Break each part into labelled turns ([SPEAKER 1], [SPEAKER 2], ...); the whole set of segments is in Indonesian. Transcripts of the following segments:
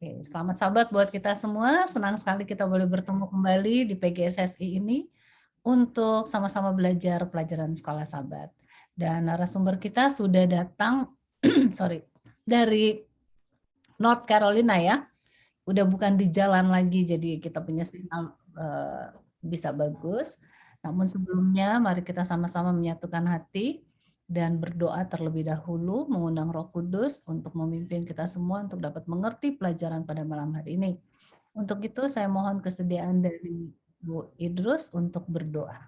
[SPEAKER 1] Oke, selamat sahabat buat kita semua. Senang sekali kita boleh bertemu kembali di PGSSI ini untuk sama-sama belajar pelajaran sekolah sahabat. Dan narasumber kita sudah datang dari North Carolina ya. Udah bukan di jalan lagi, jadi kita punya sinyal bisa bagus. Namun sebelumnya mari kita sama-sama menyatukan hati dan berdoa terlebih dahulu mengundang Roh Kudus untuk memimpin kita semua untuk dapat mengerti pelajaran pada malam hari ini. Untuk itu saya mohon kesediaan dari Bu Idrus untuk berdoa.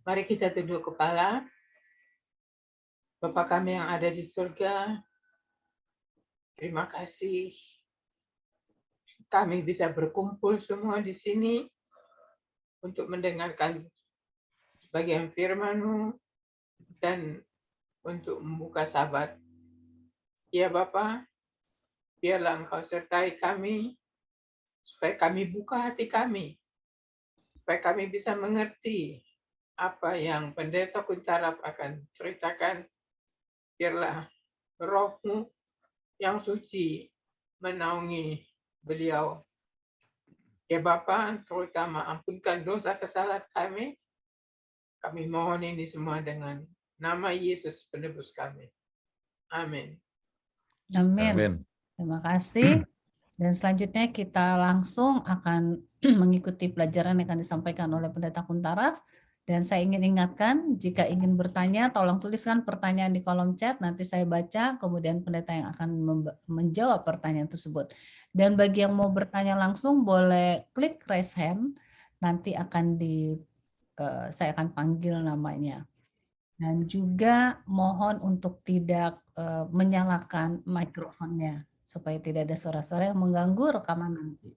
[SPEAKER 2] Mari kita tunduk kepala. Bapa kami yang ada di surga, terima kasih kami bisa berkumpul semua di sini untuk mendengarkan sebagian firman-Mu dan untuk membuka sahabat. Ya Bapa, biarlah Engkau sertai kami, supaya kami buka hati kami, supaya kami bisa mengerti apa yang Pendeta Kuntarap akan ceritakan. Biarlah Roh-Mu yang suci menaungi beliau. Ya Bapa, terutama ampunkan dosa kesalahan kami. Kami mohon ini semua dengan nama Yesus penebus kami. Amin.
[SPEAKER 1] Amin. Terima kasih. Dan selanjutnya kita langsung akan mengikuti pelajaran yang akan disampaikan oleh Pendeta Kuntaraf. Dan saya ingin ingatkan, jika ingin bertanya, tolong tuliskan pertanyaan di kolom chat, nanti saya baca, kemudian pendeta yang akan menjawab pertanyaan tersebut. Dan bagi yang mau bertanya langsung, boleh klik raise hand, nanti saya akan panggil namanya. Dan juga mohon untuk tidak menyalakan mikrofonnya, supaya tidak ada suara-suara yang mengganggu rekaman nanti.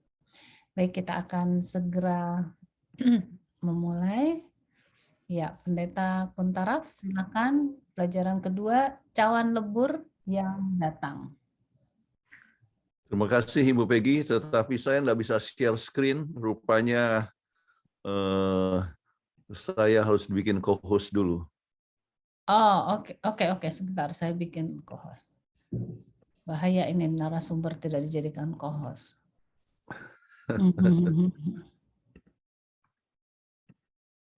[SPEAKER 1] Baik, kita akan segera memulai. Ya, Pendeta Kuntaraf, silakan pelajaran kedua, cawan lebur yang datang.
[SPEAKER 3] Terima kasih Ibu Peggy, tetapi saya nggak bisa share screen, rupanya saya harus bikin co-host dulu.
[SPEAKER 1] Oh, oke, sebentar, saya bikin co-host. Bahaya ini narasumber tidak dijadikan co-host.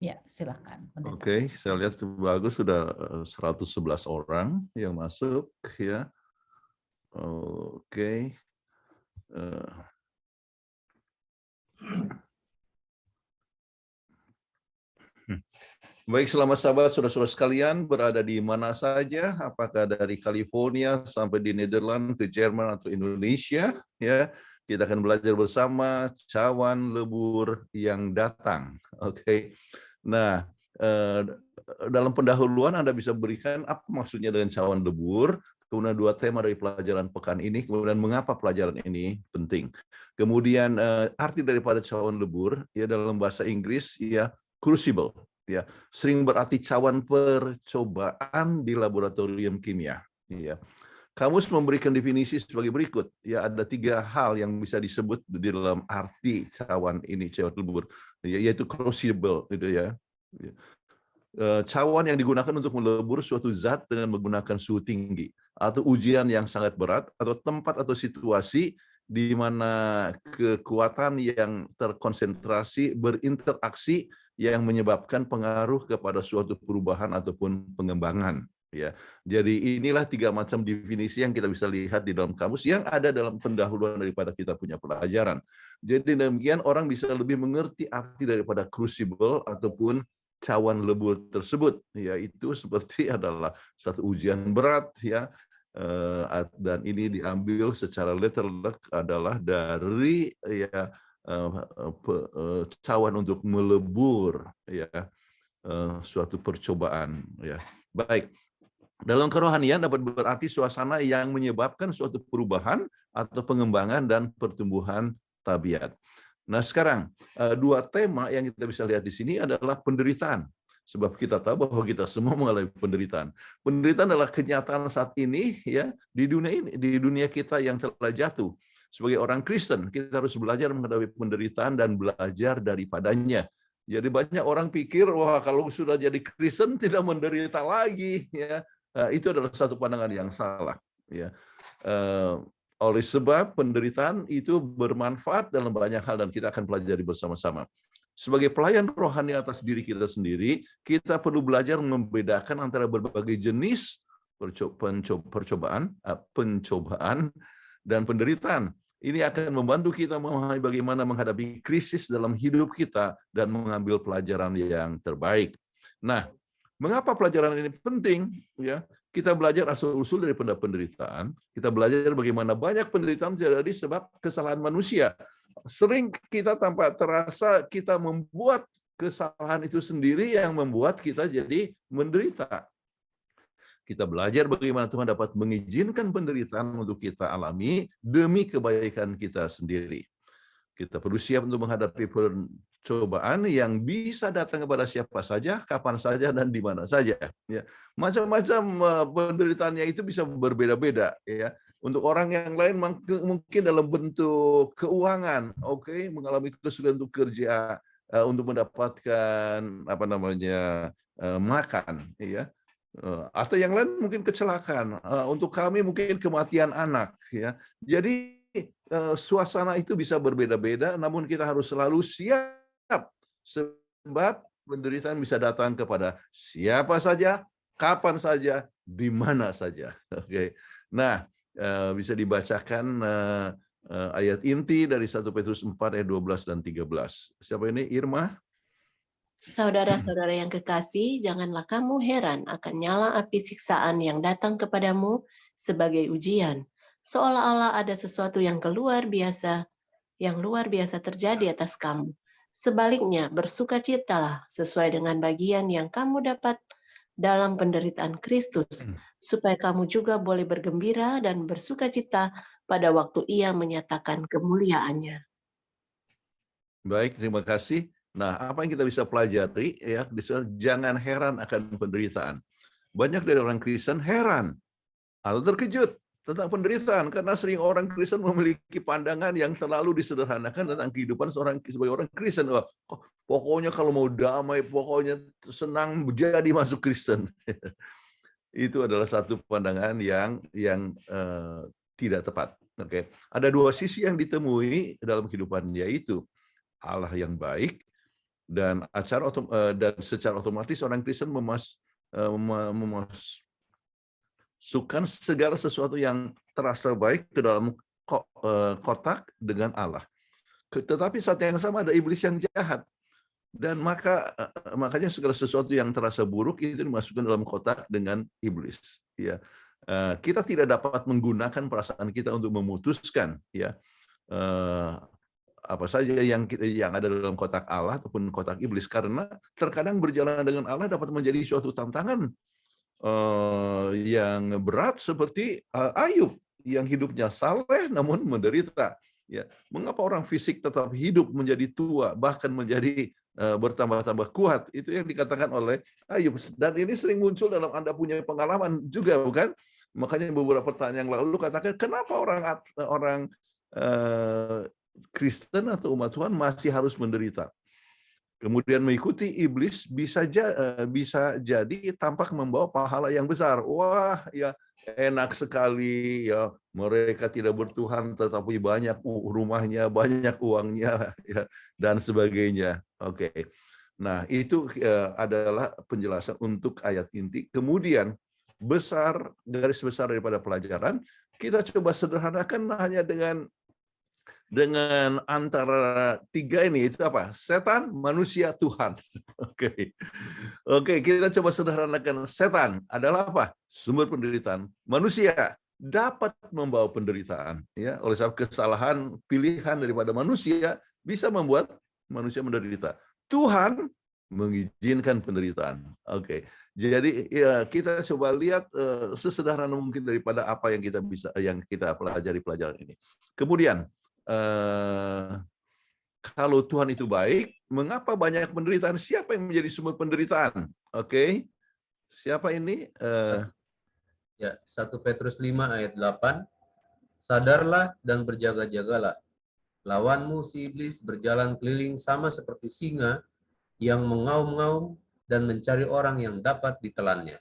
[SPEAKER 1] Ya, silakan.
[SPEAKER 3] Oke, saya lihat bagus sudah 111 orang yang masuk ya. Oke. Baik, selamat sahabat, saudara-saudara sekalian berada di mana saja, apakah dari California sampai di Nederland, ke Jerman atau Indonesia, ya. Kita akan belajar bersama cawan lebur yang datang. Oke. Nah, dalam pendahuluan Anda bisa berikan apa maksudnya dengan cawan lebur, kemudian dua tema dari pelajaran pekan ini, kemudian mengapa pelajaran ini penting. Kemudian arti daripada cawan lebur ya dalam bahasa Inggris ya crucible ya, sering berarti cawan percobaan di laboratorium kimia ya. Kamus memberikan definisi sebagai berikut ya, ada 3 hal yang bisa disebut di dalam arti cawan ini, cawan lebur, yaitu crucible gitu ya. Cawan yang digunakan untuk melebur suatu zat dengan menggunakan suhu tinggi, atau ujian yang sangat berat, atau tempat atau situasi di mana kekuatan yang terkonsentrasi berinteraksi yang menyebabkan pengaruh kepada suatu perubahan ataupun pengembangan. Ya, jadi inilah 3 macam definisi yang kita bisa lihat di dalam kamus yang ada dalam pendahuluan daripada kita punya pelajaran. Jadi demikian orang bisa lebih mengerti arti daripada crucible ataupun cawan lebur tersebut, yaitu seperti adalah satu ujian berat ya, dan ini diambil secara literal adalah dari ya cawan untuk melebur ya, suatu percobaan ya. Baik, dalam kerohanian dapat berarti suasana yang menyebabkan suatu perubahan atau pengembangan dan pertumbuhan tabiat. Nah sekarang 2 tema yang kita bisa lihat di sini adalah penderitaan. Sebab kita tahu bahwa kita semua mengalami penderitaan. Penderitaan adalah kenyataan saat ini ya di dunia kita yang telah jatuh. Sebagai orang Kristen kita harus belajar menghadapi penderitaan dan belajar daripadanya. Jadi banyak orang pikir wah kalau sudah jadi Kristen tidak menderita lagi ya. Itu adalah satu pandangan yang salah. Ya. Oleh sebab penderitaan itu bermanfaat dalam banyak hal dan kita akan pelajari bersama-sama. Sebagai pelayan rohani atas diri kita sendiri, kita perlu belajar membedakan antara berbagai jenis pencobaan dan penderitaan. Ini akan membantu kita memahami bagaimana menghadapi krisis dalam hidup kita dan mengambil pelajaran yang terbaik. Nah, mengapa pelajaran ini penting? Ya, kita belajar asal-usul dari penderitaan. Kita belajar bagaimana banyak penderitaan terjadi sebab kesalahan manusia. Sering kita tanpa terasa kita membuat kesalahan itu sendiri yang membuat kita jadi menderita. Kita belajar bagaimana Tuhan dapat mengizinkan penderitaan untuk kita alami demi kebaikan kita sendiri. Kita perlu siap untuk menghadapi cobaan yang bisa datang kepada siapa saja, kapan saja, dan di mana saja. Ya, macam-macam penderitaannya itu bisa berbeda-beda. Ya, untuk orang yang lain mungkin dalam bentuk keuangan, mengalami kesulitan untuk kerja, untuk mendapatkan makan, ya. Atau yang lain mungkin kecelakaan. Untuk kami mungkin kematian anak. Ya, jadi suasana itu bisa berbeda-beda, namun kita harus selalu siap sebab penderitaan bisa datang kepada siapa saja, kapan saja, di mana saja. Oke. Nah, bisa dibacakan ayat inti dari 1 Petrus 4 ayat 12 dan 13. Siapa ini? Irma?
[SPEAKER 4] Saudara-saudara yang kekasih, janganlah kamu heran akan nyala api siksaan yang datang kepadamu sebagai ujian, seolah-olah ada sesuatu yang luar biasa terjadi atas kamu. Sebaliknya, bersukacitalah sesuai dengan bagian yang kamu dapat dalam penderitaan Kristus, supaya kamu juga boleh bergembira dan bersukacita pada waktu Ia menyatakan kemuliaannya.
[SPEAKER 3] Baik, terima kasih. Nah, apa yang kita bisa pelajari? Ya, jangan heran akan penderitaan. Banyak dari orang Kristen heran atau terkejut tentang penderitaan karena sering orang Kristen memiliki pandangan yang terlalu disederhanakan tentang kehidupan sebagai orang Kristen. Pokoknya kalau mau damai, pokoknya senang jadi masuk Kristen. Itu adalah satu pandangan yang tidak tepat. Oke, ada dua sisi yang ditemui dalam kehidupan, yaitu Allah yang baik dan secara otomatis orang Kristen memasukkan segala sesuatu yang terasa baik ke dalam kotak dengan Allah. Tetapi saat yang sama ada iblis yang jahat. Dan makanya segala sesuatu yang terasa buruk itu dimasukkan dalam kotak dengan iblis. Ya, kita tidak dapat menggunakan perasaan kita untuk memutuskan ya apa saja yang ada dalam kotak Allah ataupun kotak iblis, karena terkadang berjalan dengan Allah dapat menjadi suatu tantangan yang berat seperti Ayub yang hidupnya saleh namun menderita. Ya, mengapa orang fisik tetap hidup menjadi tua bahkan menjadi bertambah-tambah kuat? Itu yang dikatakan oleh Ayub, dan ini sering muncul dalam Anda punya pengalaman juga, bukan? Makanya beberapa pertanyaan yang lalu katakan kenapa orang Kristen atau umat Tuhan masih harus menderita. Kemudian mengikuti iblis bisa jadi tampak membawa pahala yang besar. Wah, ya enak sekali ya, mereka tidak bertuhan tetapi banyak rumahnya, banyak uangnya ya, dan sebagainya. Oke. Nah, itu adalah penjelasan untuk ayat inti. Kemudian garis besar daripada pelajaran, kita coba sederhanakan hanya dengan antara tiga ini, itu apa? Setan, manusia, Tuhan. Oke, kita coba sederhanakan. Setan adalah apa? Sumber penderitaan. Manusia dapat membawa penderitaan. Ya, oleh sebab kesalahan pilihan daripada manusia bisa membuat manusia menderita. Tuhan mengizinkan penderitaan. Oke, jadi ya, kita coba lihat sesederhana mungkin daripada apa yang kita pelajari pelajaran ini. Kemudian kalau Tuhan itu baik, mengapa banyak penderitaan? Siapa yang menjadi sumber penderitaan? Oke. Siapa ini?
[SPEAKER 5] Ya, 1 Petrus 5 ayat 8. Sadarlah dan berjaga-jagalah. Lawanmu si iblis berjalan keliling sama seperti singa yang mengaum-ngaum dan mencari orang yang dapat ditelannya.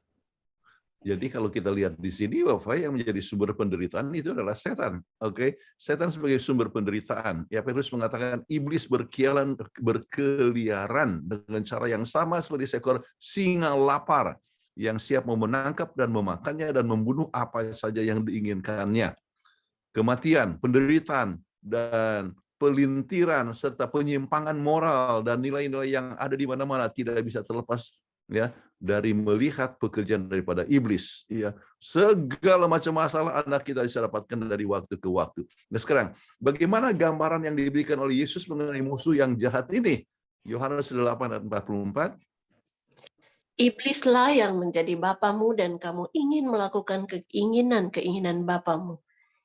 [SPEAKER 3] Jadi kalau kita lihat di sini, Bapak, yang menjadi sumber penderitaan itu adalah setan. Oke, setan sebagai sumber penderitaan. Ya, Petrus mengatakan iblis berkeliaran dengan cara yang sama seperti seekor singa lapar yang siap mau menangkap dan memakannya dan membunuh apa saja yang diinginkannya. Kematian, penderitaan, dan pelintiran serta penyimpangan moral dan nilai-nilai yang ada di mana-mana tidak bisa terlepas ya dari melihat pekerjaan daripada iblis. Ya, segala macam masalah anak kita bisa dapatkan dari waktu ke waktu. Nah sekarang, bagaimana gambaran yang diberikan oleh Yesus mengenai musuh yang jahat ini? Yohanes 8:44.
[SPEAKER 4] Iblislah yang menjadi bapamu dan kamu ingin melakukan keinginan-keinginan bapamu.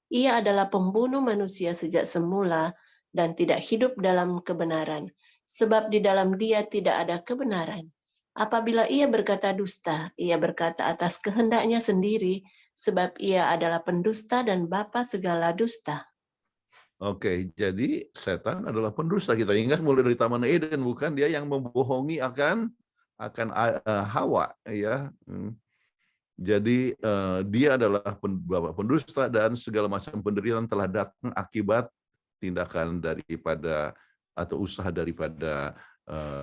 [SPEAKER 4] Ia adalah pembunuh manusia sejak semula dan tidak hidup dalam kebenaran, sebab di dalam dia tidak ada kebenaran. Apabila ia berkata dusta, ia berkata atas kehendaknya sendiri, sebab ia adalah pendusta dan bapa segala dusta.
[SPEAKER 3] Oke, jadi setan adalah pendusta. Kita ingat mulai dari Taman Eden, bukan dia yang membohongi akan Hawa, ya. Jadi dia adalah pendusta dan segala macam penderitaan telah datang akibat tindakan daripada atau usaha daripada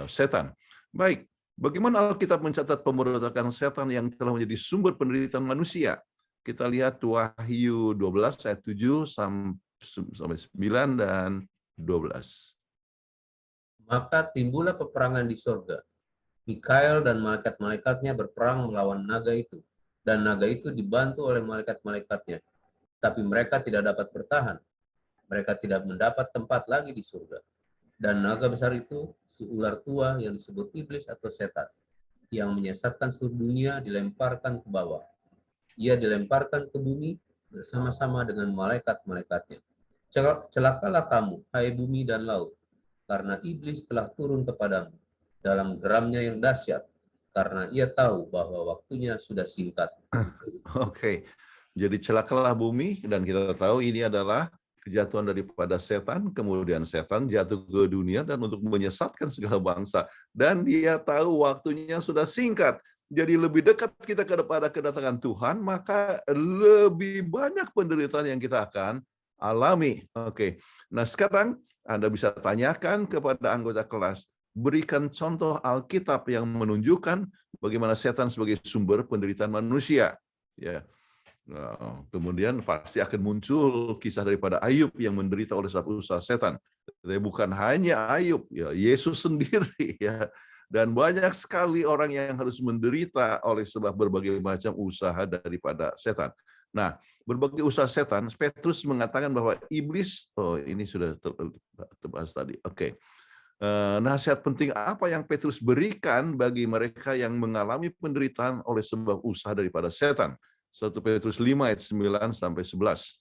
[SPEAKER 3] setan. Baik, bagaimana Alkitab mencatat pemberontakan setan yang telah menjadi sumber penderitaan manusia? Kita lihat Wahyu 12 ayat 7 sampai 9 dan 12.
[SPEAKER 5] Maka timbullah peperangan di sorga. Mikael dan malaikat-malaikatnya berperang melawan naga itu. Dan naga itu dibantu oleh malaikat-malaikatnya. Tapi mereka tidak dapat bertahan. Mereka tidak mendapat tempat lagi di surga. Dan naga besar itu, si ular tua yang disebut iblis atau setan, yang menyesatkan seluruh dunia dilemparkan ke bawah. Ia dilemparkan ke bumi bersama-sama dengan malaikat-malaikatnya. Celakalah kamu, hai bumi dan laut, karena iblis telah turun kepadamu dalam geramnya yang dahsyat, karena ia tahu bahwa waktunya sudah singkat.
[SPEAKER 3] Oke, jadi celakalah bumi, dan kita tahu ini adalah kejatuhan daripada setan, kemudian setan jatuh ke dunia dan untuk menyesatkan segala bangsa. Dan dia tahu waktunya sudah singkat. Jadi lebih dekat kita kepada kedatangan Tuhan, maka lebih banyak penderitaan yang kita akan alami. Oke, nah sekarang Anda bisa tanyakan kepada anggota kelas, berikan contoh Alkitab yang menunjukkan bagaimana setan sebagai sumber penderitaan manusia. Ya, nah, kemudian pasti akan muncul kisah daripada Ayub yang menderita oleh sebab usaha setan. Tapi bukan hanya Ayub, ya Yesus sendiri, ya, dan banyak sekali orang yang harus menderita oleh sebab berbagai macam usaha daripada setan. Nah, berbagai usaha setan, Petrus mengatakan bahwa iblis, ini sudah terbahas tadi. Oke. Nasihat penting apa yang Petrus berikan bagi mereka yang mengalami penderitaan oleh sebab usaha daripada setan? 1 Petrus 5 ayat 9 sampai 11.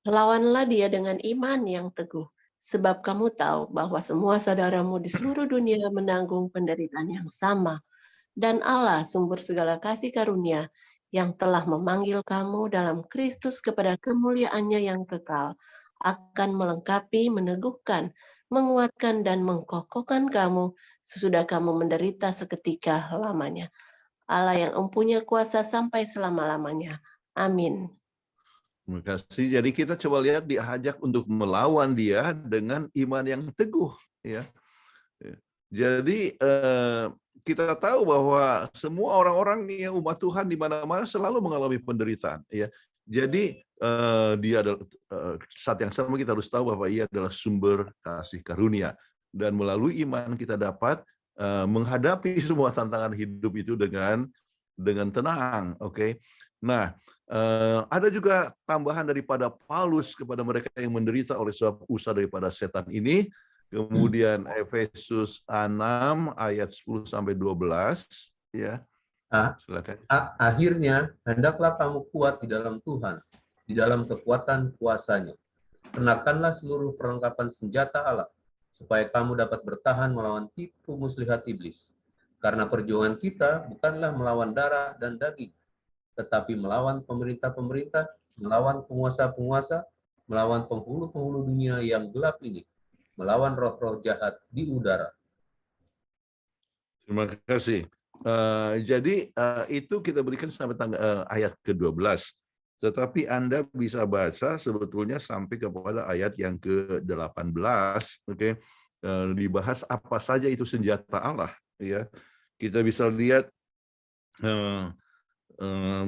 [SPEAKER 4] Lawanlah dia dengan iman yang teguh, sebab kamu tahu bahwa semua saudaramu di seluruh dunia menanggung penderitaan yang sama. Dan Allah, sumber segala kasih karunia, yang telah memanggil kamu dalam Kristus kepada kemuliaannya yang kekal, akan melengkapi, meneguhkan, menguatkan, dan mengkokohkan kamu sesudah kamu menderita seketika lamanya. Allah yang mempunyai kuasa sampai selama-lamanya. Amin.
[SPEAKER 3] Terima kasih. Jadi kita coba lihat diajak untuk melawan dia dengan iman yang teguh. Ya. Jadi kita tahu bahwa semua orang-orang yang umat Tuhan di mana-mana selalu mengalami penderitaan. Ya. Jadi dia adalah saat yang sama kita harus tahu bahwa ia adalah sumber kasih karunia, dan melalui iman kita dapat menghadapi semua tantangan hidup itu dengan tenang. Oke. Nah, ada juga tambahan daripada Paulus kepada mereka yang menderita oleh sebab usaha daripada setan ini. Kemudian Efesus 6 ayat 10 sampai 12, ya. Silakan.
[SPEAKER 5] Akhirnya, hendaklah kamu kuat di dalam Tuhan, di dalam kekuatan kuasa-Nya. Kenakanlah seluruh perlengkapan senjata Allah, supaya kamu dapat bertahan melawan tipu muslihat iblis. Karena perjuangan kita bukanlah melawan darah dan daging, tetapi melawan pemerintah-pemerintah, melawan penguasa-penguasa, melawan penghulu-penghulu dunia yang gelap ini, melawan roh-roh jahat di udara.
[SPEAKER 3] Terima kasih. Jadi itu kita berikan sampai ayat ke-12. Tetapi Anda bisa baca sebetulnya sampai kepada ayat yang ke-18, oke. Dibahas apa saja itu senjata Allah, ya. Kita bisa lihat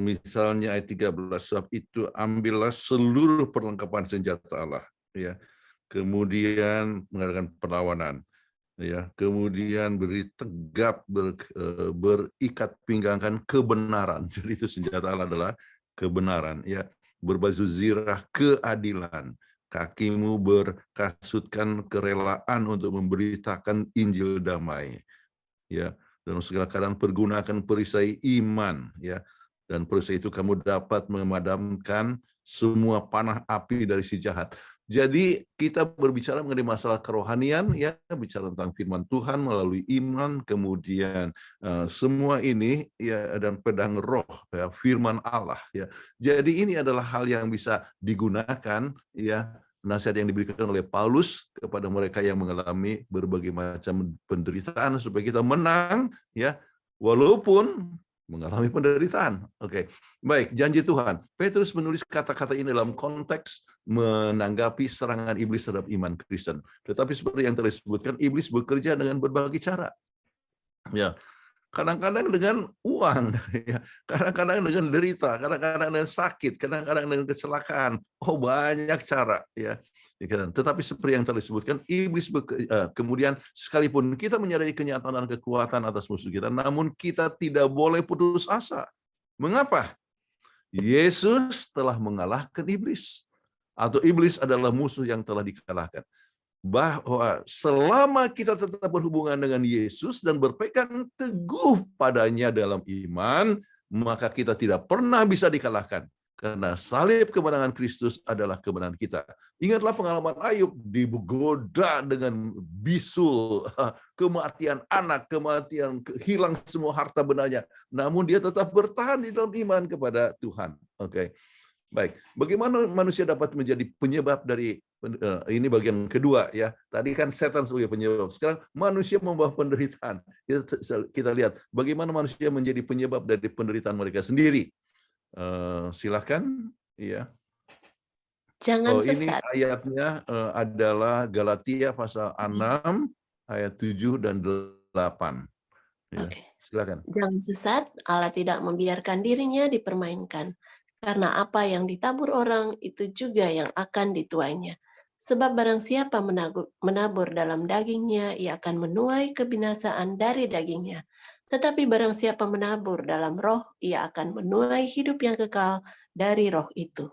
[SPEAKER 3] misalnya ayat 13, sebab itu ambillah seluruh perlengkapan senjata Allah, ya. Kemudian mengadakan perlawanan, ya. Kemudian beri tegap, berikat pinggangkan kebenaran. Jadi itu senjata Allah adalah kebenaran, ya. Berbaju zirah keadilan, kakimu berkasutkan kerelaan untuk memberitakan Injil damai, ya. Dalam segala keadaan pergunakan perisai iman, ya. Dan perisai itu kamu dapat memadamkan semua panah api dari si jahat. Jadi kita berbicara mengenai masalah kerohanian, ya, bicara tentang firman Tuhan melalui iman, kemudian semua ini, ya, dan pedang roh, ya, firman Allah, ya. Jadi ini adalah hal yang bisa digunakan, ya, nasihat yang diberikan oleh Paulus kepada mereka yang mengalami berbagai macam penderitaan supaya kita menang, ya, walaupun mengalami penderitaan. Oke, baik, janji Tuhan. Petrus menulis kata-kata ini dalam konteks menanggapi serangan iblis terhadap iman Kristen. Tetapi seperti yang telah disebutkan, iblis bekerja dengan berbagai cara. Ya, kadang-kadang dengan uang, ya, kadang-kadang dengan derita, kadang-kadang dengan sakit, kadang-kadang dengan kecelakaan. Oh, banyak cara, ya. Tetapi seperti yang telah disebutkan, iblis kemudian sekalipun kita menyadari kenyataan dan kekuatan atas musuh kita, namun kita tidak boleh putus asa. Mengapa? Yesus telah mengalahkan iblis, atau iblis adalah musuh yang telah dikalahkan. Bahwa selama kita tetap berhubungan dengan Yesus dan berpegang teguh padanya dalam iman, maka kita tidak pernah bisa dikalahkan. Karena salib kemenangan Kristus adalah kemenangan kita. Ingatlah pengalaman Ayub, digoda dengan bisul, kematian anak, kematian, hilang semua harta bendanya. Namun dia tetap bertahan di dalam iman kepada Tuhan. Oke. Baik, bagaimana manusia dapat menjadi penyebab dari ini bagian kedua, ya. Tadi kan setan sebagai penyebab. Sekarang manusia membawa penderitaan. Kita lihat bagaimana manusia menjadi penyebab dari penderitaan mereka sendiri. Silakan, ya.
[SPEAKER 4] Jangan
[SPEAKER 3] ini
[SPEAKER 4] sesat.
[SPEAKER 3] ayatnya adalah Galatia pasal 6 ayat 7 dan 8. Ya, silakan.
[SPEAKER 4] Jangan sesat, Allah tidak membiarkan dirinya dipermainkan. Karena apa yang ditabur orang, itu juga yang akan dituainya. Sebab barang siapa menabur dalam dagingnya, ia akan menuai kebinasaan dari dagingnya. Tetapi barang siapa menabur dalam roh, ia akan menuai hidup yang kekal dari roh itu.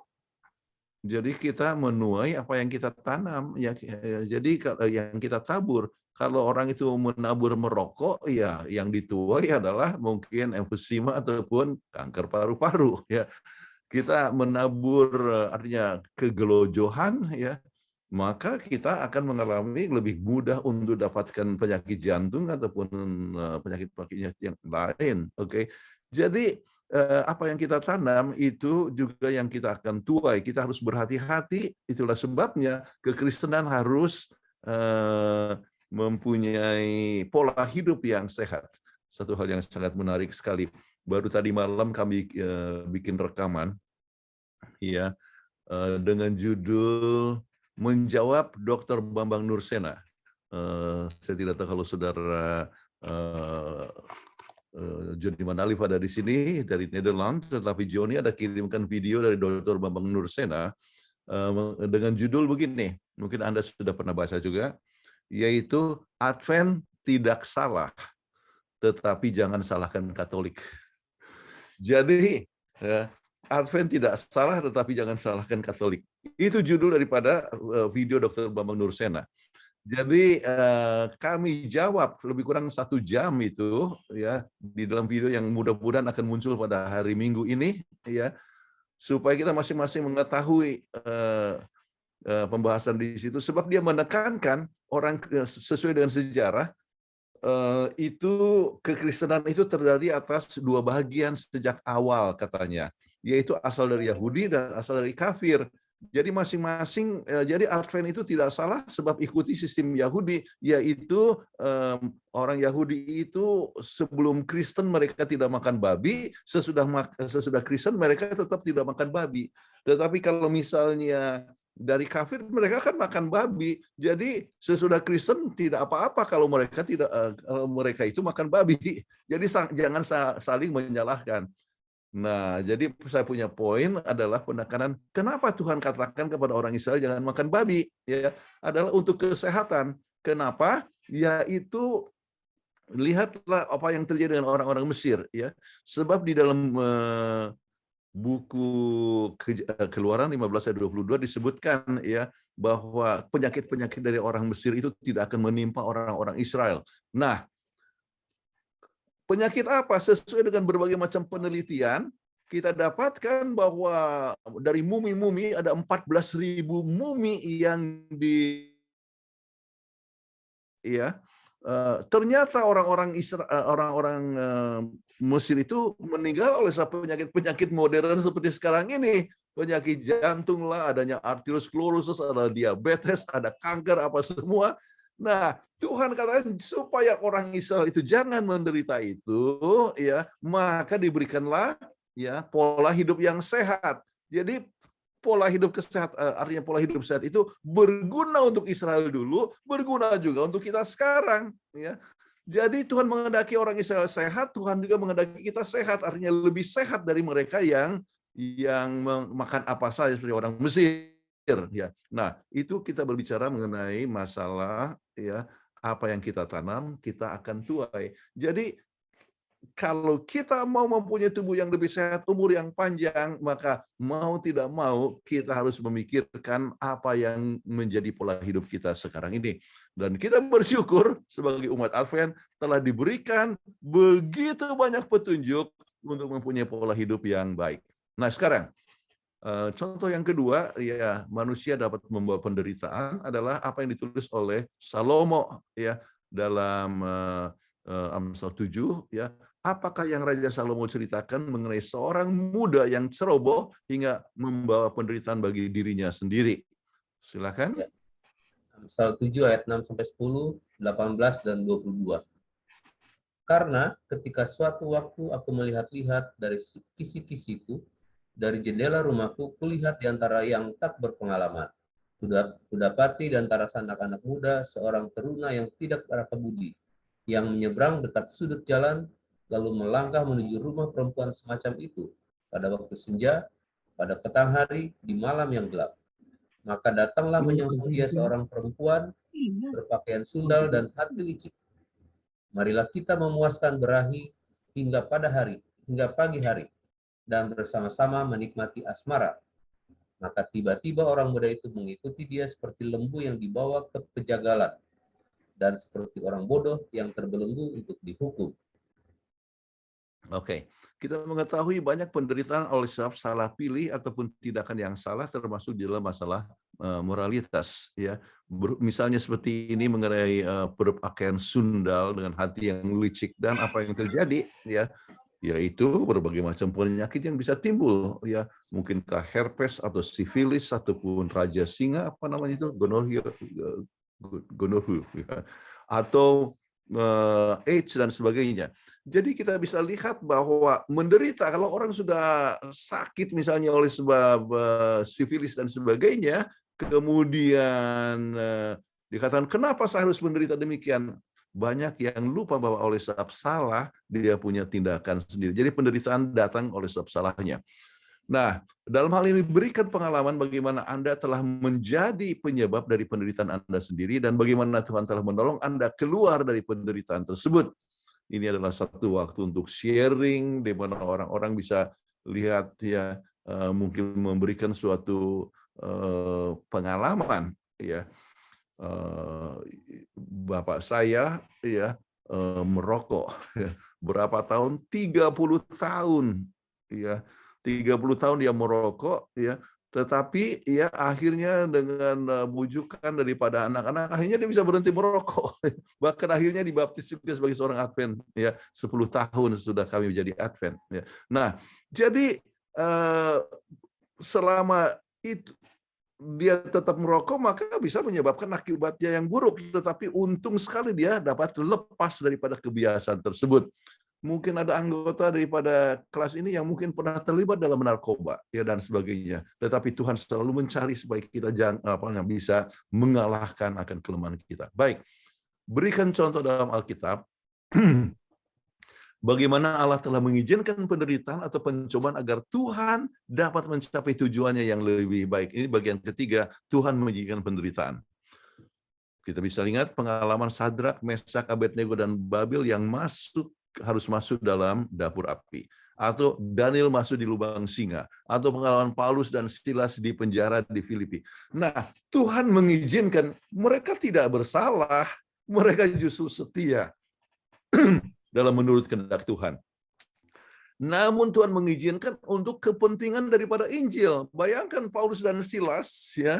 [SPEAKER 3] Jadi kita menuai apa yang kita tanam. Ya, jadi yang kita tabur. Kalau orang itu menabur merokok, ya yang dituai adalah mungkin emfisema ataupun kanker paru-paru. Ya, kita menabur artinya kegelojohan, ya, maka kita akan mengalami lebih mudah untuk dapatkan penyakit jantung ataupun penyakit-penyakit yang lain. Oke, jadi apa yang kita tanam itu juga yang kita akan tuai. Kita harus berhati-hati. Itulah sebabnya kekristenan harus mempunyai pola hidup yang sehat. Satu hal yang sangat menarik sekali. Baru tadi malam kami bikin rekaman, ya, dengan judul Menjawab Dr. Bambang Nursena. Saya tidak tahu kalau saudara Joni Manalif ada di sini dari Nederland, tetapi Joni ada kirimkan video dari Dr. Bambang Nursena dengan judul begini, mungkin Anda sudah pernah baca juga, yaitu Advent tidak salah, tetapi jangan salahkan Katolik. Jadi Advent tidak salah, tetapi jangan salahkan Katolik. Itu judul daripada video Dr. Bambang Nursena. Jadi kami jawab lebih kurang 1 jam itu, ya, di dalam video yang mudah-mudahan akan muncul pada hari Minggu ini, ya, supaya kita masing-masing mengetahui pembahasan di situ. Sebab dia menekankan orang sesuai dengan sejarah, itu kekristenan itu terdiri atas 2 bagian sejak awal katanya, yaitu asal dari Yahudi dan asal dari kafir. Jadi masing-masing, jadi Advent itu tidak salah sebab ikuti sistem Yahudi, yaitu orang Yahudi itu sebelum Kristen mereka tidak makan babi, sesudah Kristen mereka tetap tidak makan babi. Tetapi kalau misalnya dari kafir mereka kan makan babi, jadi sesudah Kristen tidak apa-apa kalau mereka itu makan babi. Jadi jangan saling menyalahkan. Nah, jadi saya punya poin adalah penekanan kenapa Tuhan katakan kepada orang Israel jangan makan babi, ya, adalah untuk kesehatan. Kenapa? Yaitu lihatlah apa yang terjadi dengan orang-orang Mesir, ya. Sebab di dalam buku Keluaran 15 ayat 22 disebutkan, ya, bahwa penyakit-penyakit dari orang Mesir itu tidak akan menimpa orang-orang Israel. Nah, penyakit apa? Sesuai dengan berbagai macam penelitian, kita dapatkan bahwa dari mumi-mumi ada 14.000 mumi yang ternyata orang-orang Mesir itu meninggal oleh penyakit-penyakit modern seperti sekarang ini. Penyakit jantung lah, adanya arteriosklerosis, ada diabetes, ada kanker, apa semua. Nah, Tuhan katakan supaya orang Israel itu jangan menderita itu, ya, maka diberikanlah, ya, pola hidup yang sehat. Jadi pola hidup artinya pola hidup sehat itu berguna untuk Israel dulu, berguna juga untuk kita sekarang, ya. Jadi Tuhan menghendaki orang Israel sehat, Tuhan juga menghendaki kita sehat, artinya lebih sehat dari mereka yang makan apa saja seperti orang Mesir. Ya, nah itu kita berbicara mengenai masalah, ya, apa yang kita tanam kita akan tuai. Jadi kalau kita mau mempunyai tubuh yang lebih sehat, umur yang panjang, maka mau tidak mau kita harus memikirkan apa yang menjadi pola hidup kita sekarang ini. Dan kita bersyukur sebagai umat Advent telah diberikan begitu banyak petunjuk untuk mempunyai pola hidup yang baik. Nah sekarang contoh yang kedua, ya, manusia dapat membawa penderitaan adalah apa yang ditulis oleh Salomo, ya, dalam Amsal 7, ya. Apakah yang Raja Salomo ceritakan mengenai seorang muda yang ceroboh hingga membawa penderitaan bagi dirinya sendiri? Silakan.
[SPEAKER 5] Ya. Amsal 7 ayat 6 sampai 10, 18 dan 22. Karena ketika suatu waktu aku melihat-lihat dari kisi-kisiku, dari jendela rumahku, kulihat di antara yang tak berpengalaman. Kudapati di antara anak-anak muda seorang teruna yang tidak berakal-budi, yang menyeberang dekat sudut jalan, lalu melangkah menuju rumah perempuan semacam itu pada waktu senja, pada petang hari, di malam yang gelap. Maka datanglah menyongsong dia seorang perempuan berpakaian sundal dan hati licik. Marilah kita memuaskan berahi hingga pagi hari, dan bersama-sama menikmati asmara. Maka tiba-tiba orang muda itu mengikuti dia seperti lembu yang dibawa ke pejagalan, dan seperti orang bodoh yang terbelenggu untuk dihukum.
[SPEAKER 3] Oke, kita mengetahui banyak penderitaan oleh sebab salah pilih ataupun tindakan yang salah, termasuk di dalam masalah moralitas, ya. Misalnya seperti ini mengenai berpakaian sundal dengan hati yang licik, dan apa yang terjadi, ya, yaitu berbagai macam penyakit yang bisa timbul, ya, mungkinkah herpes atau sifilis ataupun raja singa, apa namanya itu, gonorrhea, ya, atau AIDS dan sebagainya. Jadi kita bisa lihat bahwa menderita, kalau orang sudah sakit misalnya oleh sebab sifilis dan sebagainya, kemudian dikatakan kenapa saya harus menderita demikian? Banyak yang lupa bahwa oleh sebab salah dia punya tindakan sendiri. Jadi penderitaan datang oleh sebab salahnya. Nah, dalam hal ini berikan pengalaman bagaimana Anda telah menjadi penyebab dari penderitaan Anda sendiri dan bagaimana Tuhan telah menolong Anda keluar dari penderitaan tersebut. Ini adalah satu waktu untuk sharing di mana orang-orang bisa lihat, ya, mungkin memberikan suatu pengalaman, ya. Bapak saya, ya, merokok, ya, berapa tahun? 30 tahun, ya. 30 tahun dia merokok, ya. Tetapi ya akhirnya dengan bujukan daripada anak-anak, akhirnya dia bisa berhenti merokok. Bahkan akhirnya dibaptis juga sebagai seorang Advent, ya. 10 tahun sudah kami menjadi Advent, ya. Nah, jadi selama itu dia tetap merokok, maka bisa menyebabkan akibatnya yang buruk. Tetapi untung sekali dia dapat lepas daripada kebiasaan tersebut. Mungkin ada anggota daripada kelas ini yang mungkin pernah terlibat dalam narkoba ya dan sebagainya. Tetapi Tuhan selalu mencari supaya kita bisa mengalahkan akan kelemahan kita. Baik, berikan contoh dalam Alkitab. Bagaimana Allah telah mengizinkan penderitaan atau pencobaan agar Tuhan dapat mencapai tujuannya yang lebih baik. Ini bagian ketiga, Tuhan mengizinkan penderitaan. Kita bisa lihat pengalaman Sadrak, Mesak, Abednego, dan Babil yang harus masuk dalam dapur api. Atau Daniel masuk di lubang singa. Atau pengalaman Paulus dan Silas di penjara di Filipi. Nah, Tuhan mengizinkan, mereka tidak bersalah, mereka justru setia dalam menurut kehendak Tuhan. Namun Tuhan mengizinkan untuk kepentingan daripada Injil. Bayangkan Paulus dan Silas, ya,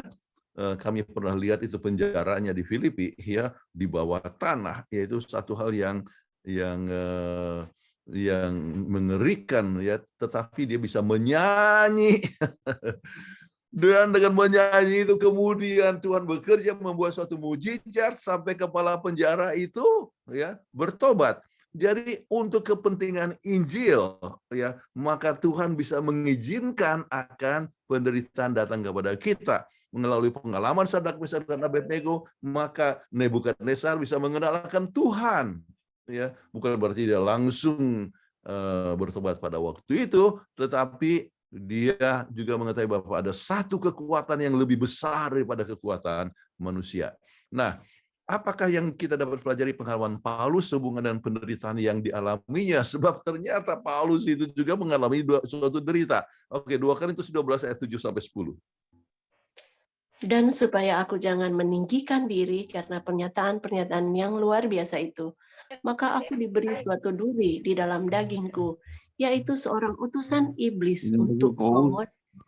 [SPEAKER 3] kami pernah lihat itu penjaranya di Filipi, ya, di bawah tanah, yaitu satu hal yang mengerikan, ya. Tetapi dia bisa menyanyi. Dan dengan menyanyi itu kemudian Tuhan bekerja membuat suatu mujizat sampai kepala penjara itu, ya, bertobat. Jadi untuk kepentingan Injil, ya, maka Tuhan bisa mengizinkan akan penderitaan datang kepada kita. Melalui pengalaman Sadrak, Mesak, dan Abednego, maka Nebukadnezar bisa mengenalkan Tuhan. Ya, bukan berarti dia langsung bertobat pada waktu itu, tetapi dia juga mengetahui bahwa ada satu kekuatan yang lebih besar daripada kekuatan manusia. Nah, apakah yang kita dapat pelajari pengalaman Paulus sehubungan dengan penderitaan yang dialaminya? Sebab ternyata Paulus itu juga mengalami suatu derita. Oke, 2 Korintus 12 ayat 7-10.
[SPEAKER 4] Dan supaya aku jangan meninggikan diri karena pernyataan-pernyataan yang luar biasa itu, maka aku diberi suatu duri di dalam dagingku, yaitu seorang utusan iblis untuk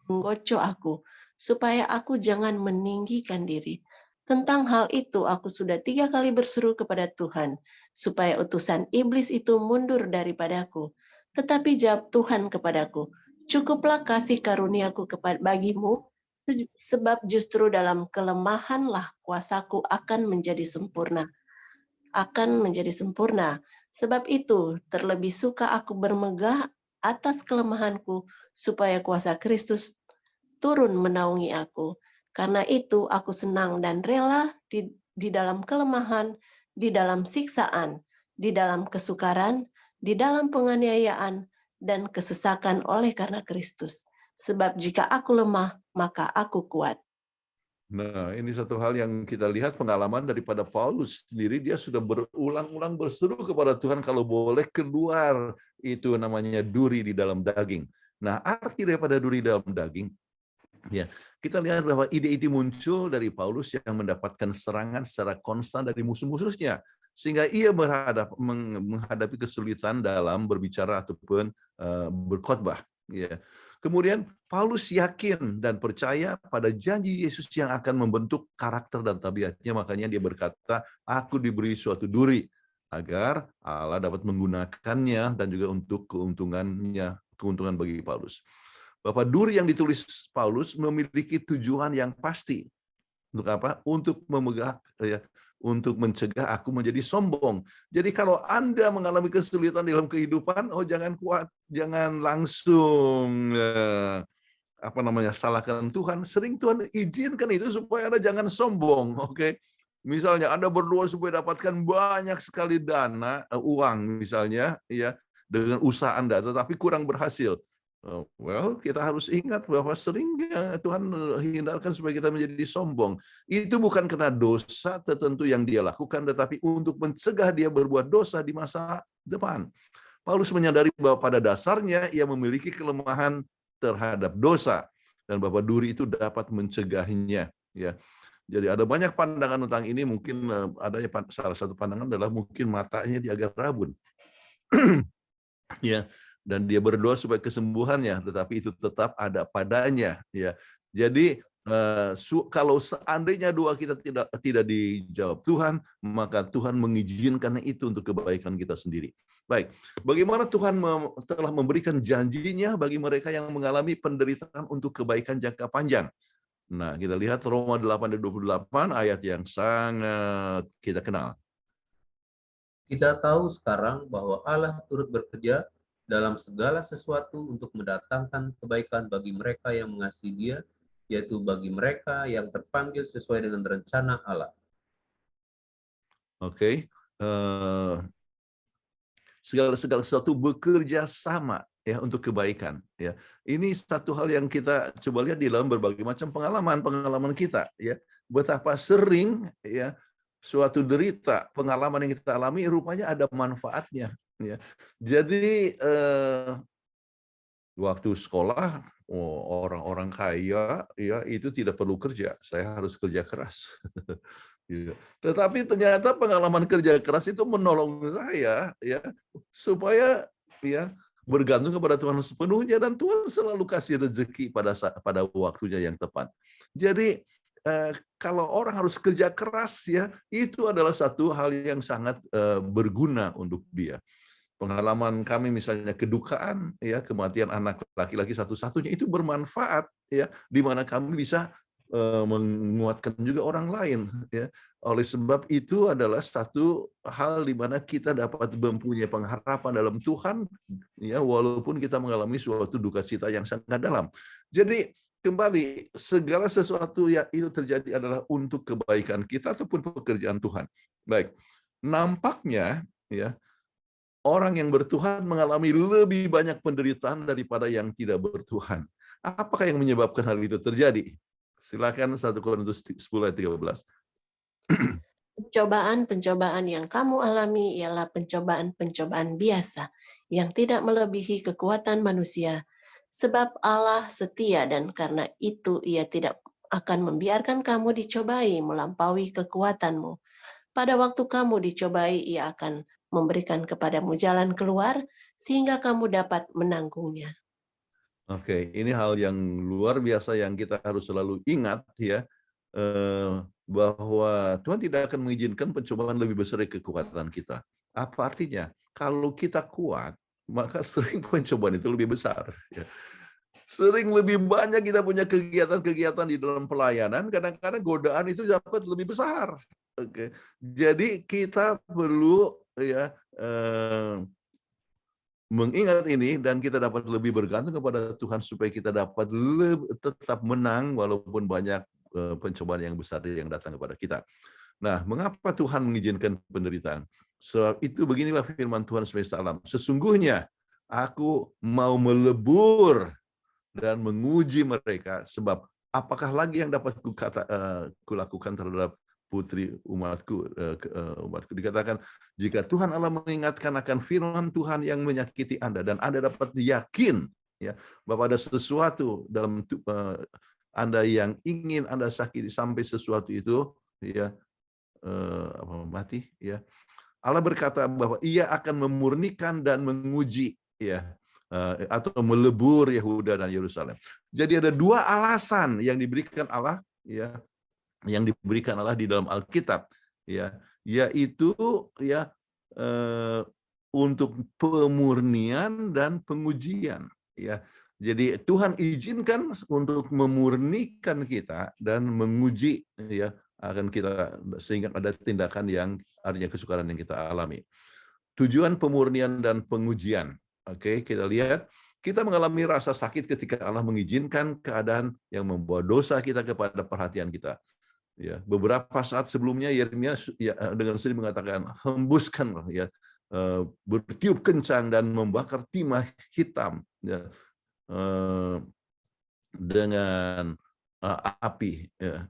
[SPEAKER 4] menggocok aku, supaya aku jangan meninggikan diri. Tentang hal itu aku sudah 3 kali berseru kepada Tuhan, supaya utusan iblis itu mundur daripadaku. Tetapi jawab Tuhan kepadaku, cukuplah kasih karuniaku bagimu, sebab justru dalam kelemahanlah kuasaku akan menjadi sempurna. Sebab itu terlebih suka aku bermegah atas kelemahanku, supaya kuasa Kristus turun menaungi aku. Karena itu aku senang dan rela di dalam kelemahan, di dalam siksaan, di dalam kesukaran, di dalam penganiayaan, dan kesesakan oleh karena Kristus. Sebab jika aku lemah, maka aku kuat.
[SPEAKER 3] Nah, ini satu hal yang kita lihat pengalaman daripada Paulus sendiri, dia sudah berulang-ulang berseru kepada Tuhan kalau boleh keluar itu namanya duri di dalam daging. Nah, arti daripada duri dalam daging, ya, kita lihat bahwa ide-ide muncul dari Paulus yang mendapatkan serangan secara konstan dari musuh-musuhnya, sehingga ia menghadapi kesulitan dalam berbicara ataupun berkhotbah. Ya. Kemudian Paulus yakin dan percaya pada janji Yesus yang akan membentuk karakter dan tabiatnya, makanya dia berkata, aku diberi suatu duri agar Allah dapat menggunakannya dan juga untuk keuntungan bagi Paulus. Bahwa duri yang ditulis Paulus memiliki tujuan yang pasti. Untuk apa? Untuk untuk mencegah aku menjadi sombong. Jadi kalau Anda mengalami kesulitan dalam kehidupan, jangan kuat, jangan langsung salahkan Tuhan. Sering Tuhan izinkan itu supaya Anda jangan sombong, oke? Misalnya Anda berdoa supaya dapatkan banyak sekali uang misalnya, ya, dengan usaha Anda, tetapi kurang berhasil. Kita harus ingat bahwa seringnya Tuhan hindarkan supaya kita menjadi sombong. Itu bukan karena dosa tertentu yang dia lakukan, tetapi untuk mencegah dia berbuat dosa di masa depan. Paulus menyadari bahwa pada dasarnya ia memiliki kelemahan terhadap dosa, dan bahwa duri itu dapat mencegahnya. Ya. Jadi ada banyak pandangan tentang ini. Mungkin adanya salah satu pandangan adalah mungkin matanya dia agak rabun. Ya. Dan dia berdoa supaya kesembuhannya, tetapi itu tetap ada padanya, ya. Jadi kalau seandainya doa kita tidak dijawab Tuhan, maka Tuhan mengizinkan itu untuk kebaikan kita sendiri. Baik, bagaimana Tuhan telah memberikan janjinya bagi mereka yang mengalami penderitaan untuk kebaikan jangka panjang. Nah, kita lihat Roma 8:28, ayat yang sangat kita kenal.
[SPEAKER 5] Kita tahu sekarang bahwa Allah turut bekerja dalam segala sesuatu untuk mendatangkan kebaikan bagi mereka yang mengasihi Dia, yaitu bagi mereka yang terpanggil sesuai dengan rencana Allah.
[SPEAKER 3] Oke. Segala sesuatu bekerja sama ya untuk kebaikan ya. Ini satu hal yang kita coba lihat di dalam berbagai macam pengalaman kita ya. Betapa sering ya suatu derita, pengalaman yang kita alami rupanya ada manfaatnya ya. Jadi waktu sekolah orang-orang kaya ya itu tidak perlu kerja, saya harus kerja keras. Iya. Tetapi ternyata pengalaman kerja keras itu menolong saya ya supaya ya bergantung kepada Tuhan sepenuhnya, dan Tuhan selalu kasih rezeki pada waktunya yang tepat. Jadi kalau orang harus kerja keras ya, itu adalah satu hal yang sangat berguna untuk dia. Pengalaman kami misalnya kedukaan ya, kematian anak laki-laki satu-satunya itu bermanfaat ya, di mana kami bisa menguatkan juga orang lain ya. Oleh sebab itu adalah satu hal di mana kita dapat mempunyai pengharapan dalam Tuhan ya, walaupun kita mengalami suatu duka cita yang sangat dalam. Jadi kembali, segala sesuatu yang itu terjadi adalah untuk kebaikan kita ataupun pekerjaan Tuhan. Baik. Nampaknya ya orang yang bertuhan mengalami lebih banyak penderitaan daripada yang tidak bertuhan. Apakah yang menyebabkan hal itu terjadi? Silakan 1 Korintus 10:13.
[SPEAKER 4] Pencobaan-pencobaan yang kamu alami ialah pencobaan-pencobaan biasa yang tidak melebihi kekuatan manusia. Sebab Allah setia dan karena itu Ia tidak akan membiarkan kamu dicobai melampaui kekuatanmu. Pada waktu kamu dicobai, Ia akan memberikan kepadamu jalan keluar sehingga kamu dapat menanggungnya.
[SPEAKER 3] Oke, ini hal yang luar biasa yang kita harus selalu ingat ya, bahwa Tuhan tidak akan mengizinkan pencobaan lebih besar dari kekuatan kita. Apa artinya? Kalau kita kuat, maka sering pencobaan itu lebih besar. Ya. Sering lebih banyak kita punya kegiatan-kegiatan di dalam pelayanan, kadang-kadang godaan itu dapat lebih besar. Oke, jadi kita perlu ya mengingat ini, dan kita dapat lebih bergantung kepada Tuhan supaya kita dapat tetap menang walaupun banyak pencobaan yang besar yang datang kepada kita. Nah, mengapa Tuhan mengizinkan penderitaan? Sebab itu beginilah firman Tuhan semesta alam. Sesungguhnya aku mau melebur dan menguji mereka, sebab apakah lagi yang dapat kulakukan terhadap putri umatku. Dikatakan, jika Tuhan Allah mengingatkan akan firman Tuhan yang menyakiti Anda, dan Anda dapat yakin ya bahwa ada sesuatu dalam Anda yang ingin Anda sakiti sampai sesuatu itu ya mati ya. Allah berkata bahwa Ia akan memurnikan dan menguji ya atau melebur Yehuda dan Yerusalem. Jadi ada dua alasan yang diberikan Allah ya, yang diberikan Allah di dalam Alkitab ya, yaitu ya untuk pemurnian dan pengujian ya. Jadi Tuhan izinkan untuk memurnikan kita dan menguji ya akan kita, sehingga ada tindakan yang artinya kesukaran yang kita alami. Tujuan pemurnian dan pengujian. Oke, kita lihat, kita mengalami rasa sakit ketika Allah mengizinkan keadaan yang membawa dosa kita kepada perhatian kita. Ya, beberapa saat sebelumnya Yeremia ya, dengan sedih mengatakan, hembuskanlah ya, bertiup kencang dan membakar timah hitam ya, dengan api. Ya.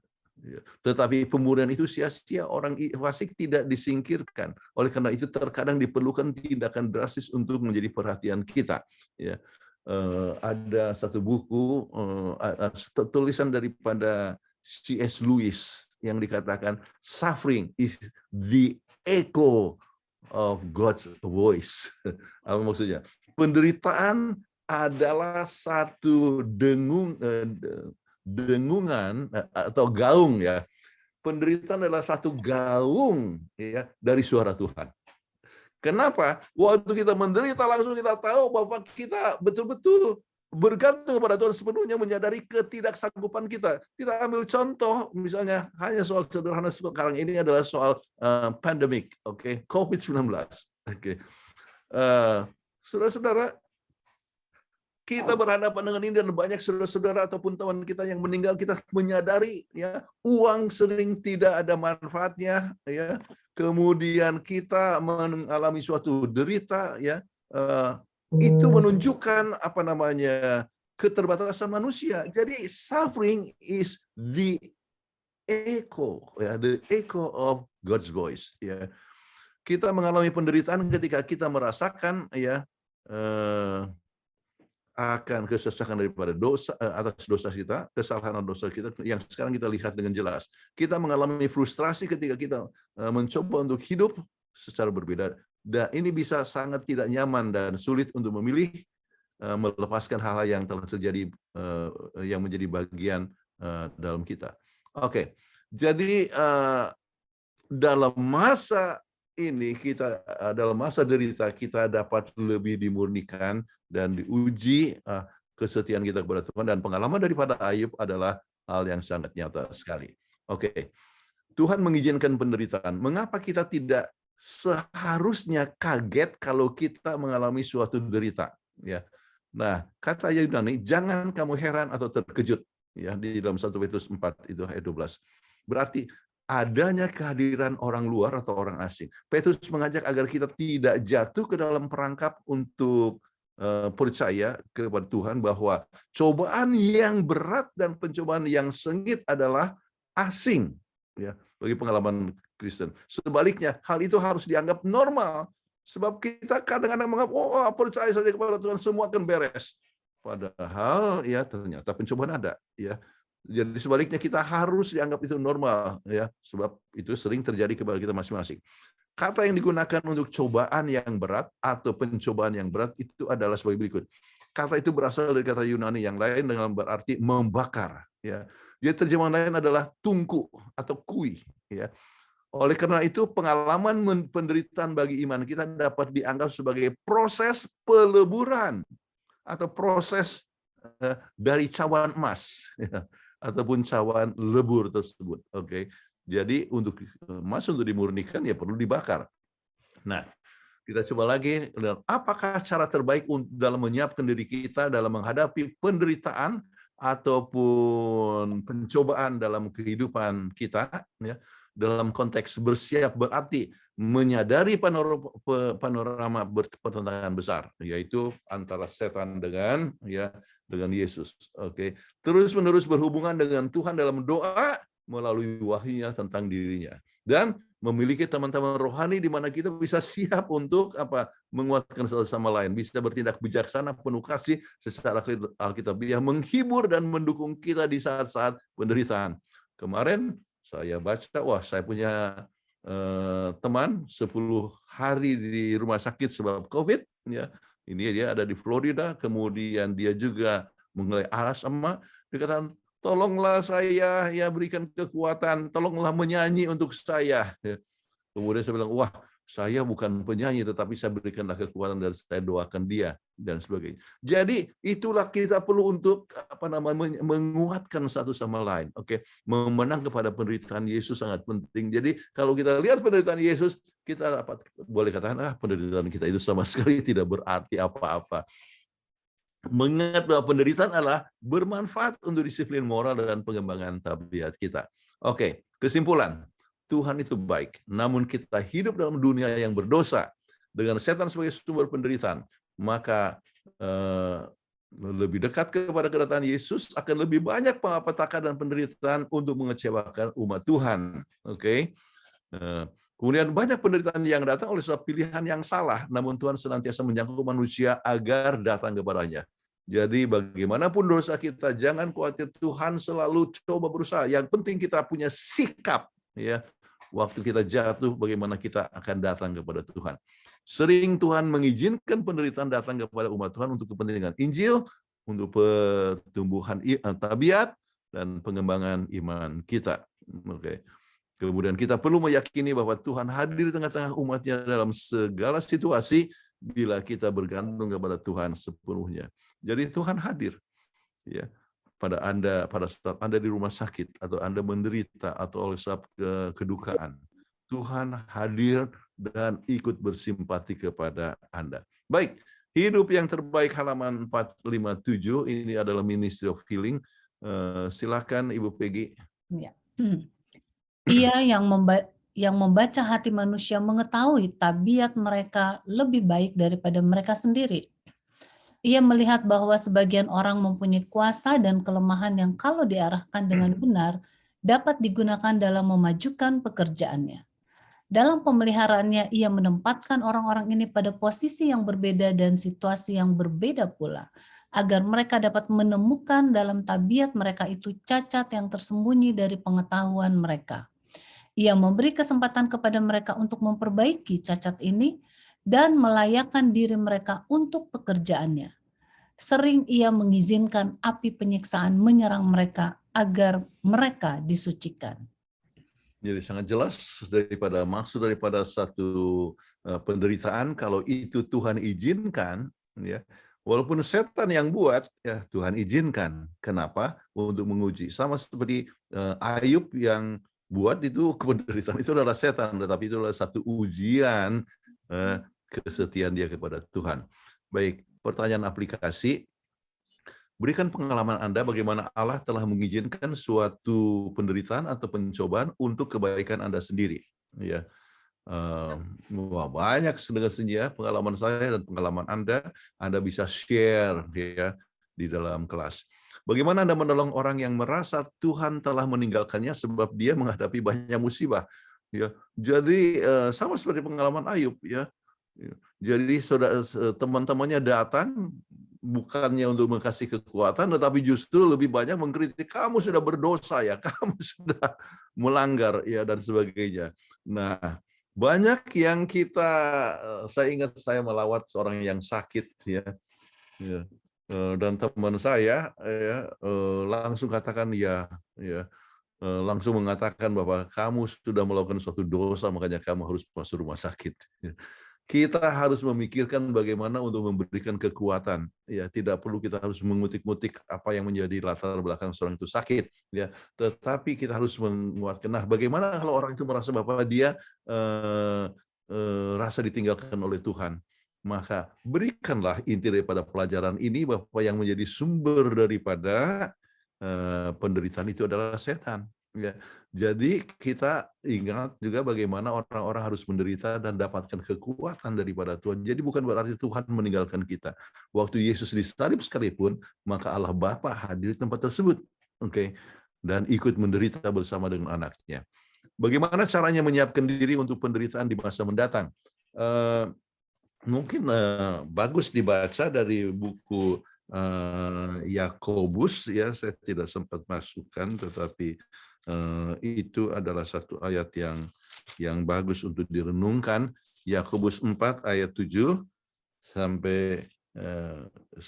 [SPEAKER 3] Tetapi pemurnian itu sia-sia, orang fasik tidak disingkirkan. Oleh karena itu terkadang diperlukan tindakan drastis untuk menjadi perhatian kita. Ya. Ada satu buku, tulisan daripada C.S. Lewis yang dikatakan suffering is the echo of God's voice. Apa maksudnya? Penderitaan adalah satu dengungan atau gaung ya. Penderitaan adalah satu gaung ya dari suara Tuhan. Kenapa? Waktu kita menderita langsung kita tahu bahwa kita betul-betul bergantung kepada Tuhan sepenuhnya, menyadari ketidaksanggupan kita. Kita ambil contoh, misalnya hanya soal sederhana sekarang ini adalah soal pandemik, oke, COVID-19. Oke. Saudara-saudara, kita berhadapan dengan ini dan banyak saudara-saudara ataupun teman kita yang meninggal, kita menyadari ya uang sering tidak ada manfaatnya ya. Kemudian kita mengalami suatu derita ya. Itu menunjukkan keterbatasan manusia. Jadi suffering is the echo ya, the echo of God's voice ya. Kita mengalami penderitaan ketika kita merasakan ya akan kesesakan daripada dosa atas dosa kita, kesalahan dosa kita yang sekarang kita lihat dengan jelas. Kita mengalami frustrasi ketika kita mencoba untuk hidup secara berbeda. Dan ini bisa sangat tidak nyaman dan sulit untuk memilih melepaskan hal-hal yang telah terjadi yang menjadi bagian dalam kita. Oke, jadi dalam masa ini dalam masa derita kita dapat lebih dimurnikan dan diuji kesetiaan kita kepada Tuhan, dan pengalaman daripada Ayub adalah hal yang sangat nyata sekali. Oke, Tuhan mengizinkan penderitaan. Mengapa kita tidak seharusnya kaget kalau kita mengalami suatu derita ya. Nah, kata Yunani, jangan kamu heran atau terkejut ya, di dalam 1 Petrus 4 itu ayat 12. Berarti adanya kehadiran orang luar atau orang asing. Petrus mengajak agar kita tidak jatuh ke dalam perangkap untuk percaya kepada Tuhan bahwa cobaan yang berat dan pencobaan yang sengit adalah asing ya bagi pengalaman Kristen. Sebaliknya, hal itu harus dianggap normal. Sebab kita kadang-kadang menganggap, percaya saja kepada Tuhan, semua akan beres. Padahal, ya ternyata pencobaan ada. Ya. Jadi sebaliknya kita harus dianggap itu normal. Ya. Sebab itu sering terjadi kepada kita masing-masing. Kata yang digunakan untuk cobaan yang berat atau pencobaan yang berat itu adalah sebagai berikut. Kata itu berasal dari kata Yunani yang lain dengan berarti membakar. Ya. Jadi terjemahan lain adalah tungku atau kui. Ya. Oleh karena itu, pengalaman penderitaan bagi iman kita dapat dianggap sebagai proses peleburan atau proses dari cawan emas ya, ataupun cawan lebur tersebut. Oke, jadi untuk emas untuk dimurnikan ya perlu dibakar. Nah, kita coba lagi, apakah cara terbaik dalam menyiapkan diri kita dalam menghadapi penderitaan ataupun pencobaan dalam kehidupan kita ya. Dalam konteks bersiap berarti menyadari panorama pertentangan besar, yaitu antara setan dengan Yesus. Oke, terus-menerus berhubungan dengan Tuhan dalam doa melalui wahyunya tentang dirinya, dan memiliki teman-teman rohani di mana kita bisa siap untuk menguatkan satu sama lain, bisa bertindak bijaksana, penuh kasih secara alkitabiah, menghibur dan mendukung kita di saat-saat penderitaan. Kemarin saya baca, saya punya teman 10 hari di rumah sakit sebab COVID. Ya, ini dia ada di Florida. Kemudian dia juga mengalami asma. Dia kata, tolonglah saya, ya berikan kekuatan, tolonglah menyanyi untuk saya. Ya. Kemudian saya bilang, saya bukan penyanyi, tetapi saya berikanlah kekuatan dan saya doakan dia dan sebagainya. Jadi itulah kita perlu untuk menguatkan satu sama lain. Oke, memenang kepada penderitaan Yesus sangat penting. Jadi kalau kita lihat penderitaan Yesus, kita boleh katakan penderitaan kita itu sama sekali tidak berarti apa-apa. Mengingat bahwa penderitaan adalah bermanfaat untuk disiplin moral dan pengembangan tabiat kita. Oke, kesimpulan. Tuhan itu baik, namun kita hidup dalam dunia yang berdosa dengan setan sebagai sumber penderitaan, maka lebih dekat kepada kedatangan Yesus akan lebih banyak malapetaka dan penderitaan untuk mengecewakan umat Tuhan. Oke. Kemudian banyak penderitaan yang datang oleh sebab pilihan yang salah, namun Tuhan senantiasa menjangkau manusia agar datang kepadanya. Jadi bagaimanapun dosa kita, jangan khawatir, Tuhan selalu coba berusaha. Yang penting kita punya sikap, ya. Waktu kita jatuh, bagaimana kita akan datang kepada Tuhan. Sering Tuhan mengizinkan penderitaan datang kepada umat Tuhan untuk kepentingan Injil, untuk pertumbuhan tabiat, dan pengembangan iman kita. Oke. Kemudian kita perlu meyakini bahwa Tuhan hadir di tengah-tengah umatnya dalam segala situasi, bila kita bergantung kepada Tuhan sepenuhnya. Jadi Tuhan hadir, ya, pada Anda pada saat Anda di rumah sakit atau Anda menderita atau oleh sebab kedukaan. Tuhan hadir dan ikut bersimpati kepada Anda. Baik, hidup yang terbaik halaman 457 ini adalah Ministry of Healing. Silakan Ibu Peggy.
[SPEAKER 1] Ya. Ia yang membaca hati manusia mengetahui tabiat mereka lebih baik daripada mereka sendiri. Ia melihat bahwa sebagian orang mempunyai kuasa dan kelemahan yang kalau diarahkan dengan benar dapat digunakan dalam memajukan pekerjaannya. Dalam pemeliharaannya, ia menempatkan orang-orang ini pada posisi yang berbeda dan situasi yang berbeda pula, agar mereka dapat menemukan dalam tabiat mereka itu cacat yang tersembunyi dari pengetahuan mereka. Ia memberi kesempatan kepada mereka untuk memperbaiki cacat ini dan melayakkan diri mereka untuk pekerjaannya. Sering ia mengizinkan api penyiksaan menyerang mereka agar mereka disucikan.
[SPEAKER 3] Jadi sangat jelas maksud daripada satu penderitaan, kalau itu Tuhan izinkan, ya, walaupun setan yang buat, ya Tuhan izinkan. Kenapa? Untuk menguji. Sama seperti Ayub yang buat itu penderitaan itu adalah setan, tetapi itu adalah satu ujian kesetiaan dia kepada Tuhan. Baik, pertanyaan aplikasi. Berikan pengalaman Anda bagaimana Allah telah mengizinkan suatu penderitaan atau pencobaan untuk kebaikan Anda sendiri. Ya, banyak sebenarnya pengalaman saya dan pengalaman Anda bisa share ya di dalam kelas. Bagaimana Anda menolong orang yang merasa Tuhan telah meninggalkannya sebab dia menghadapi banyak musibah. Ya, jadi sama seperti pengalaman Ayub ya. Jadi teman-temannya datang bukannya untuk mengasih kekuatan, tetapi justru lebih banyak mengkritik, kamu sudah berdosa ya, kamu sudah melanggar ya dan sebagainya. Nah, banyak yang saya ingat saya melawat seorang yang sakit ya, dan teman saya ya langsung katakan langsung mengatakan bahwa kamu sudah melakukan suatu dosa, makanya kamu harus masuk rumah sakit. Kita harus memikirkan bagaimana untuk memberikan kekuatan. Ya, tidak perlu kita harus mengutik-ngutik apa yang menjadi latar belakang seorang itu sakit. Ya, tetapi kita harus menguatkan. Nah, bagaimana kalau orang itu merasa bahwa dia rasa ditinggalkan oleh Tuhan? Maka berikanlah inti daripada pelajaran ini bahwa yang menjadi sumber daripada penderitaan itu adalah setan. Ya, jadi kita ingat juga bagaimana orang-orang harus menderita dan dapatkan kekuatan daripada Tuhan. Jadi bukan berarti Tuhan meninggalkan kita. Waktu Yesus disalib sekalipun, maka Allah Bapa hadir di tempat tersebut, oke, dan ikut menderita bersama dengan anaknya. Bagaimana caranya menyiapkan diri untuk penderitaan di masa mendatang? Mungkin bagus dibaca dari buku Yakobus ya, saya tidak sempat masukkan, tetapi itu adalah satu ayat yang bagus untuk direnungkan. Yakobus 4 ayat 7 sampai 10.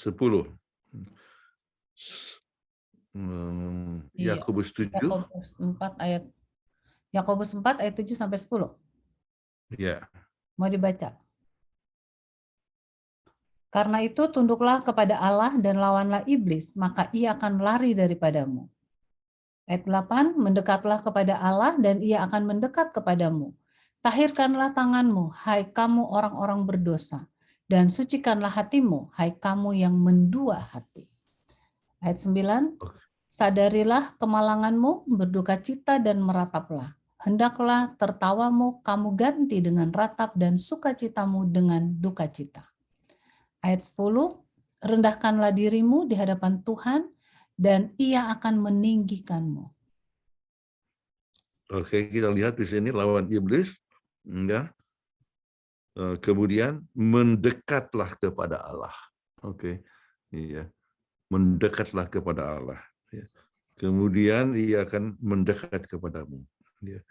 [SPEAKER 3] Yakobus 7.
[SPEAKER 1] Yakobus 4 ayat 7 sampai 10.
[SPEAKER 3] Ya.
[SPEAKER 1] Mau dibaca? Karena itu tunduklah kepada Allah dan lawanlah iblis, maka ia akan lari daripadamu. Ayat 8, mendekatlah kepada Allah dan ia akan mendekat kepadamu. Tahirkanlah tanganmu, hai kamu orang-orang berdosa, dan sucikanlah hatimu, hai kamu yang mendua hati. Ayat 9, sadarilah kemalanganmu, berdukacita dan merataplah. Hendaklah tertawamu kamu ganti dengan ratap dan sukacitamu dengan dukacita. Ayat 10, rendahkanlah dirimu di hadapan Tuhan, dan ia akan meninggikanmu.
[SPEAKER 3] Oke, kita lihat di sini lawan iblis, enggak. Kemudian mendekatlah kepada Allah. Oke, iya, mendekatlah kepada Allah. Ya. Kemudian ia akan mendekat kepadamu. Ya.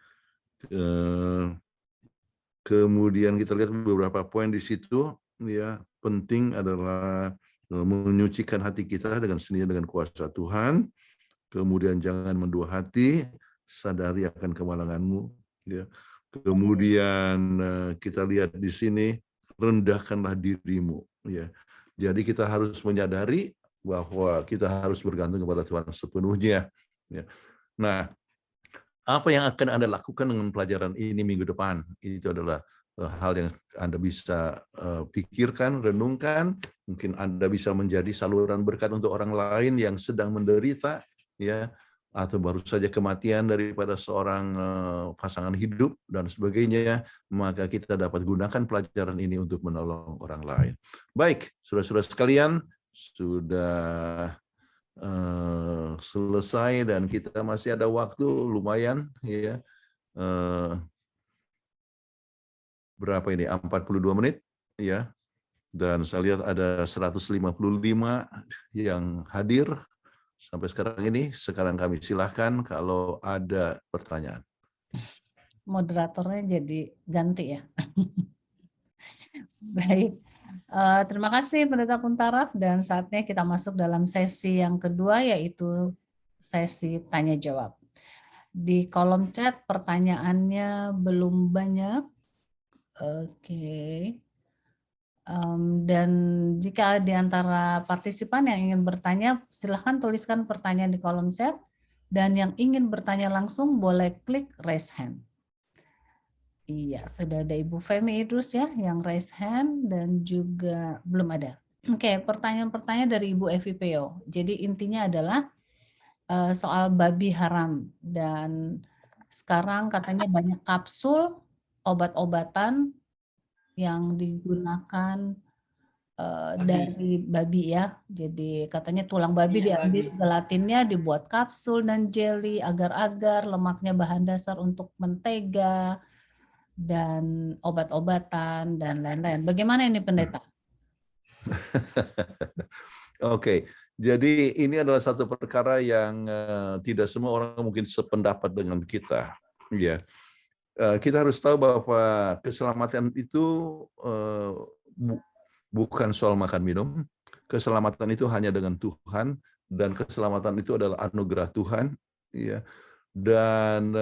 [SPEAKER 3] Kemudian kita lihat beberapa poin di situ. Ya, penting adalah menyucikan hati kita dengan seni dengan kuasa Tuhan. Kemudian jangan mendua hati, sadari akan kemalanganmu. Ya. Kemudian kita lihat di sini rendahkanlah dirimu. Ya. Jadi kita harus menyadari bahwa kita harus bergantung kepada Tuhan sepenuhnya. Ya. Nah, apa yang akan Anda lakukan dengan pelajaran ini minggu depan? Itu adalah hal yang Anda bisa pikirkan, renungkan. Mungkin Anda bisa menjadi saluran berkat untuk orang lain yang sedang menderita, ya, atau baru saja kematian daripada seorang pasangan hidup dan sebagainya, maka kita dapat gunakan pelajaran ini untuk menolong orang lain. Baik, saudara-saudara sekalian, sudah selesai dan kita masih ada waktu lumayan, ya. Berapa ini? 42 menit, ya. Dan saya lihat ada 155 yang hadir sampai sekarang ini. Sekarang kami silahkan kalau ada pertanyaan.
[SPEAKER 1] Moderatornya jadi ganti ya. Baik, terima kasih Pendeta Kuntaraf, dan saatnya kita masuk dalam sesi yang kedua, yaitu sesi tanya jawab. Di kolom chat pertanyaannya belum banyak. Oke. Dan jika di antara partisipan yang ingin bertanya, silahkan tuliskan pertanyaan di kolom chat, dan yang ingin bertanya langsung boleh klik raise hand. Iya, sudah ada Ibu Femi Idrus ya yang raise hand, dan juga belum ada. Oke, pertanyaan-pertanyaan dari Ibu Evi Peo. Jadi intinya adalah soal babi haram, dan sekarang katanya banyak kapsul obat-obatan yang digunakan dari babi ya. Jadi katanya tulang babi diambil, gelatinnya dibuat kapsul dan jelly, agar-agar, lemaknya bahan dasar untuk mentega dan obat-obatan dan lain-lain. Bagaimana ini Pendeta?
[SPEAKER 3] Oke, jadi ini adalah satu perkara yang tidak semua orang mungkin sependapat dengan kita. Ya, kita harus tahu bahwa keselamatan itu bukan soal makan minum. Keselamatan itu hanya dengan Tuhan, dan keselamatan itu adalah anugerah Tuhan. Ya, dan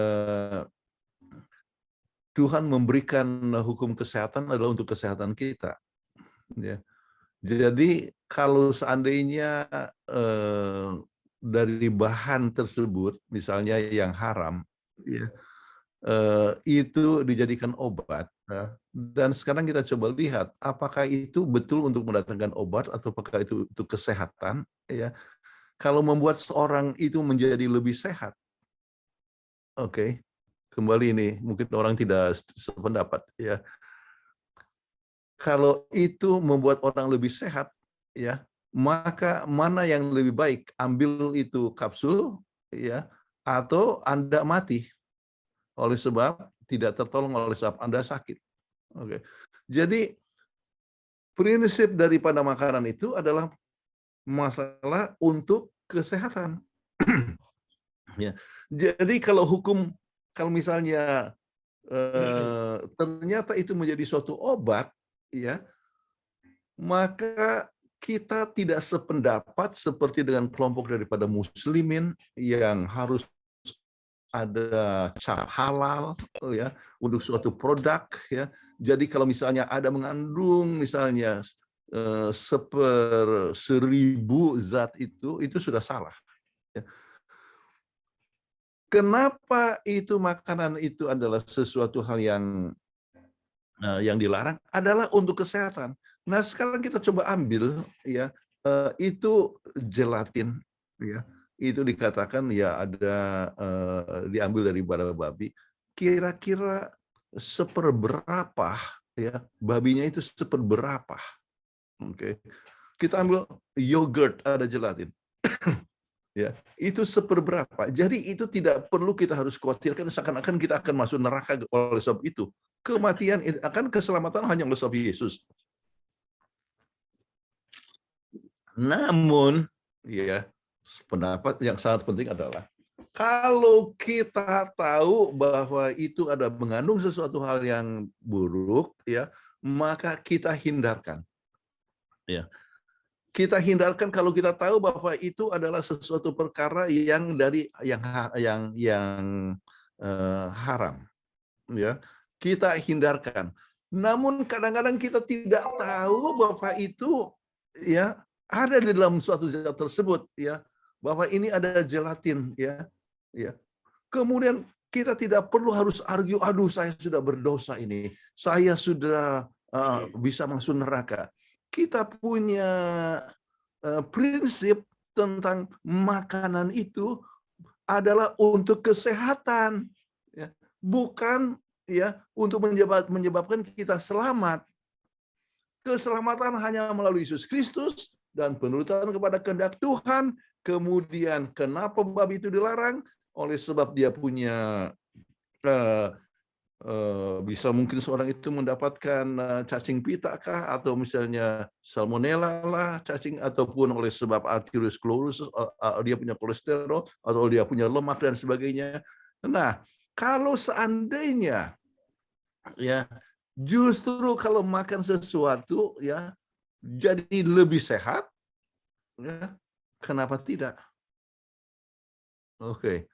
[SPEAKER 3] Tuhan memberikan hukum kesehatan adalah untuk kesehatan kita. Ya. Jadi kalau seandainya dari bahan tersebut, misalnya yang haram, ya, itu dijadikan obat, ya, dan sekarang kita coba lihat apakah itu betul untuk mendatangkan obat atau apakah itu untuk kesehatan. Ya. Kalau membuat seorang itu menjadi lebih sehat, oke. Kembali ini mungkin orang tidak sependapat, ya. Kalau itu membuat orang lebih sehat, ya, maka mana yang lebih baik, ambil itu kapsul, ya, atau Anda mati oleh sebab tidak tertolong oleh sebab Anda sakit. Oke. Jadi prinsip daripada makanan itu adalah masalah untuk kesehatan. Ya. Jadi kalau misalnya ternyata itu menjadi suatu obat, ya, maka kita tidak sependapat seperti dengan kelompok daripada muslimin yang harus ada cap halal, ya, untuk suatu produk, ya. Jadi kalau misalnya ada mengandung misalnya 1/1000 zat itu sudah salah. Ya. Kenapa itu makanan itu adalah sesuatu hal yang dilarang? Adalah untuk kesehatan. Nah, sekarang kita coba ambil, ya, itu gelatin, ya, itu dikatakan ya ada diambil dari babi. Kira-kira seperberapa, ya, babinya itu seperberapa? Oke. Kita ambil yogurt, ada gelatin. Ya, itu seperberapa. Jadi itu tidak perlu kita harus khawatirkan seakan-akan kita akan masuk neraka oleh sebab itu. Kematian akan keselamatan hanya oleh sebab Yesus. Namun, ya, pendapat yang sangat penting adalah kalau kita tahu bahwa itu ada mengandung sesuatu hal yang buruk, ya, maka kita hindarkan. Ya. Kita hindarkan kalau kita tahu bahwa itu adalah sesuatu perkara yang haram, ya. Kita hindarkan. Namun kadang-kadang kita tidak tahu bahwa itu ya ada di dalam suatu zat tersebut ya, bahwa ini ada gelatin ya. Ya. Kemudian kita tidak perlu harus argue, aduh saya sudah berdosa ini, saya sudah bisa masuk neraka. Kita punya prinsip tentang makanan itu adalah untuk kesehatan, ya. Bukan ya untuk menyebabkan kita selamat. Keselamatan hanya melalui Yesus Kristus dan penurutan kepada kehendak Tuhan. Kemudian kenapa babi itu dilarang? Oleh sebab dia punya bisa mungkin seorang itu mendapatkan cacing pita kah, atau misalnya salmonella lah cacing, ataupun oleh sebab atherosclerosis dia punya kolesterol atau dia punya lemak dan sebagainya. Nah, kalau seandainya ya justru kalau makan sesuatu ya jadi lebih sehat, ya kenapa tidak? Oke.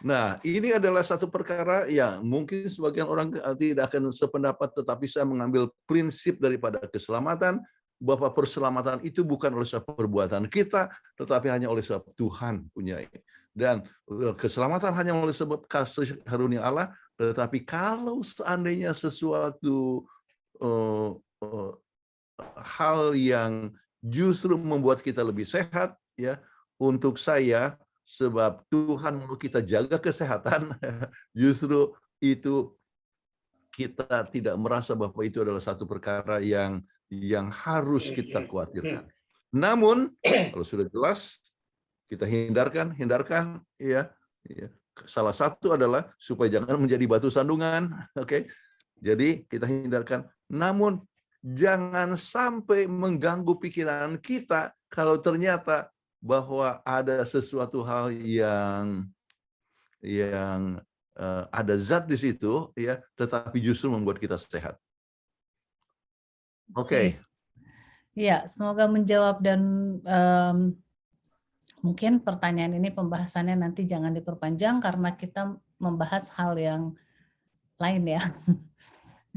[SPEAKER 3] Nah, ini adalah satu perkara yang mungkin sebagian orang tidak akan sependapat, tetapi saya mengambil prinsip daripada keselamatan, bahwa perselamatan itu bukan oleh sebab perbuatan kita, tetapi hanya oleh sebab Tuhan punya. Dan keselamatan hanya oleh sebab kasih karunia Allah, tetapi kalau seandainya sesuatu hal yang justru membuat kita lebih sehat, ya, untuk saya, sebab Tuhan mau kita jaga kesehatan, justru itu kita tidak merasa bahwa itu adalah satu perkara yang harus kita khawatirkan. Namun kalau sudah jelas kita hindarkan, ya. Salah satu adalah supaya jangan menjadi batu sandungan, oke? Jadi kita hindarkan. Namun jangan sampai mengganggu pikiran kita kalau ternyata bahwa ada sesuatu hal yang ada zat di situ, ya, tetapi justru membuat kita sehat. Oke.
[SPEAKER 1] Ya, semoga menjawab, dan mungkin pertanyaan ini pembahasannya nanti jangan diperpanjang karena kita membahas hal yang lain ya.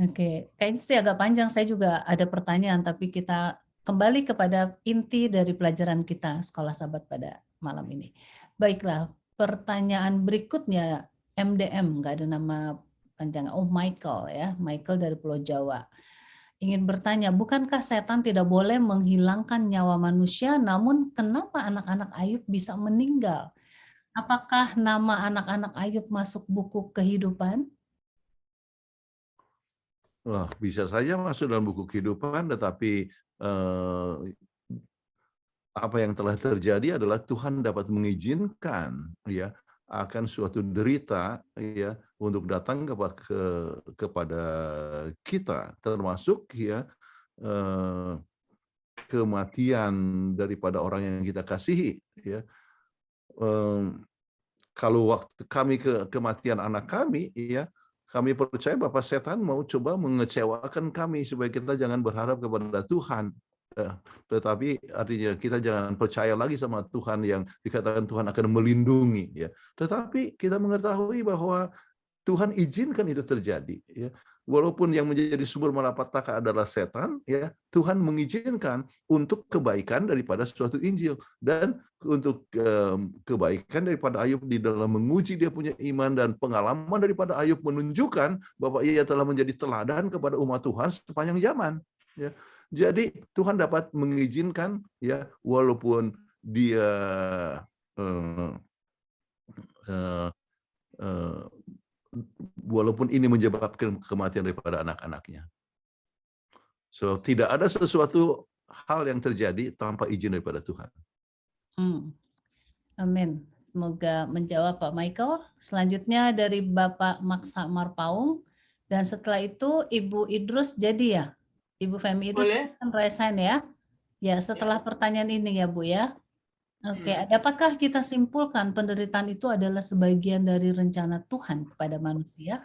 [SPEAKER 1] Oke, kayaknya sih agak panjang. Saya juga ada pertanyaan, tapi kita kembali kepada inti dari pelajaran kita Sekolah Sabat pada malam ini. Baiklah, pertanyaan berikutnya MDM, nggak ada nama panjang. Oh, Michael ya, Michael dari Pulau Jawa. Ingin bertanya, bukankah setan tidak boleh menghilangkan nyawa manusia, namun kenapa anak-anak Ayub bisa meninggal? Apakah nama anak-anak Ayub masuk buku kehidupan?
[SPEAKER 3] Wah, bisa saja masuk dalam buku kehidupan, tetapi apa yang telah terjadi adalah Tuhan dapat mengizinkan ya akan suatu derita ya untuk datang kepada kita, termasuk ya kematian daripada orang yang kita kasihi ya. Kalau waktu kami kematian anak kami ya, kami percaya bahwa setan mau coba mengecewakan kami supaya kita jangan berharap kepada Tuhan. Tetapi artinya kita jangan percaya lagi sama Tuhan yang dikatakan Tuhan akan melindungi ya. Tetapi kita mengetahui bahwa Tuhan izinkan itu terjadi ya. Walaupun yang menjadi sumber malapetaka adalah setan ya, Tuhan mengizinkan untuk kebaikan daripada suatu Injil, dan untuk kebaikan daripada Ayub di dalam menguji dia punya iman, dan pengalaman daripada Ayub menunjukkan bahwa ia telah menjadi teladan kepada umat Tuhan sepanjang zaman ya. Jadi Tuhan dapat mengizinkan ya, walaupun dia walaupun ini menyebabkan kematian daripada anak-anaknya. So, tidak ada sesuatu hal yang terjadi tanpa izin daripada Tuhan.
[SPEAKER 1] Amin. Semoga menjawab Pak Michael. Selanjutnya dari Bapak Maksa Marpaung, dan setelah itu Ibu Idrus jadi ya. Ibu Femi Idrus kan resign ya. Ya, setelah pertanyaan ini ya Bu ya. Oke, apakah kita simpulkan penderitaan itu adalah sebagian dari rencana Tuhan kepada manusia?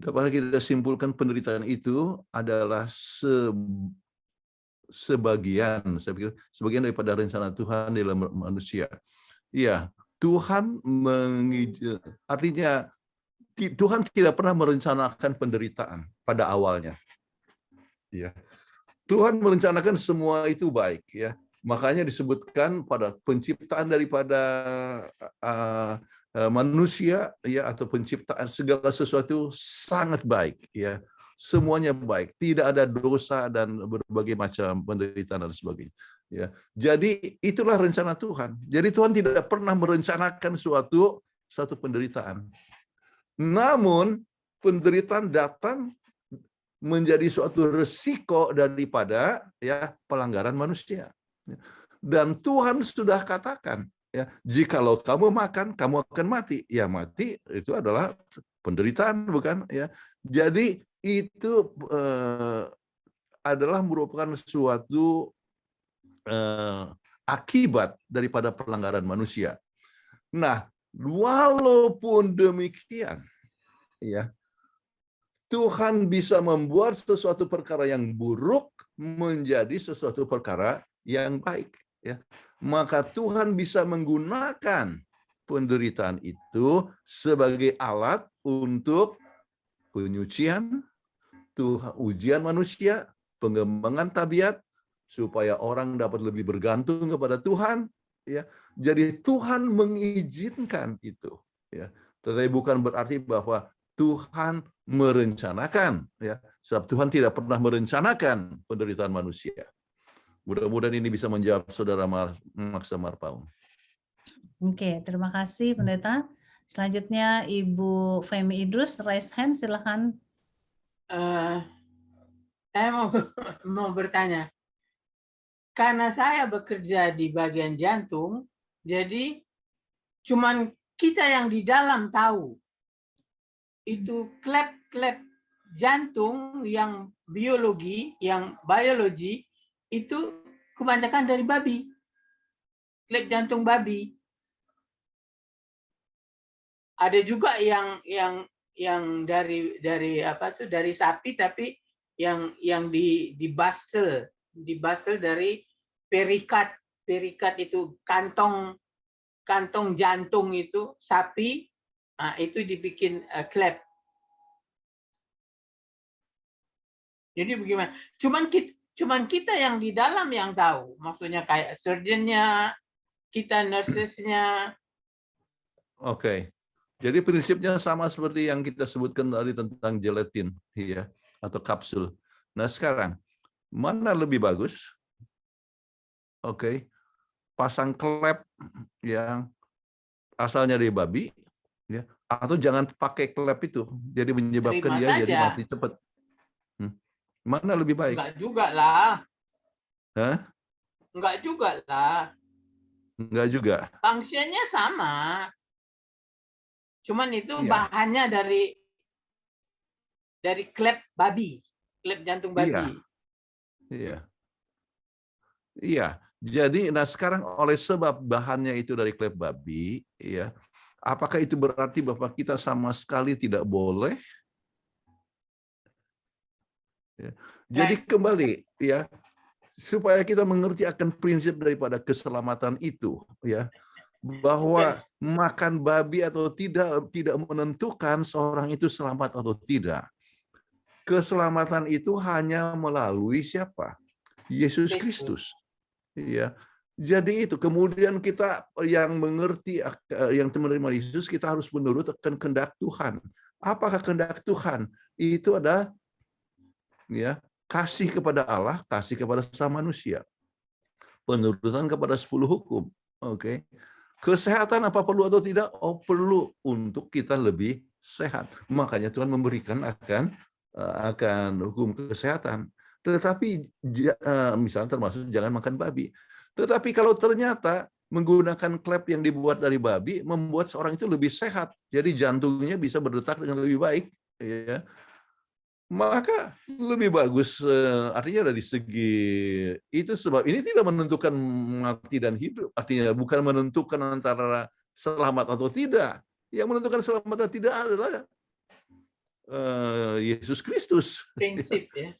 [SPEAKER 3] Dapat kita simpulkan penderitaan itu adalah sebagian, saya pikir sebagian daripada rencana Tuhan dalam manusia. Iya, Tuhan artinya Tuhan tidak pernah merencanakan penderitaan pada awalnya. Ya. Tuhan merencanakan semua itu baik, ya. Makanya disebutkan pada penciptaan daripada manusia, ya, atau penciptaan segala sesuatu sangat baik, ya. Semuanya baik, tidak ada dosa dan berbagai macam penderitaan dan sebagainya. Ya, jadi itulah rencana Tuhan. Jadi Tuhan tidak pernah merencanakan suatu penderitaan. Namun penderitaan datang menjadi suatu resiko daripada, ya, pelanggaran manusia. Dan Tuhan sudah katakan, ya, jikalau kamu makan, kamu akan mati. Ya, mati itu adalah penderitaan, bukan? Ya, jadi itu adalah merupakan suatu akibat daripada pelanggaran manusia. Nah, walaupun demikian, ya, Tuhan bisa membuat sesuatu perkara yang buruk menjadi sesuatu perkara yang baik, ya. Maka Tuhan bisa menggunakan penderitaan itu sebagai alat untuk penyucian, ujian manusia, pengembangan tabiat, supaya orang dapat lebih bergantung kepada Tuhan, ya. Jadi Tuhan mengizinkan itu, ya. Tetapi bukan berarti bahwa Tuhan merencanakan, ya. Sebab Tuhan tidak pernah merencanakan penderitaan manusia. Mudah-mudahan ini bisa menjawab Saudara Max Marpaung.
[SPEAKER 1] Oke, terima kasih Pendeta. Selanjutnya Ibu Femi Idrus, raise hand, silakan.
[SPEAKER 2] Saya mau bertanya. Karena saya bekerja di bagian jantung, jadi cuman kita yang di dalam tahu. Itu klep-klep jantung yang biologi, itu kebanyakan dari babi. Klep jantung babi. Ada juga yang dari apa tuh, dari sapi, tapi yang dibastel dari perikat itu kantong jantung itu sapi, itu dibikin klep. Jadi bagaimana? Cuman kita yang di dalam yang tahu, maksudnya kayak surgeonnya, kita nursesnya.
[SPEAKER 3] Oke. Jadi prinsipnya sama seperti yang kita sebutkan tadi tentang gelatin, ya, atau kapsul. Nah, sekarang mana lebih bagus? Oke. Pasang klep yang asalnya dari babi, ya, atau jangan pakai klep itu, jadi menyebabkan dia jadi mati cepat. Mana lebih baik?
[SPEAKER 2] Enggak juga lah.
[SPEAKER 3] Hah?
[SPEAKER 2] Enggak juga lah.
[SPEAKER 3] Enggak juga.
[SPEAKER 2] Fungsinya sama. Cuman itu
[SPEAKER 3] Iya.
[SPEAKER 2] bahannya dari klep babi, klep jantung babi.
[SPEAKER 3] Iya. Iya. Jadi, nah sekarang oleh sebab bahannya itu dari klep babi, ya, apakah itu berarti bahwa kita sama sekali tidak boleh? Ya. Jadi kembali, ya, supaya kita mengerti akan prinsip daripada keselamatan itu, ya, bahwa makan babi atau tidak menentukan seorang itu selamat atau tidak. Keselamatan itu hanya melalui siapa? Yesus Kristus. Ya. Jadi itu kemudian kita yang mengerti, yang menerima Yesus, kita harus menurut akan kehendak Tuhan. Apakah kehendak Tuhan? Itu ada, ya, kasih kepada Allah, kasih kepada sesama manusia. Penurutan kepada 10 hukum. Oke. Kesehatan apa perlu atau tidak? Oh, perlu untuk kita lebih sehat. Makanya Tuhan memberikan akan hukum kesehatan. Tetapi misalnya termasuk jangan makan babi. Tetapi kalau ternyata menggunakan klep yang dibuat dari babi membuat seorang itu lebih sehat, jadi jantungnya bisa berdetak dengan lebih baik, ya, maka lebih bagus. Artinya dari segi itu, sebab ini tidak menentukan mati dan hidup, artinya bukan menentukan antara selamat atau tidak. Yang menentukan selamat dan tidak adalah Yesus Kristus.
[SPEAKER 2] Prinsip, ya.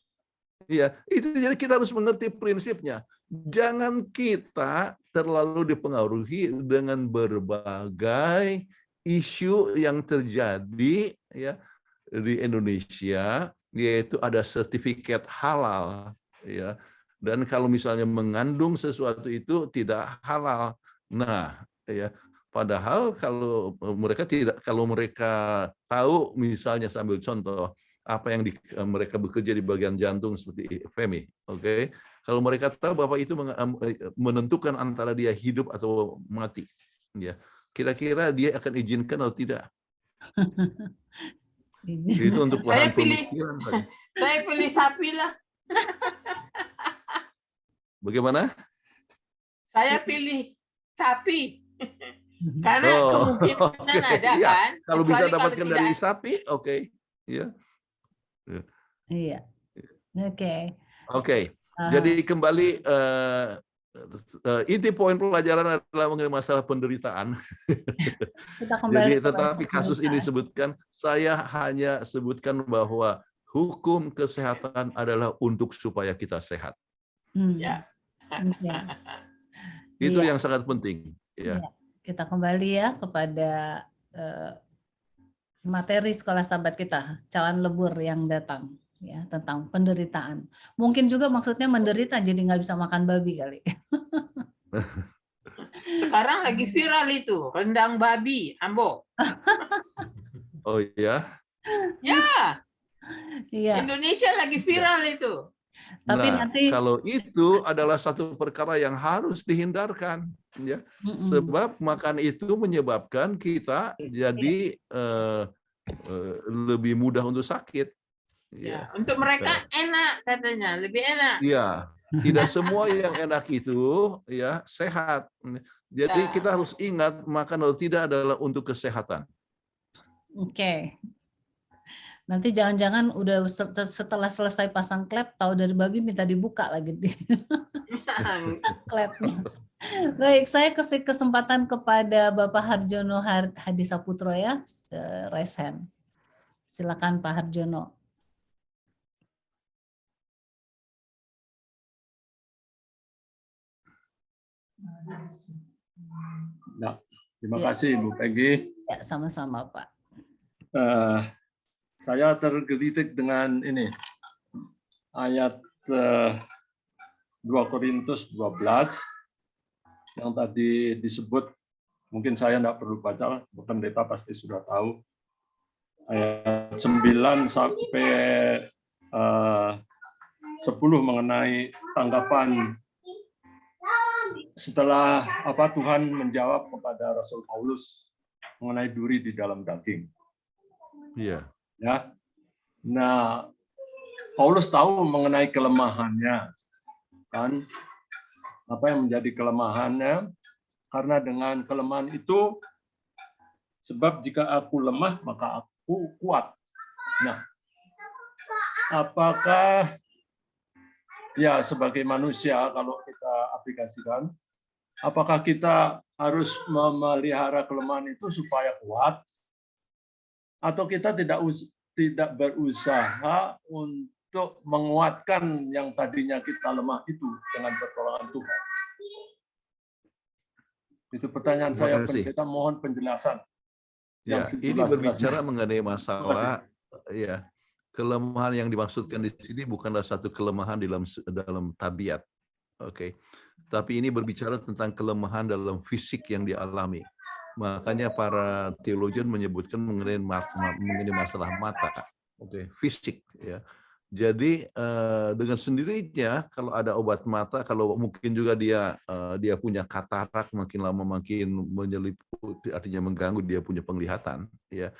[SPEAKER 3] Ya, itu jadi kita harus mengerti prinsipnya. Jangan kita terlalu dipengaruhi dengan berbagai isu yang terjadi ya di Indonesia, yaitu ada sertifikat halal ya. Dan kalau misalnya mengandung sesuatu itu tidak halal. Nah, ya padahal kalau mereka tahu, misalnya sambil contoh apa yang mereka bekerja di bagian jantung seperti Femi, oke? Kalau mereka tahu bahwa itu menentukan antara dia hidup atau mati, ya. Kira-kira dia akan izinkan atau tidak? Itu untuk bahan pemikiran.
[SPEAKER 2] Saya pilih sapi lah.
[SPEAKER 3] Bagaimana?
[SPEAKER 2] Saya pilih sapi. Karena kemungkinan ada
[SPEAKER 3] ya.
[SPEAKER 2] kan.
[SPEAKER 3] Kalau bisa
[SPEAKER 2] Kecuali
[SPEAKER 3] dapatkan
[SPEAKER 2] kalau
[SPEAKER 3] dari
[SPEAKER 2] tidak.
[SPEAKER 3] sapi, oke. Ya.
[SPEAKER 1] Iya. Oke.
[SPEAKER 3] Oke. Jadi kembali inti poin pelajaran adalah mengenai masalah penderitaan. Jadi tetapi kasus ini sebutkan, saya hanya sebutkan bahwa hukum kesehatan adalah untuk supaya kita sehat.
[SPEAKER 2] Ya.
[SPEAKER 3] Itu yang sangat penting. Ya.
[SPEAKER 1] Kita kembali ya kepada materi sekolah sahabat kita, calon lebur yang datang. Ya, tentang penderitaan. Mungkin juga maksudnya menderita jadi nggak bisa makan babi kali.
[SPEAKER 2] Sekarang lagi viral itu, rendang babi, Ambo.
[SPEAKER 3] Oh iya?
[SPEAKER 2] Ya.
[SPEAKER 1] Iya.
[SPEAKER 2] Indonesia lagi viral itu.
[SPEAKER 1] Tapi
[SPEAKER 3] nah,
[SPEAKER 1] nanti
[SPEAKER 3] kalau itu adalah satu perkara yang harus dihindarkan, ya. Sebab makan itu menyebabkan kita jadi lebih mudah untuk sakit.
[SPEAKER 2] Ya, untuk mereka enak katanya, lebih enak.
[SPEAKER 3] Iya, tidak semua yang enak itu ya sehat. Jadi kita harus ingat makan atau tidak adalah untuk kesehatan. Oke.
[SPEAKER 1] Nanti jangan-jangan udah setelah selesai pasang klep tahu dari babi minta dibuka lagi klepnya. Baik, saya kasih kesempatan kepada Bapak Harjono Hadisaputro ya, raise hand. Silakan Pak Harjono.
[SPEAKER 6] Nah, terima kasih Bu Peggy.
[SPEAKER 1] Ya, sama-sama Pak.
[SPEAKER 6] Saya tergelitik dengan ini ayat 2 Korintus 12 yang tadi disebut, mungkin saya tidak perlu baca, pendeta pasti sudah tahu. Ayat 9 sampai 10 mengenai tanggapan setelah Tuhan menjawab kepada Rasul Paulus mengenai duri di dalam daging.
[SPEAKER 3] Iya.
[SPEAKER 6] Ya. Nah, Paulus tahu mengenai kelemahannya. Kan? Apa yang menjadi kelemahannya? Karena dengan kelemahan itu, sebab jika aku lemah, maka aku kuat. Nah, apakah ya sebagai manusia kalau kita aplikasikan, apakah kita harus memelihara kelemahan itu supaya kuat, atau kita tidak berusaha untuk menguatkan yang tadinya kita lemah itu dengan pertolongan Tuhan? Itu pertanyaan saya, pendeta, mohon penjelasan.
[SPEAKER 3] Ya, ini berbicara mengenai masalah ya. Kelemahan yang dimaksudkan di sini bukanlah satu kelemahan dalam tabiat, oke. Tapi ini berbicara tentang kelemahan dalam fisik yang dialami. Makanya para teologian menyebutkan mengenai masalah mata, oke, fisik ya. Jadi dengan sendirinya kalau ada obat mata, kalau mungkin juga dia punya katarak, makin lama makin menyeliputi, artinya mengganggu dia punya penglihatan, ya.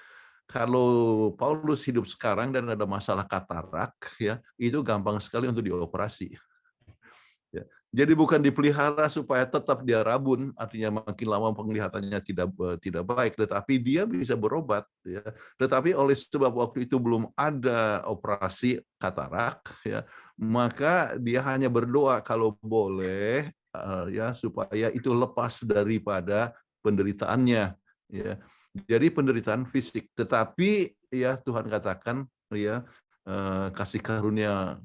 [SPEAKER 3] Kalau Paulus hidup sekarang dan ada masalah katarak, ya itu gampang sekali untuk dioperasi. Ya. Jadi bukan dipelihara supaya tetap dia rabun, artinya makin lama penglihatannya tidak baik, tetapi dia bisa berobat. Ya. Tetapi oleh sebab waktu itu belum ada operasi katarak, ya maka dia hanya berdoa kalau boleh, ya supaya itu lepas daripada penderitaannya. Ya. Jadi penderitaan fisik, tetapi ya Tuhan katakan ya kasih karunia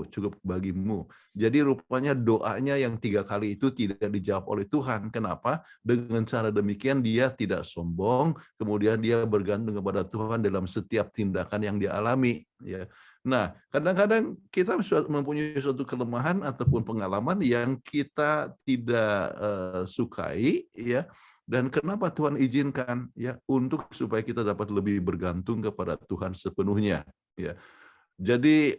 [SPEAKER 3] cukup bagimu. Jadi rupanya doanya yang 3 kali itu tidak dijawab oleh Tuhan. Kenapa? Dengan cara demikian dia tidak sombong, kemudian dia bergantung kepada Tuhan dalam setiap tindakan yang dia alami. Ya. Nah, kadang-kadang kita mempunyai suatu kelemahan ataupun pengalaman yang kita tidak sukai, ya. Dan kenapa Tuhan izinkan, ya, untuk supaya kita dapat lebih bergantung kepada Tuhan sepenuhnya, ya. Jadi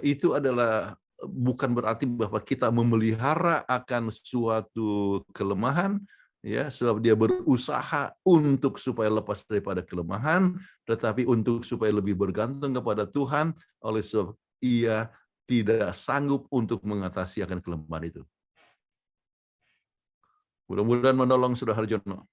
[SPEAKER 3] itu adalah bukan berarti bahwa kita memelihara akan suatu kelemahan, ya, sebab dia berusaha untuk supaya lepas daripada kelemahan, tetapi untuk supaya lebih bergantung kepada Tuhan, oleh sebab ia tidak sanggup untuk mengatasi akan kelemahan itu. Mudah-mudahan menolong Saudara Harjono.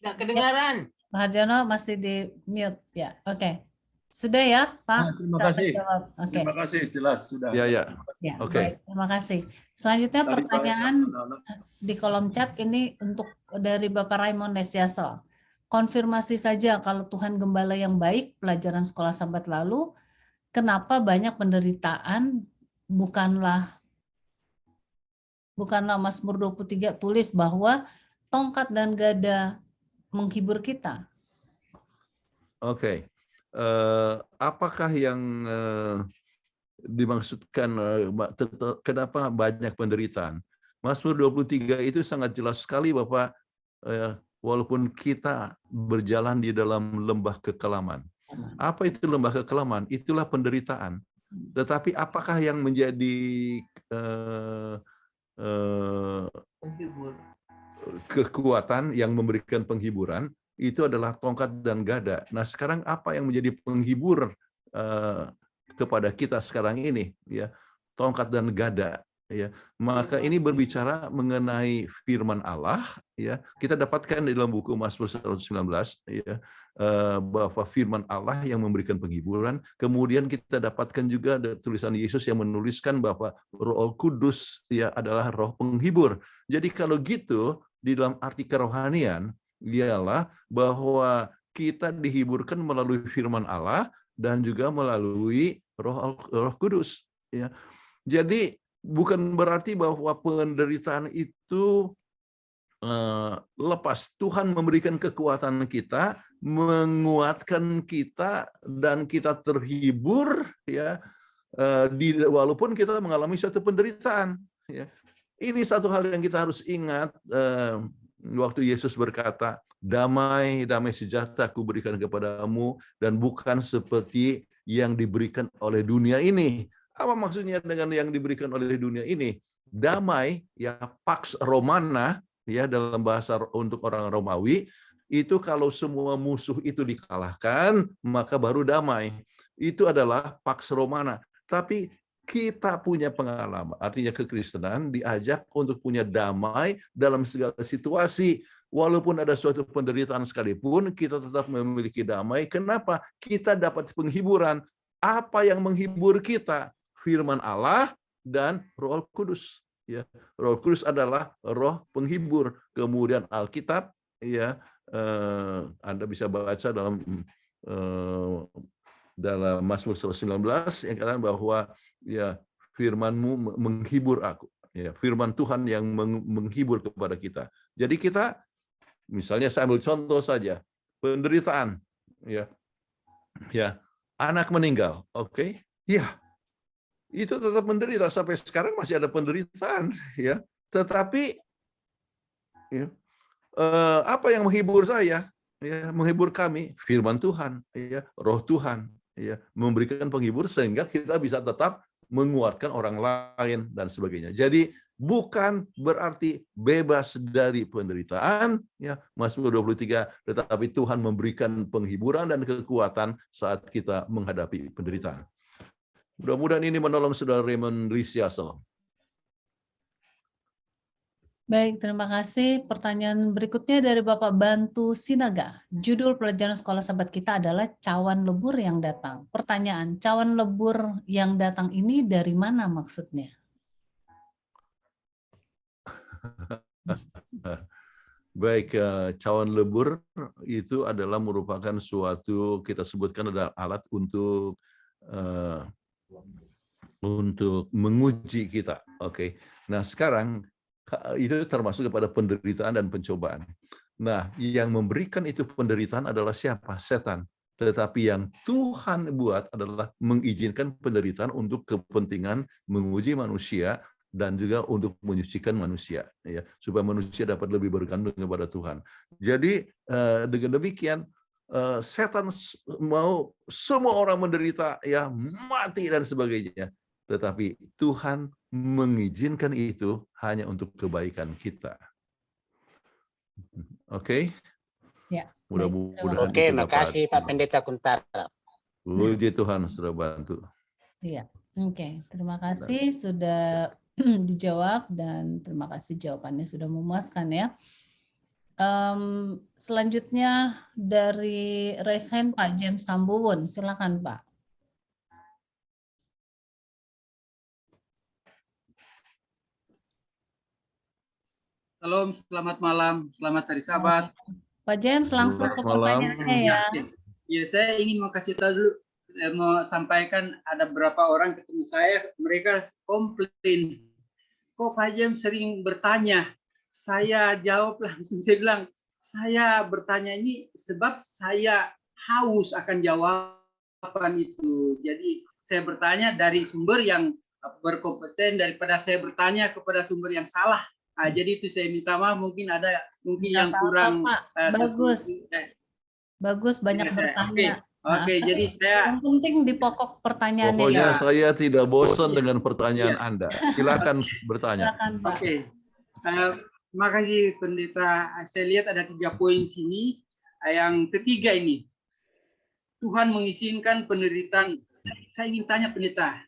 [SPEAKER 2] Tidak kedengaran.
[SPEAKER 1] Pak Harjono masih di mute ya. Oke. Sudah ya, Pak?
[SPEAKER 6] Nah, terima kasih.
[SPEAKER 1] Oke.
[SPEAKER 6] Terima kasih, jelas sudah.
[SPEAKER 3] Ya, ya.
[SPEAKER 1] Ya,
[SPEAKER 3] Oke.
[SPEAKER 1] baik, terima kasih. Selanjutnya
[SPEAKER 6] Tadi
[SPEAKER 1] pertanyaan
[SPEAKER 6] anak-anak.
[SPEAKER 1] di kolom chat ini untuk dari Bapak Raymond Desiaso. Konfirmasi saja kalau Tuhan Gembala yang baik, pelajaran sekolah Sabat lalu, kenapa banyak penderitaan? Bukanlah Mazmur 23 tulis bahwa tongkat dan gada menghibur kita.
[SPEAKER 3] Oke. Apakah yang dimaksudkan kenapa banyak penderitaan? Mazmur 23 itu sangat jelas sekali Bapak, walaupun kita berjalan di dalam lembah kekelaman. Apa itu lembah kekelaman? Itulah penderitaan. Tetapi apakah yang menjadi kekuatan yang memberikan penghiburan? Itu adalah tongkat dan gada. Nah, sekarang apa yang menjadi penghibur kepada kita sekarang ini, ya? Tongkat dan gada, ya. Maka ini berbicara mengenai firman Allah, ya. Kita dapatkan di dalam buku Mazmur 119, ya, bahwa firman Allah yang memberikan penghiburan. Kemudian kita dapatkan juga tulisan Yesus yang menuliskan bahwa Roh Kudus, ya, adalah roh penghibur. Jadi kalau gitu di dalam arti kerohanian ialah bahwa kita dihiburkan melalui firman Allah dan juga melalui Roh Kudus, ya. Jadi bukan berarti bahwa penderitaan itu lepas. Tuhan memberikan kekuatan kita, menguatkan kita, dan kita terhibur, ya, walaupun kita mengalami suatu penderitaan, ya. Ini satu hal yang kita harus ingat. Waktu Yesus berkata, damai, damai sejahtera aku berikan kepadamu, dan bukan seperti yang diberikan oleh dunia ini. Apa maksudnya dengan yang diberikan oleh dunia ini? Damai, ya, pax romana, ya, dalam bahasa untuk orang Romawi, itu kalau semua musuh itu dikalahkan, maka baru damai. Itu adalah pax romana. Tapi kita punya pengalaman, artinya kekristenan diajak untuk punya damai dalam segala situasi. Walaupun ada suatu penderitaan sekalipun, kita tetap memiliki damai. Kenapa? Kita dapat penghiburan. Apa yang menghibur kita? Firman Allah dan Roh Kudus. Ya, Roh Kudus adalah roh penghibur. Kemudian Alkitab, ya, Anda bisa baca dalam Mazmur 119 yang katakan bahwa, ya, firman-Mu menghibur aku, ya, firman Tuhan yang menghibur kepada kita. Jadi kita, misalnya saya ambil contoh saja, penderitaan, ya, anak meninggal, oke, ya, itu tetap menderita, sampai sekarang masih ada penderitaan, ya. Tetapi, ya, apa yang menghibur saya, ya, menghibur kami? Firman Tuhan, ya, Roh Tuhan, ya, memberikan penghibur sehingga kita bisa tetap menguatkan orang lain dan sebagainya. Jadi bukan berarti bebas dari penderitaan, ya, Mazmur 23, tetapi Tuhan memberikan penghiburan dan kekuatan saat kita menghadapi penderitaan. Mudah-mudahan ini menolong Saudara Raymond Lisiasel.
[SPEAKER 1] Baik, terima kasih. Pertanyaan berikutnya dari Bapak Bantu Sinaga. Judul pelajaran sekolah Sabat kita adalah cawan lebur yang datang. Pertanyaan, cawan lebur yang datang ini dari mana maksudnya?
[SPEAKER 3] Baik, cawan lebur itu adalah merupakan suatu, kita sebutkan adalah alat untuk menguji kita. Oke. Nah, sekarang itu termasuk kepada penderitaan dan pencobaan. Nah, yang memberikan itu penderitaan adalah siapa? Setan. Tetapi yang Tuhan buat adalah mengizinkan penderitaan untuk kepentingan menguji manusia dan juga untuk menyucikan manusia, ya, supaya manusia dapat lebih bergantung kepada Tuhan. Jadi dengan demikian setan mau semua orang menderita, ya, mati dan sebagainya. Tetapi Tuhan mengizinkan itu hanya untuk kebaikan kita. Oke?
[SPEAKER 1] Ya.
[SPEAKER 3] Mudah-mudahan.
[SPEAKER 7] Oke, makasih Pak Pendeta Kuntara.
[SPEAKER 3] Puji Tuhan sudah bantu.
[SPEAKER 1] Iya. Oke, terima kasih sudah dijawab dan terima kasih jawabannya sudah memuaskan ya. Selanjutnya dari Raise Hand Pak James Tambuwon, silakan Pak.
[SPEAKER 8] Salam, selamat malam, selamat hari Sabat.
[SPEAKER 1] Pak James langsung ke pertanyaannya ya.
[SPEAKER 8] Ya, saya ingin mau kasih tahu dulu, mau sampaikan ada beberapa orang ketemu saya, mereka komplain. Kok Pak James sering bertanya? Saya jawab langsung, saya bilang, saya bertanya ini sebab saya haus akan jawaban itu. Jadi saya bertanya dari sumber yang berkompeten daripada saya bertanya kepada sumber yang salah. Nah, jadi itu saya minta maaf, mungkin yang kurang.
[SPEAKER 1] Bagus. Bagus, banyak bertanya.
[SPEAKER 8] Oke, jadi saya.
[SPEAKER 1] Yang penting di pokok pertanyaannya.
[SPEAKER 3] Pokoknya ya. Saya tidak bosan dengan pertanyaan Anda. Silakan bertanya.
[SPEAKER 1] Silakan, Pak.
[SPEAKER 8] Oke. Makasih Pendeta. Saya lihat ada 3 poin sini. Yang ketiga ini, Tuhan mengizinkan penderitaan. Saya ingin tanya Pendeta,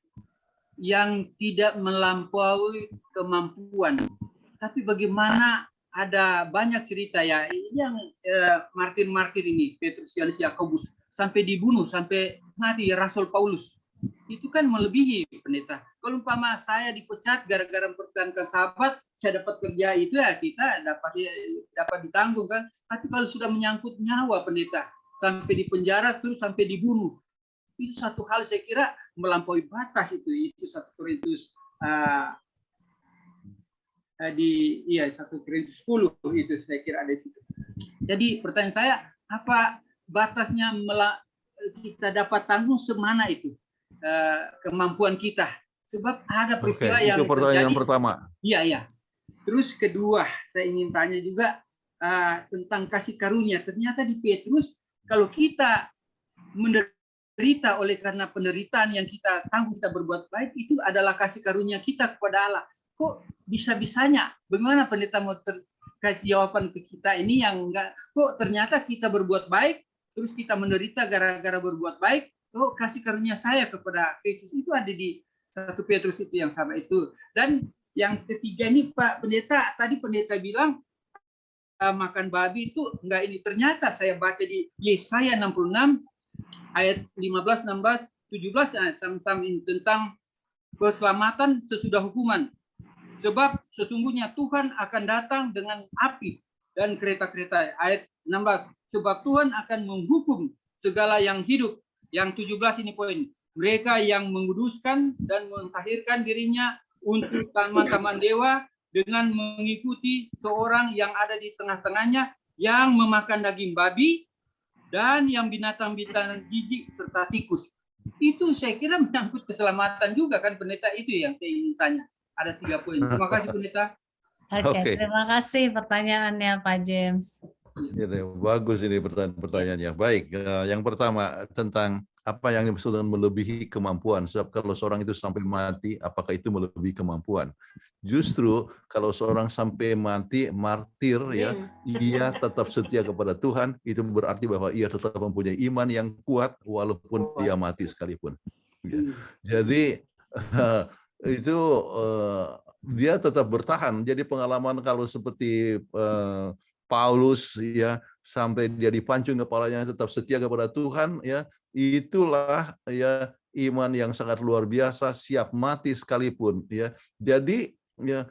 [SPEAKER 8] yang tidak melampaui kemampuan. Tapi bagaimana ada banyak cerita ya, yang martir-martir ini, Petrus, Yohanes, Yakobus, sampai dibunuh, sampai mati, Rasul Paulus. Itu kan melebihi Pendeta. Kalau umpama saya dipecat gara-gara mempertahankan sahabat, saya dapat kerja itu ya kita dapat ditanggung kan. Tapi kalau sudah menyangkut nyawa Pendeta, sampai di penjara terus sampai dibunuh, itu satu hal saya kira melampaui batas itu 1 Korintus 1 Korintus 10 itu saya kira ada di situ. Jadi pertanyaan saya, apa batasnya kita dapat tanggung semana itu kemampuan kita? Sebab ada peristiwa yang
[SPEAKER 3] itu pertanyaan
[SPEAKER 8] terjadi.
[SPEAKER 3] Pertama.
[SPEAKER 8] Iya. Terus kedua, saya ingin tanya juga tentang kasih karunia. Ternyata di Petrus, kalau kita menderita oleh karena penderitaan yang kita tanggung, kita berbuat baik, itu adalah kasih karunia kita kepada Allah. Kok bisa-bisanya? Bagaimana Pendeta mau kasih jawaban ke kita ini yang enggak? Kok ternyata kita berbuat baik, terus kita menderita gara-gara berbuat baik? Kok kasih karunia saya kepada Kristus itu ada di 1 Petrus itu yang sama itu. Dan yang ketiga ini Pak Pendeta, tadi Pendeta bilang makan babi itu enggak ini. Ternyata saya baca di Yesaya 66 ayat 15, 16, 17 sama-sama ini tentang keselamatan sesudah hukuman. Sebab sesungguhnya Tuhan akan datang dengan api dan kereta-kereta. Ayat 16. Sebab Tuhan akan menghukum segala yang hidup. Yang 17 ini poin. Mereka yang menguduskan dan mentahirkan dirinya untuk taman-taman dewa dengan mengikuti seorang yang ada di tengah-tengahnya yang memakan daging babi dan yang binatang-binatang jijik serta tikus. Itu saya kira menyangkut keselamatan juga kan Pendeta, itu yang saya ingin tanya. Ada 3 poin. Terima kasih Pendeta.
[SPEAKER 1] Oke, terima kasih pertanyaannya Pak James.
[SPEAKER 3] Bagus ini pertanyaannya. Baik, yang pertama tentang apa yang dimaksud dengan melebihi kemampuan. Sebab kalau seorang itu sampai mati, apakah itu melebihi kemampuan? Justru kalau seorang sampai mati martir, ya, ia tetap setia kepada Tuhan. Itu berarti bahwa ia tetap mempunyai iman yang kuat walaupun dia mati sekalipun. Jadi itu dia tetap bertahan. Jadi pengalaman kalau seperti Paulus, ya, sampai dia dipancung kepalanya tetap setia kepada Tuhan, ya, itulah ya iman yang sangat luar biasa, siap mati sekalipun, ya. Jadi ya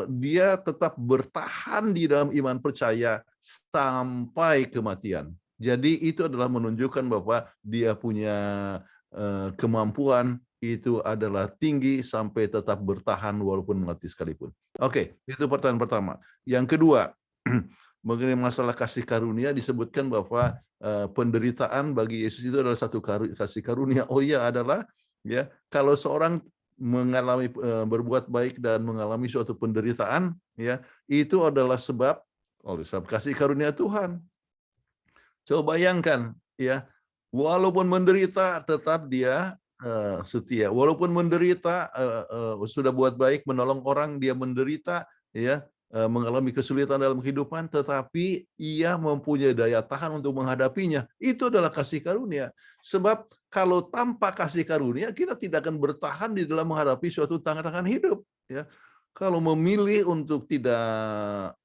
[SPEAKER 3] dia tetap bertahan di dalam iman percaya sampai kematian. Jadi itu adalah menunjukkan bahwa dia punya kemampuan itu adalah tinggi sampai tetap bertahan walaupun mati sekalipun. Oke, itu pertanyaan pertama. Yang kedua, mengenai masalah kasih karunia disebutkan bahwa penderitaan bagi Yesus itu adalah satu kasih karunia. Oh iya, adalah ya kalau seorang mengalami berbuat baik dan mengalami suatu penderitaan, ya itu adalah sebab kasih karunia Tuhan. Coba bayangkan, ya walaupun menderita tetap dia setia. Walaupun menderita sudah buat baik, menolong orang, dia menderita, ya mengalami kesulitan dalam kehidupan, tetapi ia mempunyai daya tahan untuk menghadapinya. Itu adalah kasih karunia. Sebab kalau tanpa kasih karunia, kita tidak akan bertahan di dalam menghadapi suatu tantangan hidup. Ya, kalau memilih untuk tidak,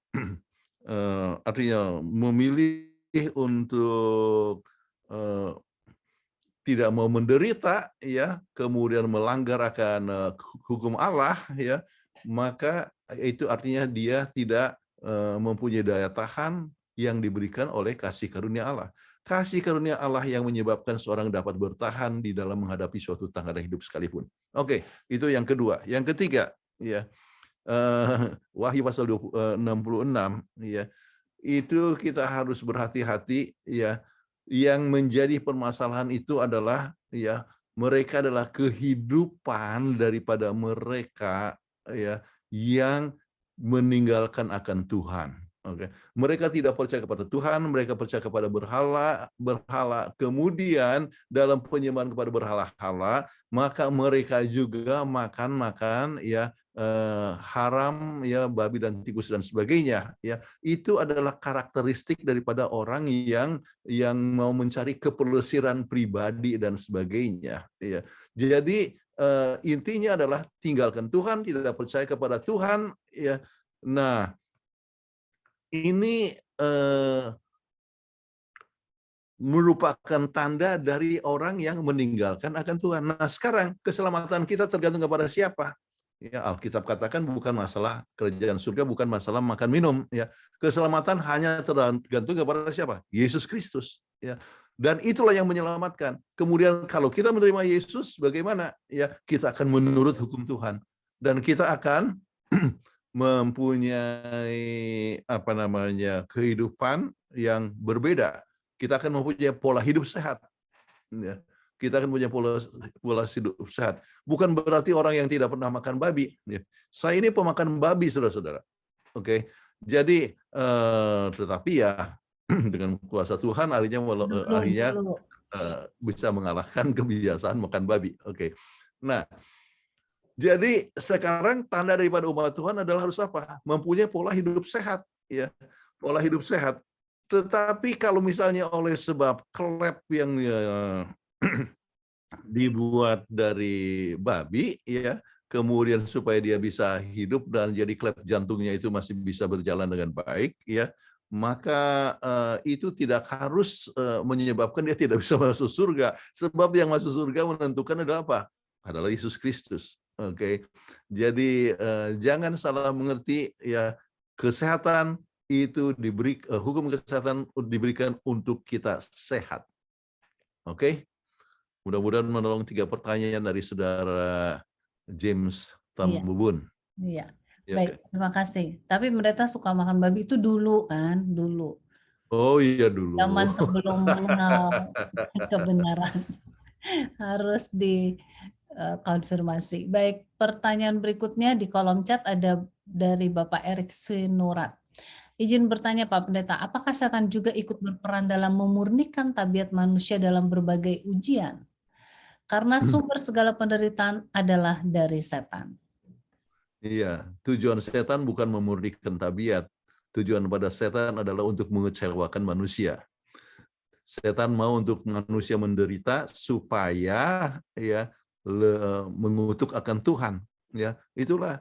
[SPEAKER 3] artinya memilih untuk tidak mau menderita, ya, kemudian melanggar akan hukum Allah, ya, maka itu artinya dia tidak mempunyai daya tahan yang diberikan oleh kasih karunia Allah. Kasih karunia Allah yang menyebabkan seorang dapat bertahan di dalam menghadapi suatu tantangan hidup sekalipun. Oke, itu yang kedua. Yang ketiga, ya, Wahyu pasal 66, ya, itu kita harus berhati-hati, ya. Yang menjadi permasalahan itu adalah, ya, mereka adalah kehidupan daripada mereka, ya, yang meninggalkan akan Tuhan. Oke. Mereka tidak percaya kepada Tuhan, mereka percaya kepada berhala. Kemudian dalam penyembahan kepada berhala-hala, maka mereka juga makan, ya, haram, ya, babi dan tikus dan sebagainya, ya. Itu adalah karakteristik daripada orang yang mau mencari kepelesiran pribadi dan sebagainya, ya. Jadi intinya adalah tinggalkan Tuhan, tidak percaya kepada Tuhan, ya. Nah, ini merupakan tanda dari orang yang meninggalkan akan Tuhan. Nah, sekarang keselamatan kita tergantung kepada siapa? Ya, Alkitab katakan bukan masalah kerajaan surga, bukan masalah makan minum, ya. Keselamatan hanya tergantung kepada siapa? Yesus Kristus, ya. Dan itulah yang menyelamatkan. Kemudian kalau kita menerima Yesus, bagaimana? Ya, kita akan menurut hukum Tuhan dan kita akan mempunyai kehidupan yang berbeda. Kita akan mempunyai pola hidup sehat. Ya. Kita akan punya pola hidup sehat. Bukan berarti orang yang tidak pernah makan babi. Ya. Saya ini pemakan babi, saudara-saudara. Oke. Jadi, tetapi ya dengan kuasa Tuhan, akhirnya bisa mengalahkan kebiasaan makan babi. Oke. Nah, jadi sekarang tanda daripada umat Tuhan adalah harus apa? Mempunyai pola hidup sehat, ya. Pola hidup sehat. Tetapi kalau misalnya oleh sebab klep yang dibuat dari babi, ya, kemudian supaya dia bisa hidup dan jadi klep jantungnya itu masih bisa berjalan dengan baik, ya, maka itu tidak harus menyebabkan dia tidak bisa masuk surga. Sebab yang masuk surga menentukan adalah apa? Adalah Yesus Kristus. Oke, jadi jangan salah mengerti, ya, kesehatan itu hukum kesehatan diberikan untuk kita sehat. Oke, mudah-mudahan menolong 3 pertanyaan dari saudara James Tambubun.
[SPEAKER 1] Iya.
[SPEAKER 3] Ya,
[SPEAKER 1] Baik, terima kasih. Tapi mereka suka makan babi itu dulu kan, dulu.
[SPEAKER 3] Oh iya dulu.
[SPEAKER 1] Zaman sebelum mengenal kebenaran. Harus dikonfirmasi. Baik, pertanyaan berikutnya di kolom chat ada dari Bapak Erik Sinurat. Izin bertanya Pak Pendeta, apakah setan juga ikut berperan dalam memurnikan tabiat manusia dalam berbagai ujian? Karena sumber segala penderitaan adalah dari setan.
[SPEAKER 3] Iya, tujuan setan bukan memurnikan tabiat. Tujuan pada setan adalah untuk mengecewakan manusia. Setan mau untuk manusia menderita supaya, ya, mengutuk akan Tuhan, ya. Itulah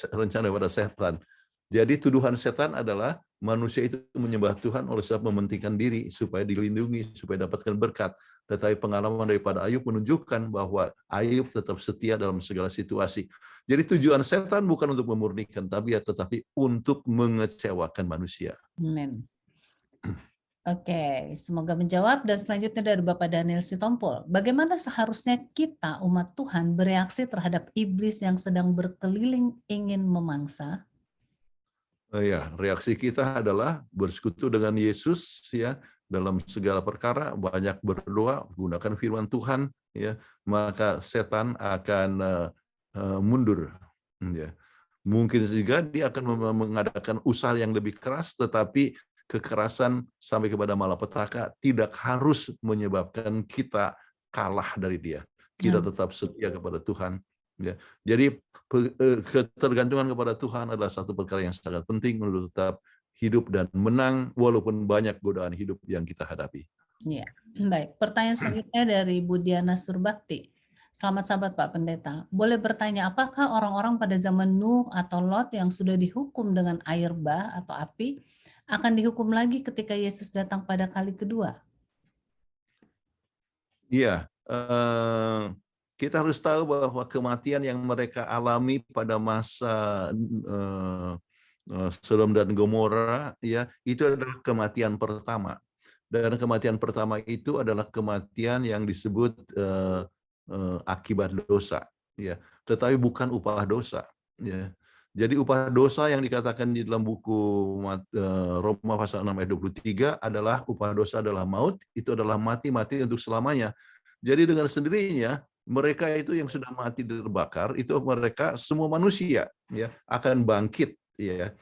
[SPEAKER 3] rencana pada setan. Jadi tuduhan setan adalah manusia itu menyembah Tuhan oleh sebab mementingkan diri supaya dilindungi, supaya dapatkan berkat. Tetapi pengalaman daripada Ayub menunjukkan bahwa Ayub tetap setia dalam segala situasi. Jadi tujuan setan bukan untuk memurnikan tabiat, tetapi untuk mengecewakan manusia.
[SPEAKER 1] Amin. Oke, semoga menjawab. Dan selanjutnya dari Bapak Daniel Sitompul. Bagaimana seharusnya kita umat Tuhan bereaksi terhadap iblis yang sedang berkeliling ingin memangsa?
[SPEAKER 3] Ya, reaksi kita adalah bersekutu dengan Yesus ya dalam segala perkara, banyak berdoa, gunakan firman Tuhan ya, maka setan akan mundur ya. Mungkin juga dia akan mengadakan usaha yang lebih keras, tetapi kekerasan sampai kepada malapetaka tidak harus menyebabkan kita kalah dari dia. Kita tetap setia kepada Tuhan. Ya. Jadi ketergantungan kepada Tuhan adalah satu perkara yang sangat penting untuk tetap hidup dan menang walaupun banyak godaan hidup yang kita hadapi.
[SPEAKER 1] Ya, baik. Pertanyaan selanjutnya dari Bu Diana Surbakti. Selamat sahabat Pak Pendeta. Boleh bertanya, apakah orang-orang pada zaman Nuh atau Lot yang sudah dihukum dengan air bah atau api akan dihukum lagi ketika Yesus datang pada kali kedua?
[SPEAKER 3] Iya. Kita harus tahu bahwa kematian yang mereka alami pada masa Sodom dan Gomora ya itu adalah kematian pertama, dan kematian pertama itu adalah kematian yang disebut akibat dosa ya, tetapi bukan upah dosa ya. Jadi upah dosa yang dikatakan di dalam buku Roma pasal 6 ayat 23 adalah upah dosa adalah maut, itu adalah mati untuk selamanya. Jadi dengan sendirinya mereka itu yang sudah mati terbakar itu mereka semua manusia ya akan bangkit ya.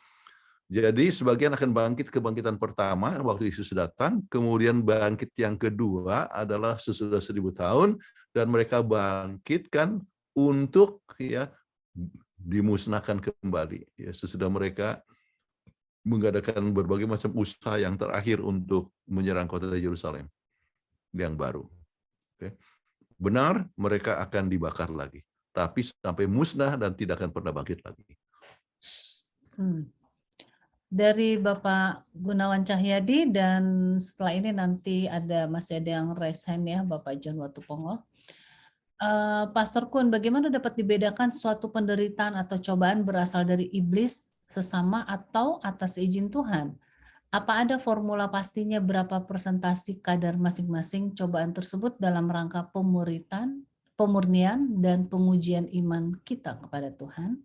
[SPEAKER 3] Jadi sebagian akan bangkit kebangkitan pertama waktu Yesus datang, kemudian bangkit yang kedua adalah sesudah 1000 tahun dan mereka bangkitkan untuk ya dimusnahkan kembali ya sesudah mereka mengadakan berbagai macam usaha yang terakhir untuk menyerang kota Yerusalem yang baru. Oke. Benar, mereka akan dibakar lagi, tapi sampai musnah dan tidak akan pernah bangkit lagi.
[SPEAKER 1] Dari Bapak Gunawan Cahyadi, dan setelah ini nanti masih ada yang raise hand ya, Bapak John Watupongo. Pastor Kun, bagaimana dapat dibedakan suatu penderitaan atau cobaan berasal dari iblis sesama atau atas izin Tuhan? Apa ada formula pastinya berapa persentase kadar masing-masing cobaan tersebut dalam rangka pemurnian dan pengujian iman kita kepada Tuhan?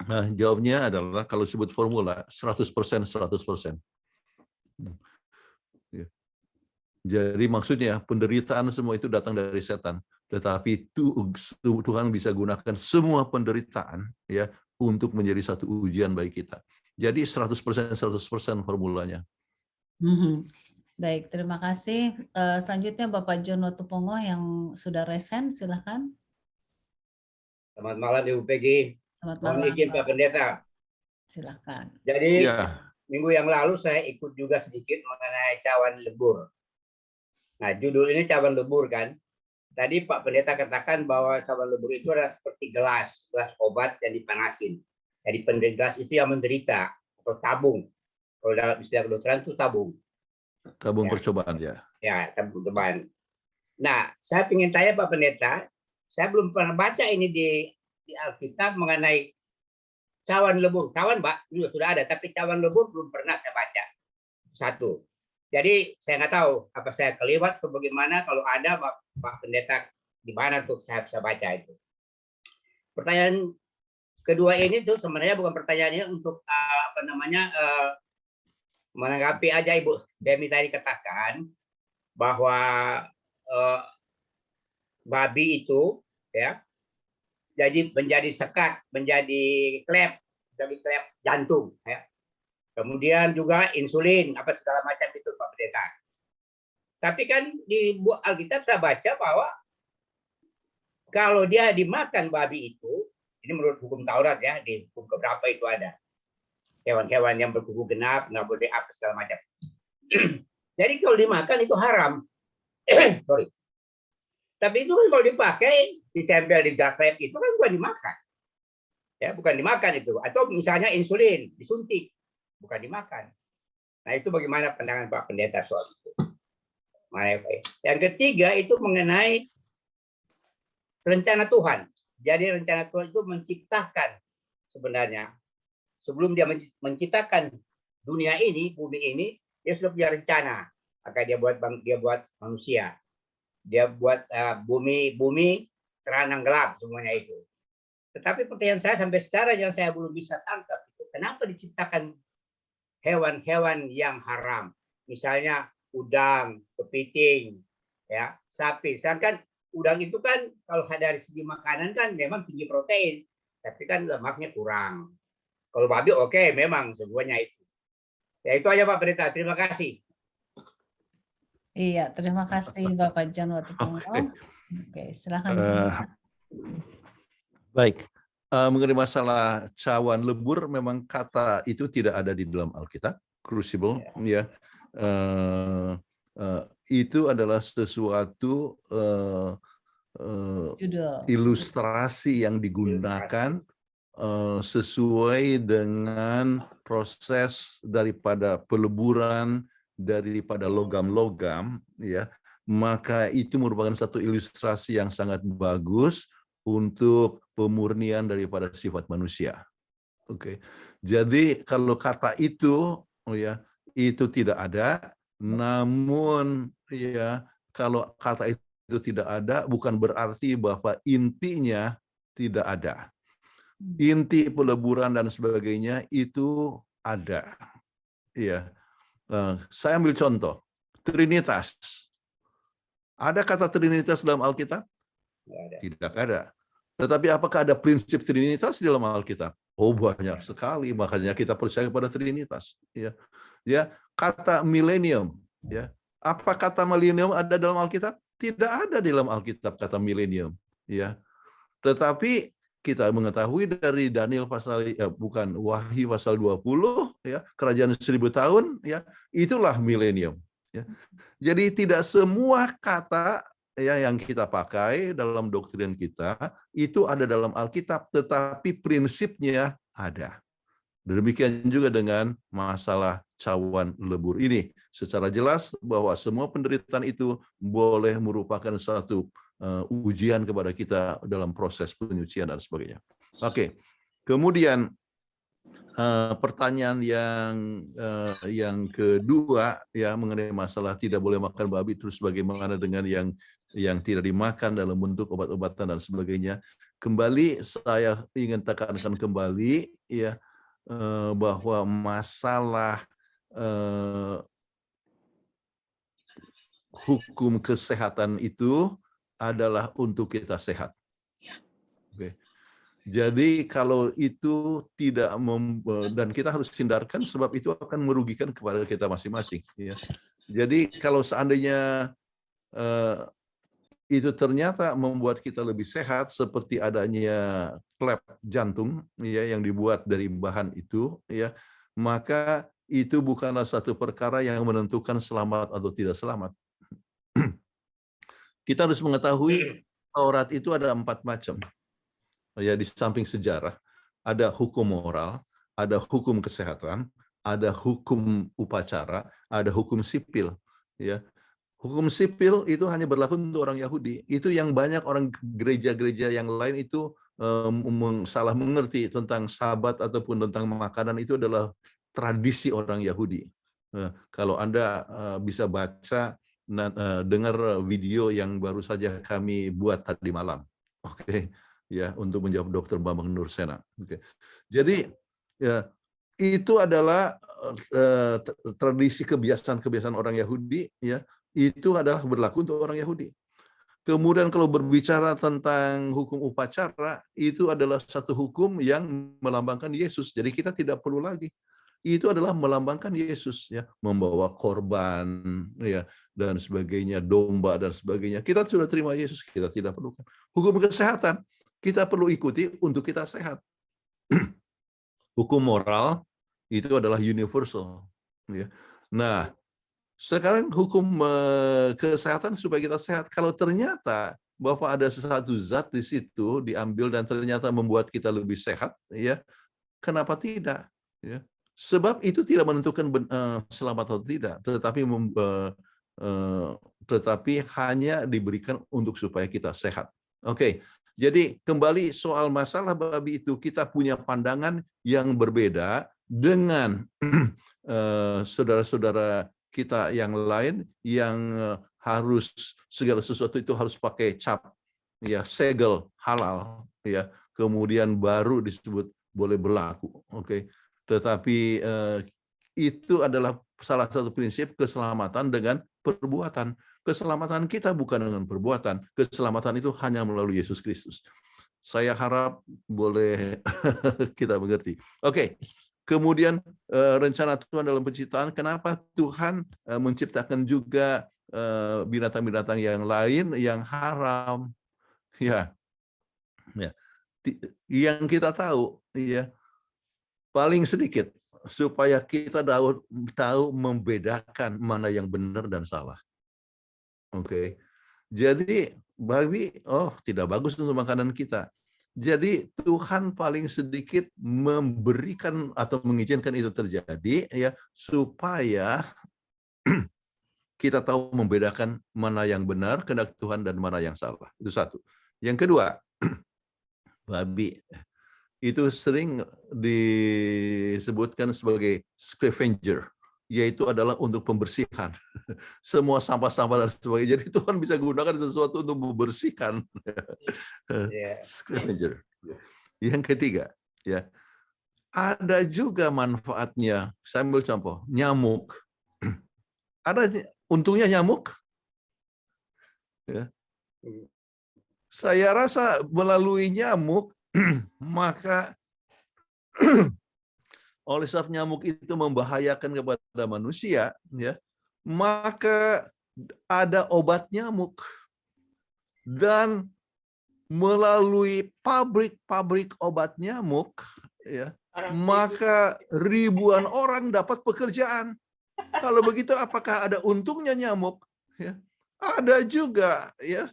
[SPEAKER 3] Nah, jawabnya adalah kalau sebut formula 100%. Jadi maksudnya penderitaan semua itu datang dari setan, tetapi Tuhan bisa gunakan semua penderitaan ya untuk menjadi satu ujian bagi kita. Jadi 100% formulanya.
[SPEAKER 1] Baik, terima kasih. Selanjutnya Bapak John Watupongo yang sudah resen, silakan.
[SPEAKER 9] Selamat malam Ibu Peggy.
[SPEAKER 1] Selamat malam.
[SPEAKER 9] Mohon izin Pak Pendeta.
[SPEAKER 1] Silakan.
[SPEAKER 9] Jadi minggu yang lalu saya ikut juga sedikit mengenai cawan lebur. Nah, judul ini cawan lebur kan. Tadi Pak Pendeta katakan bahwa cawan lebur itu adalah seperti gelas obat yang dipanasin. Jadi gelas itu yang menderita atau tabung. Kalau dalam istilah kedokteran itu tabung.
[SPEAKER 3] Tabung percobaan ya.
[SPEAKER 9] Ya, tabung percobaan. Nah, saya ingin tanya Pak Pendeta, saya belum pernah baca ini di Alkitab mengenai cawan lebur. Cawan Pak sudah ada, tapi cawan lebur belum pernah saya baca. Satu. Jadi saya nggak tahu apa saya kelewat atau bagaimana. Kalau ada Pak Pendeta di mana tuh saya bisa baca itu. Pertanyaan kedua ini tuh sebenarnya bukan pertanyaannya untuk menanggapi aja Ibu Demi tadi katakan bahwa babi itu ya jadi menjadi sekat, menjadi klep jantung ya. Kemudian juga insulin apa segala macam itu Pak Pendeta. Tapi kan di Alkitab saya baca bahwa kalau dia dimakan babi itu, ini menurut hukum Taurat ya, di hukum keberapa itu ada. Hewan-hewan yang berkuku genap, nggak boleh apa segala macam. Jadi kalau dimakan itu haram. Sorry. Tapi itu kan kalau dipakai, ditempel di klep itu kan bukan dimakan. Ya, bukan dimakan itu. Atau misalnya insulin, disuntik. bukan dimakan. Nah, itu bagaimana pandangan Pak Pendeta soal itu? Yang ketiga itu mengenai rencana Tuhan. Jadi rencana Tuhan itu menciptakan sebenarnya. Sebelum dia menciptakan dunia ini, bumi ini, dia sudah punya rencana. Maka dia buat manusia. Dia buat bumi terang dan gelap semuanya itu. Tetapi pertanyaan saya sampai sekarang yang saya belum bisa tangkap itu, kenapa diciptakan hewan-hewan yang haram? Misalnya udang, kepiting, ya, sapi. Sedangkan udang itu kan kalau dari segi makanan kan memang tinggi protein, tapi kan lemaknya kurang. Kalau babi oke, memang semuanya itu. Ya itu aja Pak Pendeta. Terima kasih.
[SPEAKER 1] Iya, terima kasih Bapak John Watukungo. Oke, silakan.
[SPEAKER 3] Baik, mengenai masalah cawan lebur, memang kata itu tidak ada di dalam Alkitab, crucible, ya. Itu adalah sesuatu ilustrasi yang digunakan sesuai dengan proses daripada peleburan daripada logam-logam, ya, maka itu merupakan satu ilustrasi yang sangat bagus untuk pemurnian daripada sifat manusia. Oke, jadi kalau kata itu, ya, itu tidak ada. Namun, ya, kalau kata itu tidak ada, bukan berarti bahwa intinya tidak ada. Inti peleburan dan sebagainya itu ada. Ya, saya ambil contoh Trinitas. Ada kata Trinitas dalam Alkitab? Tidak ada. Tetapi apakah ada prinsip Trinitas di dalam Alkitab? Oh, banyak sekali. Makanya kita percaya pada Trinitas. Ya, ya, kata milenium. Ya, apa kata milenium ada dalam Alkitab? Tidak ada di dalam Alkitab kata milenium. Ya, tetapi kita mengetahui dari Daniel pasal Wahyu pasal 20, ya, kerajaan 1000 tahun, ya, itulah milenium. Ya. Jadi tidak semua kata, ya, yang kita pakai dalam doktrin kita itu ada dalam Alkitab, tetapi prinsipnya ada. Demikian juga dengan masalah cawan lebur ini. Secara jelas bahwa semua penderitaan itu boleh merupakan satu ujian kepada kita dalam proses penyucian dan sebagainya. Oke, kemudian pertanyaan yang kedua, ya, mengenai masalah tidak boleh makan babi, terus bagaimana dengan yang tidak dimakan dalam bentuk obat-obatan dan sebagainya. Kembali saya ingin tekankan kembali, ya, bahwa masalah hukum kesehatan itu adalah untuk kita sehat. Oke. Jadi kalau itu tidak dan kita harus hindarkan sebab itu akan merugikan kepada kita masing-masing. Ya. Jadi kalau seandainya itu ternyata membuat kita lebih sehat seperti adanya klep jantung, ya, yang dibuat dari bahan itu, ya, maka itu bukanlah satu perkara yang menentukan selamat atau tidak selamat. Kita harus mengetahui Taurat itu ada 4 macam. Ya, di samping sejarah, ada hukum moral, ada hukum kesehatan, ada hukum upacara, ada hukum sipil. Ya, hukum sipil itu hanya berlaku untuk orang Yahudi. Itu yang banyak orang gereja-gereja yang lain itu salah mengerti tentang Sabat ataupun tentang makanan, itu adalah tradisi orang Yahudi. Kalau Anda bisa baca, dengar video yang baru saja kami buat tadi malam, oke, ya, untuk menjawab Dr. Bambang Nursena. Oke. Jadi ya, itu adalah tradisi kebiasaan orang Yahudi, ya, itu adalah berlaku untuk orang Yahudi. Kemudian kalau berbicara tentang hukum upacara, itu adalah satu hukum yang melambangkan Yesus. Jadi kita tidak perlu lagi. Itu adalah melambangkan Yesus, ya, membawa korban, ya, dan sebagainya, domba dan sebagainya. Kita sudah terima Yesus, kita tidak perlukan. Hukum kesehatan kita perlu ikuti untuk kita sehat. Hukum moral itu adalah universal, ya. Nah, sekarang hukum kesehatan supaya kita sehat. Kalau ternyata bahwa ada sesuatu zat di situ diambil dan ternyata membuat kita lebih sehat, ya, kenapa tidak? Ya. Sebab itu tidak menentukan selamat atau tidak, tetapi hanya diberikan untuk supaya kita sehat. Oke, jadi kembali soal masalah babi itu, kita punya pandangan yang berbeda dengan saudara-saudara kita yang lain yang harus segala sesuatu itu harus pakai cap, ya, segel halal, ya, kemudian baru disebut boleh berlaku. Oke. Tetapi itu adalah salah satu prinsip keselamatan dengan perbuatan. Keselamatan kita bukan dengan perbuatan. Keselamatan itu hanya melalui Yesus Kristus. Saya harap boleh kita mengerti. Oke. Kemudian rencana Tuhan dalam penciptaan, kenapa Tuhan menciptakan juga binatang-binatang yang lain yang haram? Ya. Yang kita tahu, ya, paling sedikit supaya kita tahu membedakan mana yang benar dan salah. Oke. Jadi babi tidak bagus untuk makanan kita. Jadi Tuhan paling sedikit memberikan atau mengizinkan itu terjadi, ya, supaya kita tahu membedakan mana yang benar kehendak Tuhan dan mana yang salah. Itu satu. Yang kedua, babi itu sering disebutkan sebagai scavenger, yaitu adalah untuk pembersihan. Semua sampah-sampah dan sebagainya. Jadi Tuhan bisa gunakan sesuatu untuk membersihkan. Scavenger. Yang ketiga, ya, ada juga manfaatnya. Saya ambil contoh, nyamuk. Ada untungnya nyamuk. Ya. Saya rasa melalui nyamuk, maka oleh sebab nyamuk itu membahayakan kepada manusia, ya, maka ada obat nyamuk, dan melalui pabrik obat nyamuk, ya, maka ribuan orang dapat pekerjaan. Kalau begitu, apakah ada untungnya nyamuk? Ya, ada juga, ya.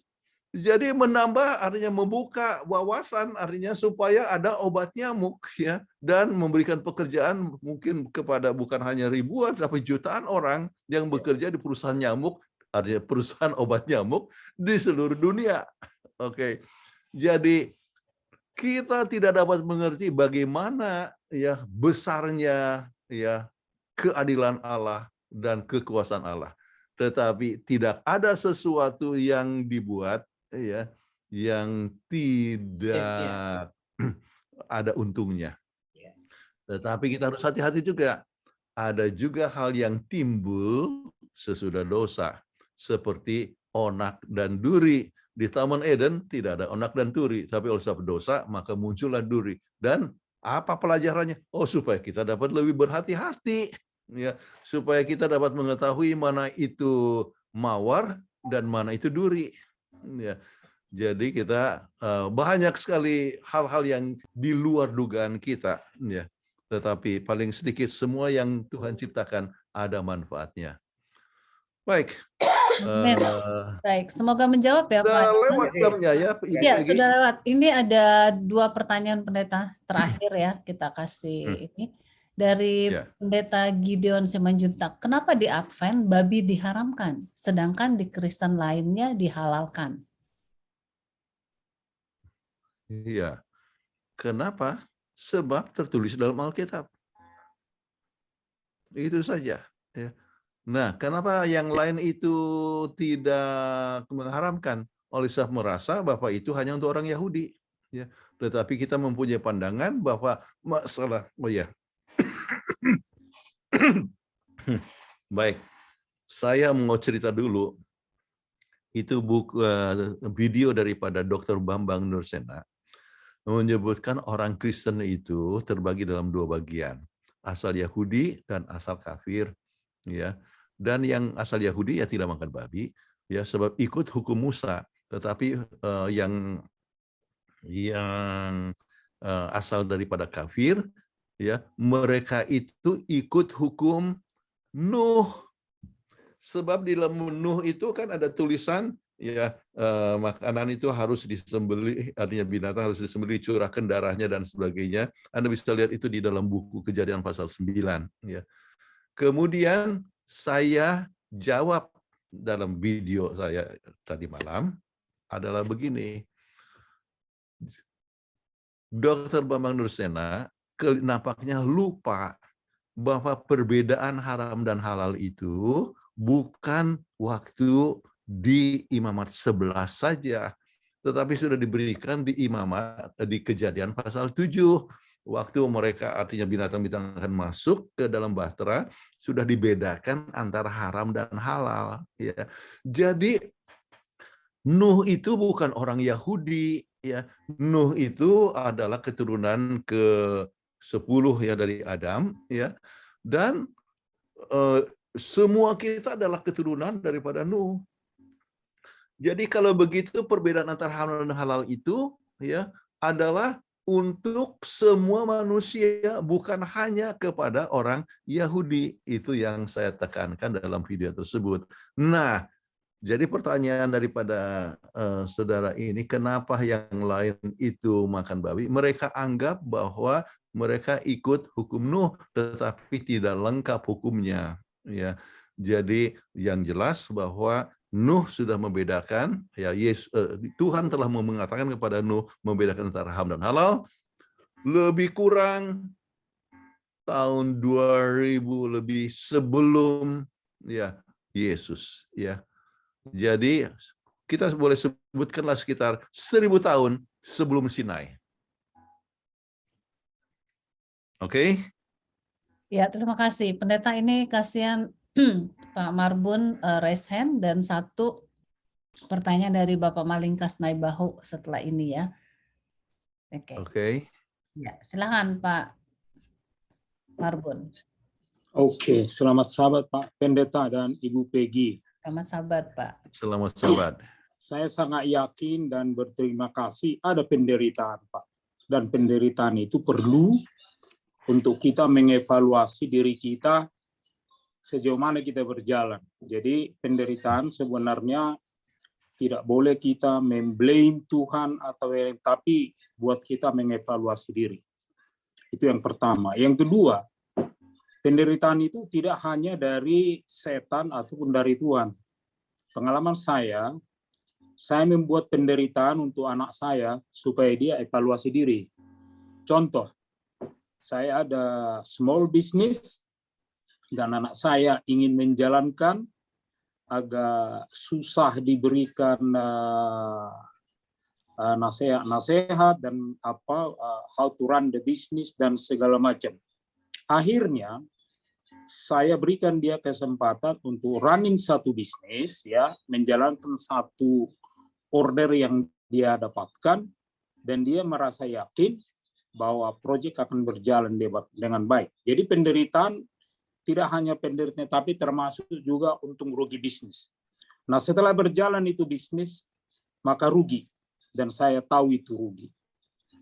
[SPEAKER 3] Jadi menambah artinya membuka wawasan, artinya supaya ada obat nyamuk, ya, dan memberikan pekerjaan mungkin kepada bukan hanya ribuan tapi jutaan orang yang bekerja di perusahaan nyamuk, artinya perusahaan obat nyamuk di seluruh dunia. Oke. Jadi kita tidak dapat mengerti bagaimana, ya, besarnya, ya, keadilan Allah dan kekuasaan Allah. Tetapi tidak ada sesuatu yang dibuat, ya, yang tidak ada untungnya. Tetapi kita harus hati-hati juga. Ada juga hal yang timbul sesudah dosa, seperti onak dan duri. Di Taman Eden tidak ada onak dan duri, tapi oleh sebab dosa maka muncullah duri. Dan apa pelajarannya? Supaya kita dapat lebih berhati-hati, ya, supaya kita dapat mengetahui mana itu mawar dan mana itu duri. Ya, jadi kita banyak sekali hal-hal yang di luar dugaan kita, ya. Tetapi paling sedikit semua yang Tuhan ciptakan ada manfaatnya. Baik.
[SPEAKER 1] Baik, semoga menjawab ya, Pak.
[SPEAKER 3] Lewat jamnya, ya.
[SPEAKER 1] Ya, sudah lewat. Ini ada 2 pertanyaan pendeta terakhir, ya, kita kasih ini. Dari Pendeta Gideon Simanjuntak, kenapa di Advent babi diharamkan, sedangkan di Kristen lainnya dihalalkan?
[SPEAKER 3] Iya. Kenapa? Sebab tertulis dalam Alkitab. Itu saja. Ya. Nah, kenapa yang lain itu tidak mengharamkan? Oleh sebab merasa bahwa itu hanya untuk orang Yahudi. Ya. Tetapi kita mempunyai pandangan bahwa masalah, baik, saya mau cerita dulu. Itu video daripada Dr. Bambang Nursena menyebutkan orang Kristen itu terbagi dalam 2 bagian, asal Yahudi dan asal kafir, ya. Dan yang asal Yahudi ya tidak makan babi, ya, sebab ikut hukum Musa. Tetapi yang asal daripada kafir, ya, mereka itu ikut hukum Nuh. Sebab di dalam Nuh itu kan ada tulisan, ya makanan itu harus disembelih, artinya binatang harus disembelih, curahkan darahnya dan sebagainya. Anda bisa lihat itu di dalam buku Kejadian pasal 9. Ya. Kemudian saya jawab dalam video saya tadi malam adalah begini. Dr. Bambang Nursena nampaknya lupa bahwa perbedaan haram dan halal itu bukan waktu di imamat 11 saja, tetapi sudah diberikan di imamat di Kejadian pasal 7. Waktu mereka artinya binatang-binatang akan masuk ke dalam bahtera, sudah dibedakan antara haram dan halal. Ya. Jadi Nuh itu bukan orang Yahudi, ya. Nuh itu adalah keturunan ke-10 ya dari Adam, ya. Dan semua kita adalah keturunan daripada Nuh. Jadi kalau begitu perbedaan antara haram dan halal itu ya adalah untuk semua manusia, bukan hanya kepada orang Yahudi. Itu yang saya tekankan dalam video tersebut. Nah, jadi pertanyaan daripada saudara ini, kenapa yang lain itu makan babi? Mereka anggap bahwa mereka ikut hukum Nuh, tetapi tidak lengkap hukumnya. Ya, jadi yang jelas bahwa Nuh sudah membedakan, ya Tuhan telah mengatakan kepada Nuh membedakan antara haram dan halal. Lebih kurang tahun 2000 lebih sebelum ya Yesus, ya. Jadi kita boleh sebutkanlah sekitar 1000 tahun sebelum Sinai. Oke?
[SPEAKER 1] Ya, terima kasih. Pendeta ini kasihan Pak Marbun raise hand dan satu pertanyaan dari Bapak Malingkas Naibahu setelah ini ya. Oke. Ya, silakan Pak Marbun.
[SPEAKER 10] Oke, selamat sahabat Pak Pendeta dan Ibu Peggy.
[SPEAKER 1] Selamat sahabat Pak.
[SPEAKER 3] Selamat sahabat.
[SPEAKER 10] Saya sangat yakin dan berterima kasih ada penderitaan Pak. Dan penderitaan itu perlu untuk kita mengevaluasi diri kita sejauh mana kita berjalan. Jadi penderitaan sebenarnya tidak boleh kita memblame Tuhan atau tapi buat kita mengevaluasi diri. Itu yang pertama. Yang kedua, penderitaan itu tidak hanya dari setan ataupun dari Tuhan. Pengalaman saya membuat penderitaan untuk anak saya supaya dia evaluasi diri. Contoh, saya ada small business dan anak saya ingin menjalankan, agak susah diberikan nasihat dan how to run the business dan segala macam. Akhirnya saya berikan dia kesempatan untuk running satu bisnis, ya, menjalankan satu order yang dia dapatkan, dan dia merasa yakin bahwa proyek akan berjalan dengan baik. Jadi penderitaan tidak hanya penderitaan, tapi termasuk juga untung rugi bisnis. Nah, setelah berjalan itu bisnis, maka rugi, dan saya tahu itu rugi.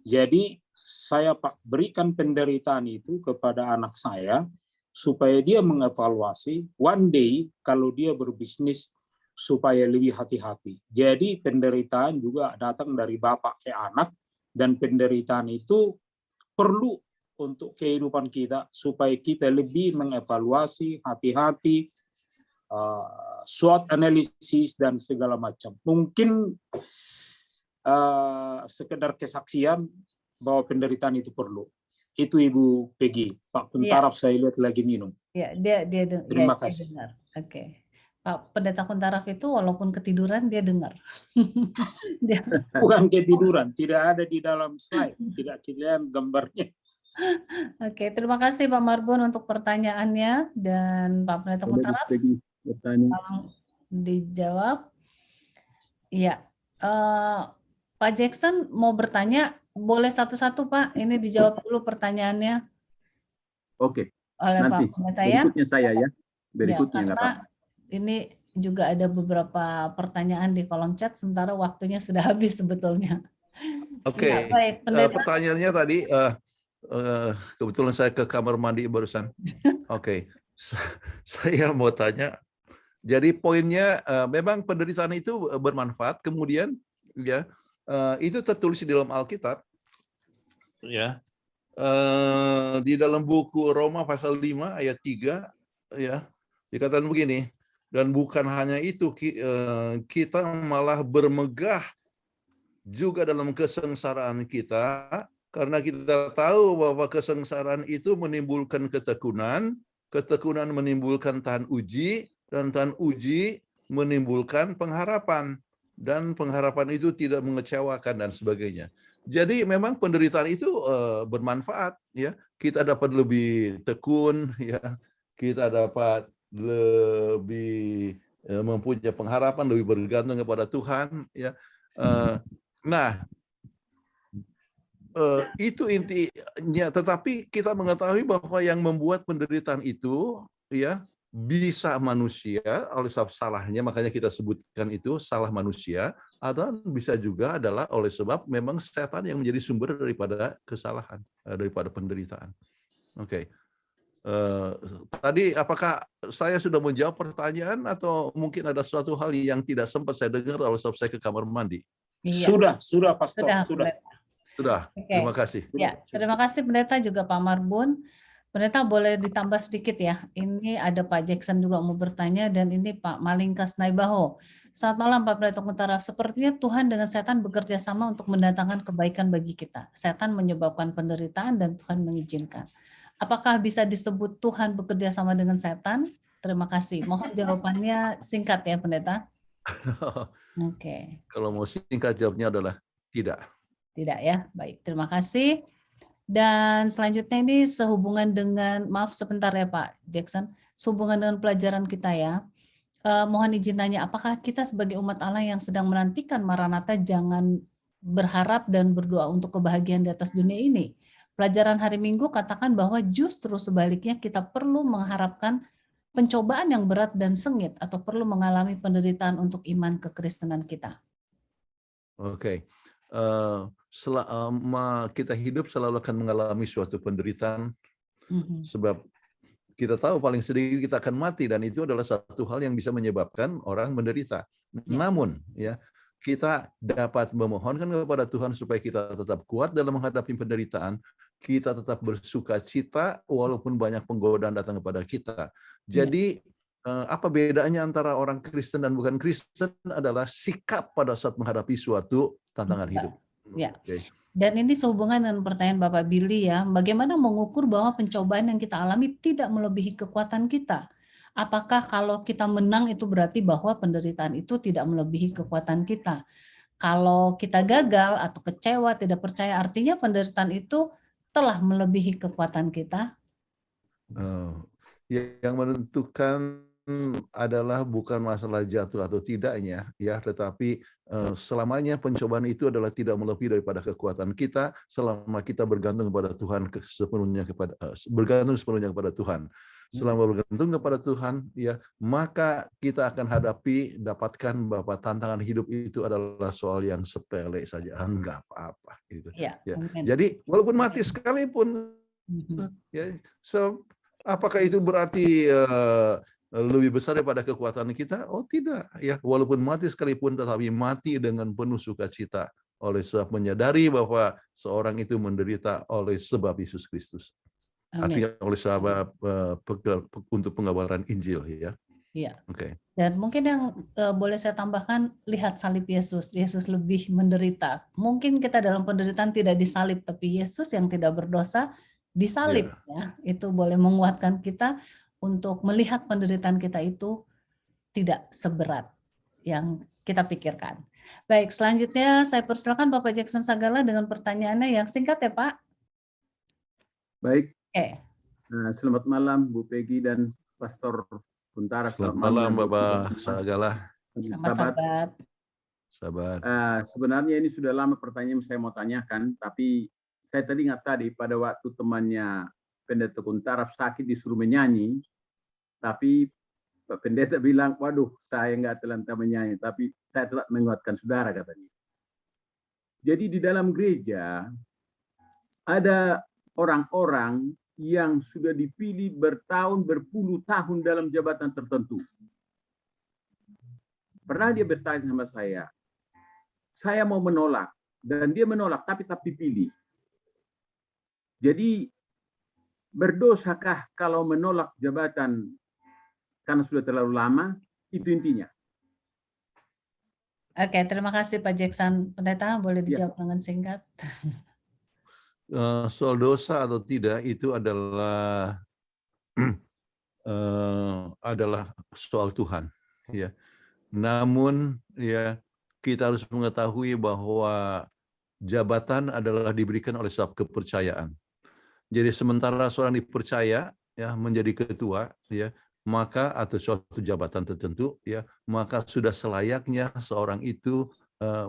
[SPEAKER 10] Jadi saya berikan penderitaan itu kepada anak saya supaya dia mengevaluasi one day kalau dia berbisnis supaya lebih hati-hati. Jadi penderitaan juga datang dari bapak ke anak, dan penderitaan itu perlu untuk kehidupan kita supaya kita lebih mengevaluasi, hati-hati, SWOT analisis dan segala macam. Mungkin sekedar kesaksian bahwa penderitaan itu perlu. Itu Ibu Peggy. Pak Kuntarap ya. Saya lihat lagi minum.
[SPEAKER 1] Ya, dia
[SPEAKER 10] Terima kasih.
[SPEAKER 1] Dengar. Oke. Pak Pendeta Kuntarap itu walaupun ketiduran dia dengar.
[SPEAKER 10] Bukan ketiduran, tidak ada di dalam slide, tidak kelihatan gambarnya.
[SPEAKER 1] Oke, terima kasih Pak Marbun untuk pertanyaannya, dan Pak Pendeta Kuntarap tolong dijawab. Iya. Pak Jackson mau bertanya, boleh satu-satu Pak, ini dijawab dulu pertanyaannya.
[SPEAKER 11] Oke,
[SPEAKER 1] oleh
[SPEAKER 11] nanti
[SPEAKER 1] Pak Pendeta ya.
[SPEAKER 11] berikutnya saya ya, berikutnya nggak apa-apa.
[SPEAKER 1] Ini juga ada beberapa pertanyaan di kolom chat, sementara waktunya sudah habis sebetulnya.
[SPEAKER 3] Oke,
[SPEAKER 1] Ya, baik,
[SPEAKER 3] pertanyaannya tadi, kebetulan saya ke kamar mandi barusan. Oke, saya mau tanya, Jadi poinnya memang penderitaan itu bermanfaat. Kemudian ya itu tertulis di dalam Alkitab. Ya, di dalam buku Roma pasal 5 ayat 3 ya dikatakan begini, dan bukan hanya itu, kita malah bermegah juga dalam kesengsaraan kita, karena kita tahu bahwa kesengsaraan itu menimbulkan ketekunan, ketekunan menimbulkan tahan uji, dan tahan uji menimbulkan pengharapan, dan pengharapan itu tidak mengecewakan dan sebagainya. Jadi memang penderitaan itu bermanfaat, ya. Kita dapat lebih tekun, ya. Kita dapat lebih mempunyai pengharapan, lebih bergantung kepada Tuhan, ya. Nah, itu intinya. Tetapi kita mengetahui bahwa yang membuat penderitaan itu, ya, bisa manusia oleh sebab salahnya, makanya kita sebutkan itu salah manusia, atau bisa juga adalah oleh sebab memang setan yang menjadi sumber daripada kesalahan, daripada penderitaan. Oke. Tadi apakah saya sudah menjawab pertanyaan atau mungkin ada suatu hal yang tidak sempat saya dengar oleh sebab saya ke kamar mandi?
[SPEAKER 10] Iya. Sudah Pastor, sudah.
[SPEAKER 1] Oke.
[SPEAKER 3] Terima kasih.
[SPEAKER 1] Ya, terima kasih Pendeta juga Pak Marbun. Pendeta boleh ditambah sedikit ya. Ini ada Pak Jackson juga mau bertanya, dan ini Pak Malingkas Naibaho. Selamat malam Pak Pendeta Kuntaraf. Sepertinya Tuhan dengan setan bekerja sama untuk mendatangkan kebaikan bagi kita. Setan menyebabkan penderitaan dan Tuhan mengizinkan. Apakah bisa disebut Tuhan bekerja sama dengan setan? Terima kasih. Mohon jawabannya singkat ya Pendeta. Oke.
[SPEAKER 3] Kalau mau singkat jawabnya adalah tidak.
[SPEAKER 1] Tidak ya. Baik, terima kasih. Dan selanjutnya ini sehubungan dengan, maaf sebentar ya Pak Jackson, sehubungan dengan pelajaran kita ya. Mohon izin nanya, apakah kita sebagai umat Allah yang sedang menantikan Maranatha jangan berharap dan berdoa untuk kebahagiaan di atas dunia ini? Pelajaran hari Minggu katakan bahwa justru sebaliknya kita perlu mengharapkan pencobaan yang berat dan sengit atau perlu mengalami penderitaan untuk iman kekristenan kita.
[SPEAKER 3] Oke. Selama kita hidup selalu akan mengalami suatu penderitaan, sebab kita tahu paling sedikit kita akan mati, dan itu adalah satu hal yang bisa menyebabkan orang menderita. Namun ya, kita dapat memohonkan kepada Tuhan supaya kita tetap kuat dalam menghadapi penderitaan, kita tetap bersuka cita walaupun banyak penggodaan datang kepada kita. Jadi apa bedanya antara orang Kristen dan bukan Kristen adalah sikap pada saat menghadapi suatu tantangan hidup.
[SPEAKER 1] Ya. Dan ini sehubungan dengan pertanyaan Bapak Billy ya, bagaimana mengukur bahwa pencobaan yang kita alami tidak melebihi kekuatan kita? Apakah kalau kita menang itu berarti bahwa penderitaan itu tidak melebihi kekuatan kita? Kalau kita gagal atau kecewa, tidak percaya, artinya penderitaan itu telah melebihi kekuatan kita?
[SPEAKER 3] Yang menentukan adalah bukan masalah jatuh atau tidaknya, ya, tetapi selamanya pencobaan itu adalah tidak melebihi daripada kekuatan kita selama kita bergantung kepada Tuhan bergantung sepenuhnya kepada Tuhan. Selama bergantung kepada Tuhan, ya, maka kita akan dapatkan bahwa tantangan hidup itu adalah soal yang sepele saja, enggak apa-apa gitu.
[SPEAKER 1] Ya.
[SPEAKER 3] Jadi walaupun mati sekalipun, ya, apakah itu berarti lebih besar daripada kekuatan kita? Oh tidak, ya, walaupun mati sekalipun tetapi mati dengan penuh sukacita oleh sebab menyadari bahwa seorang itu menderita oleh sebab Yesus Kristus. Artinya oleh sebab untuk pengabaran Injil, ya.
[SPEAKER 1] Iya.
[SPEAKER 3] Oke.
[SPEAKER 1] Dan mungkin yang boleh saya tambahkan, lihat salib Yesus. Yesus lebih menderita. Mungkin kita dalam penderitaan tidak disalib, tapi Yesus yang tidak berdosa disalib, ya. Itu boleh menguatkan kita untuk melihat penderitaan kita itu tidak seberat yang kita pikirkan. Baik, selanjutnya saya persilakan Bapak Jackson Sagala dengan pertanyaannya yang singkat ya Pak.
[SPEAKER 11] Baik. Selamat malam Bu Peggy dan Pastor Kuntara.
[SPEAKER 3] Selamat malam Bapak Sagala.
[SPEAKER 11] Sahabat. Sebenarnya ini sudah lama pertanyaan saya mau tanyakan, tapi saya tadi ingat tadi pada waktu temannya Pendeta Kuntaraf sakit disuruh menyanyi, tapi Pak Pendeta bilang, waduh saya nggak terlantar menyanyi, tapi saya tetap menguatkan saudara katanya. Jadi di dalam gereja ada orang-orang yang sudah dipilih bertahun, berpuluh tahun dalam jabatan tertentu. pernah dia bertanya sama saya mau menolak, dan dia menolak, tapi pilih. Jadi berdosakah kalau menolak jabatan karena sudah terlalu lama? Itu intinya.
[SPEAKER 1] Oke, terima kasih Pak Jackson. Pendeta, boleh dijawab dengan singkat?
[SPEAKER 3] Soal dosa atau tidak itu adalah adalah soal Tuhan. Ya. Namun ya kita harus mengetahui bahwa jabatan adalah diberikan oleh sebab kepercayaan. Jadi sementara seorang dipercaya ya menjadi ketua ya, maka atau suatu jabatan tertentu ya, maka sudah selayaknya seorang itu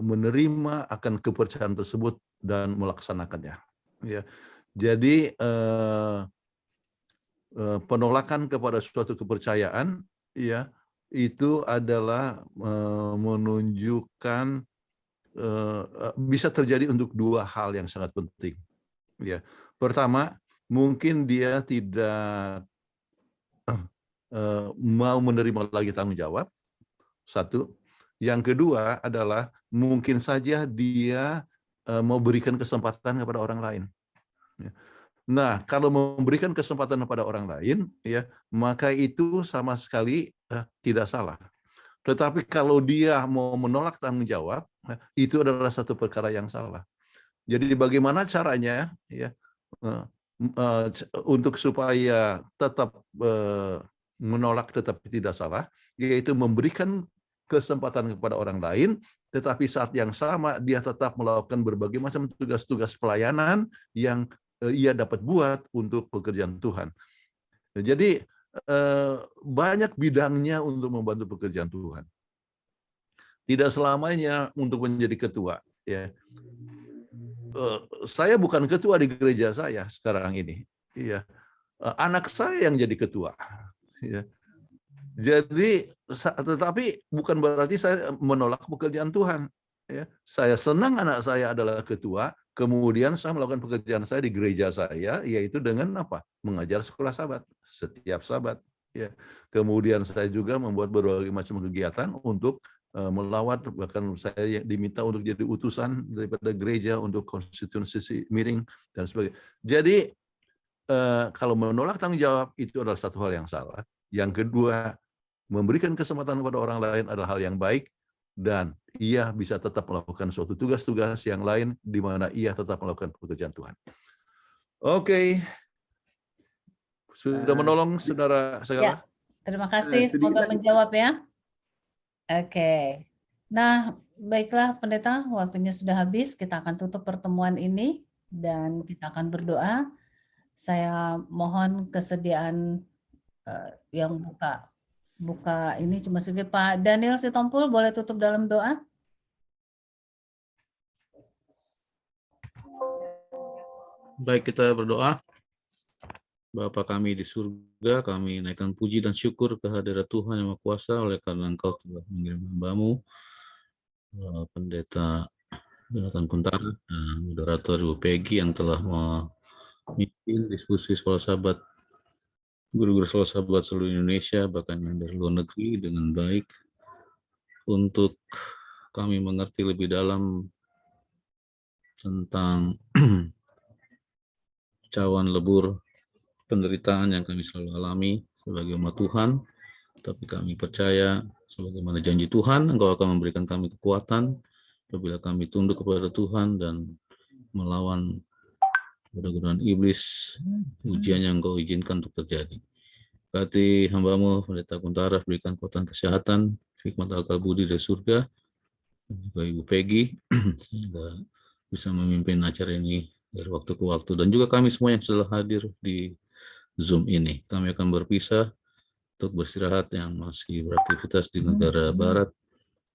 [SPEAKER 3] menerima akan kepercayaan tersebut dan melaksanakannya. Ya. Jadi penolakan kepada suatu kepercayaan ya itu adalah menunjukkan bisa terjadi untuk dua hal yang sangat penting. Ya, pertama, mungkin dia tidak mau menerima lagi tanggung jawab. Satu. Yang kedua adalah mungkin saja dia mau berikan kesempatan kepada orang lain. Nah, kalau memberikan kesempatan kepada orang lain, ya, maka itu sama sekali tidak salah. Tetapi kalau dia mau menolak tanggung jawab, itu adalah satu perkara yang salah. Jadi bagaimana caranya ya untuk supaya tetap menolak tetapi tidak salah, yaitu memberikan kesempatan kepada orang lain, tetapi saat yang sama dia tetap melakukan berbagai macam tugas-tugas pelayanan yang ia dapat buat untuk pekerjaan Tuhan. Jadi banyak bidangnya untuk membantu pekerjaan Tuhan. Tidak selamanya untuk menjadi ketua. Ya. Saya bukan ketua di gereja saya sekarang ini. Ya. Anak saya yang jadi ketua. Ya. Jadi, tetapi bukan berarti saya menolak pekerjaan Tuhan. Ya. Saya senang anak saya adalah ketua, kemudian saya melakukan pekerjaan saya di gereja saya, yaitu dengan apa? Mengajar sekolah Sabat, setiap Sabat. Ya. Kemudian saya juga membuat berbagai macam kegiatan untuk melawat, bahkan saya diminta untuk jadi utusan daripada gereja untuk constituency meeting dan sebagainya. Jadi kalau menolak tanggung jawab itu adalah satu hal yang salah. Yang kedua, memberikan kesempatan kepada orang lain adalah hal yang baik dan ia bisa tetap melakukan suatu tugas-tugas yang lain di mana ia tetap melakukan pekerjaan Tuhan. Oke. Sudah menolong saudara segala?
[SPEAKER 1] Ya, terima kasih. Semoga menjawab ya. Oke, nah baiklah pendeta, waktunya sudah habis. Kita akan tutup pertemuan ini dan kita akan berdoa. Saya mohon kesediaan yang buka ini cuma sedikit. Pak Daniel Sitompul boleh tutup dalam doa?
[SPEAKER 12] Baik, kita berdoa. Bapa kami di surga, kami naikkan puji dan syukur kehadirat Tuhan yang Maha Kuasa oleh karena Engkau telah mengirim hamba-Mu, Pendeta Jonathan Kuntara dan moderator Ibu Peggy yang telah memimpin diskusi sekolah Sabat, guru-guru sekolah Sabat seluruh Indonesia, bahkan yang dari luar negeri dengan baik, untuk kami mengerti lebih dalam tentang cawan lebur penderitaan yang kami selalu alami sebagai umat Tuhan, tapi kami percaya sebagaimana janji Tuhan, Engkau akan memberikan kami kekuatan apabila kami tunduk kepada Tuhan dan melawan godaan iblis, ujian yang Engkau izinkan untuk terjadi. Berkati hamba-Mu, Pendeta Kuntara, berikan kekuatan kesehatan, hikmat akal budi dari surga, dan juga Ibu Peggy, sehingga bisa memimpin acara ini dari waktu ke waktu. Dan juga kami semua yang sudah hadir di Zoom ini. Kami akan berpisah untuk beristirahat yang masih beraktivitas di negara barat.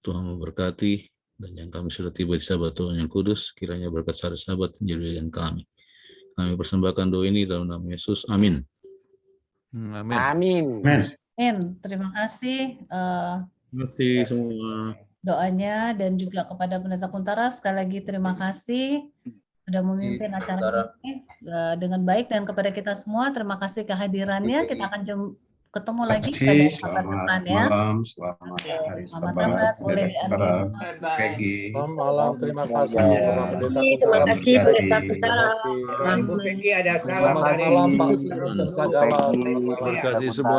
[SPEAKER 12] Tuhan memberkati, dan yang kami sudah tiba di Sabat Tuhan yang kudus, kiranya berkat sehari Sabat menjadi bagian kami. Kami persembahkan doa ini dalam nama Yesus. Amin.
[SPEAKER 7] Amin. Amin.
[SPEAKER 1] Amin. Terima kasih.
[SPEAKER 12] Terima kasih semua.
[SPEAKER 1] Doanya dan juga kepada Pendeta Kuntara sekali lagi terima kasih sudah memimpin acara ini dengan baik, dan kepada kita semua terima kasih kehadirannya. Kita akan ketemu lagi pada
[SPEAKER 13] kasih.
[SPEAKER 1] kesempatan
[SPEAKER 13] Selamat
[SPEAKER 1] depan ya.
[SPEAKER 13] malam, selamat hari
[SPEAKER 1] Selamat
[SPEAKER 13] Sabat.
[SPEAKER 1] Natal, boleh
[SPEAKER 13] Pendeta Kuntara,
[SPEAKER 1] dianugerahkan.
[SPEAKER 13] Peggy.
[SPEAKER 14] Selamat malam, terima kasih
[SPEAKER 13] Semuanya.
[SPEAKER 14] Bapak Pendeta
[SPEAKER 9] Terima
[SPEAKER 14] Kuntara.
[SPEAKER 9] kasih, Pendeta Kuntara.
[SPEAKER 14] Terima kasih.
[SPEAKER 9] Bu Peggy ada salam
[SPEAKER 14] Selamat
[SPEAKER 9] dari
[SPEAKER 14] malam Pak
[SPEAKER 9] Bu
[SPEAKER 14] Gubernur Sagala. Selamat malam.
[SPEAKER 3] Terima kasih semua.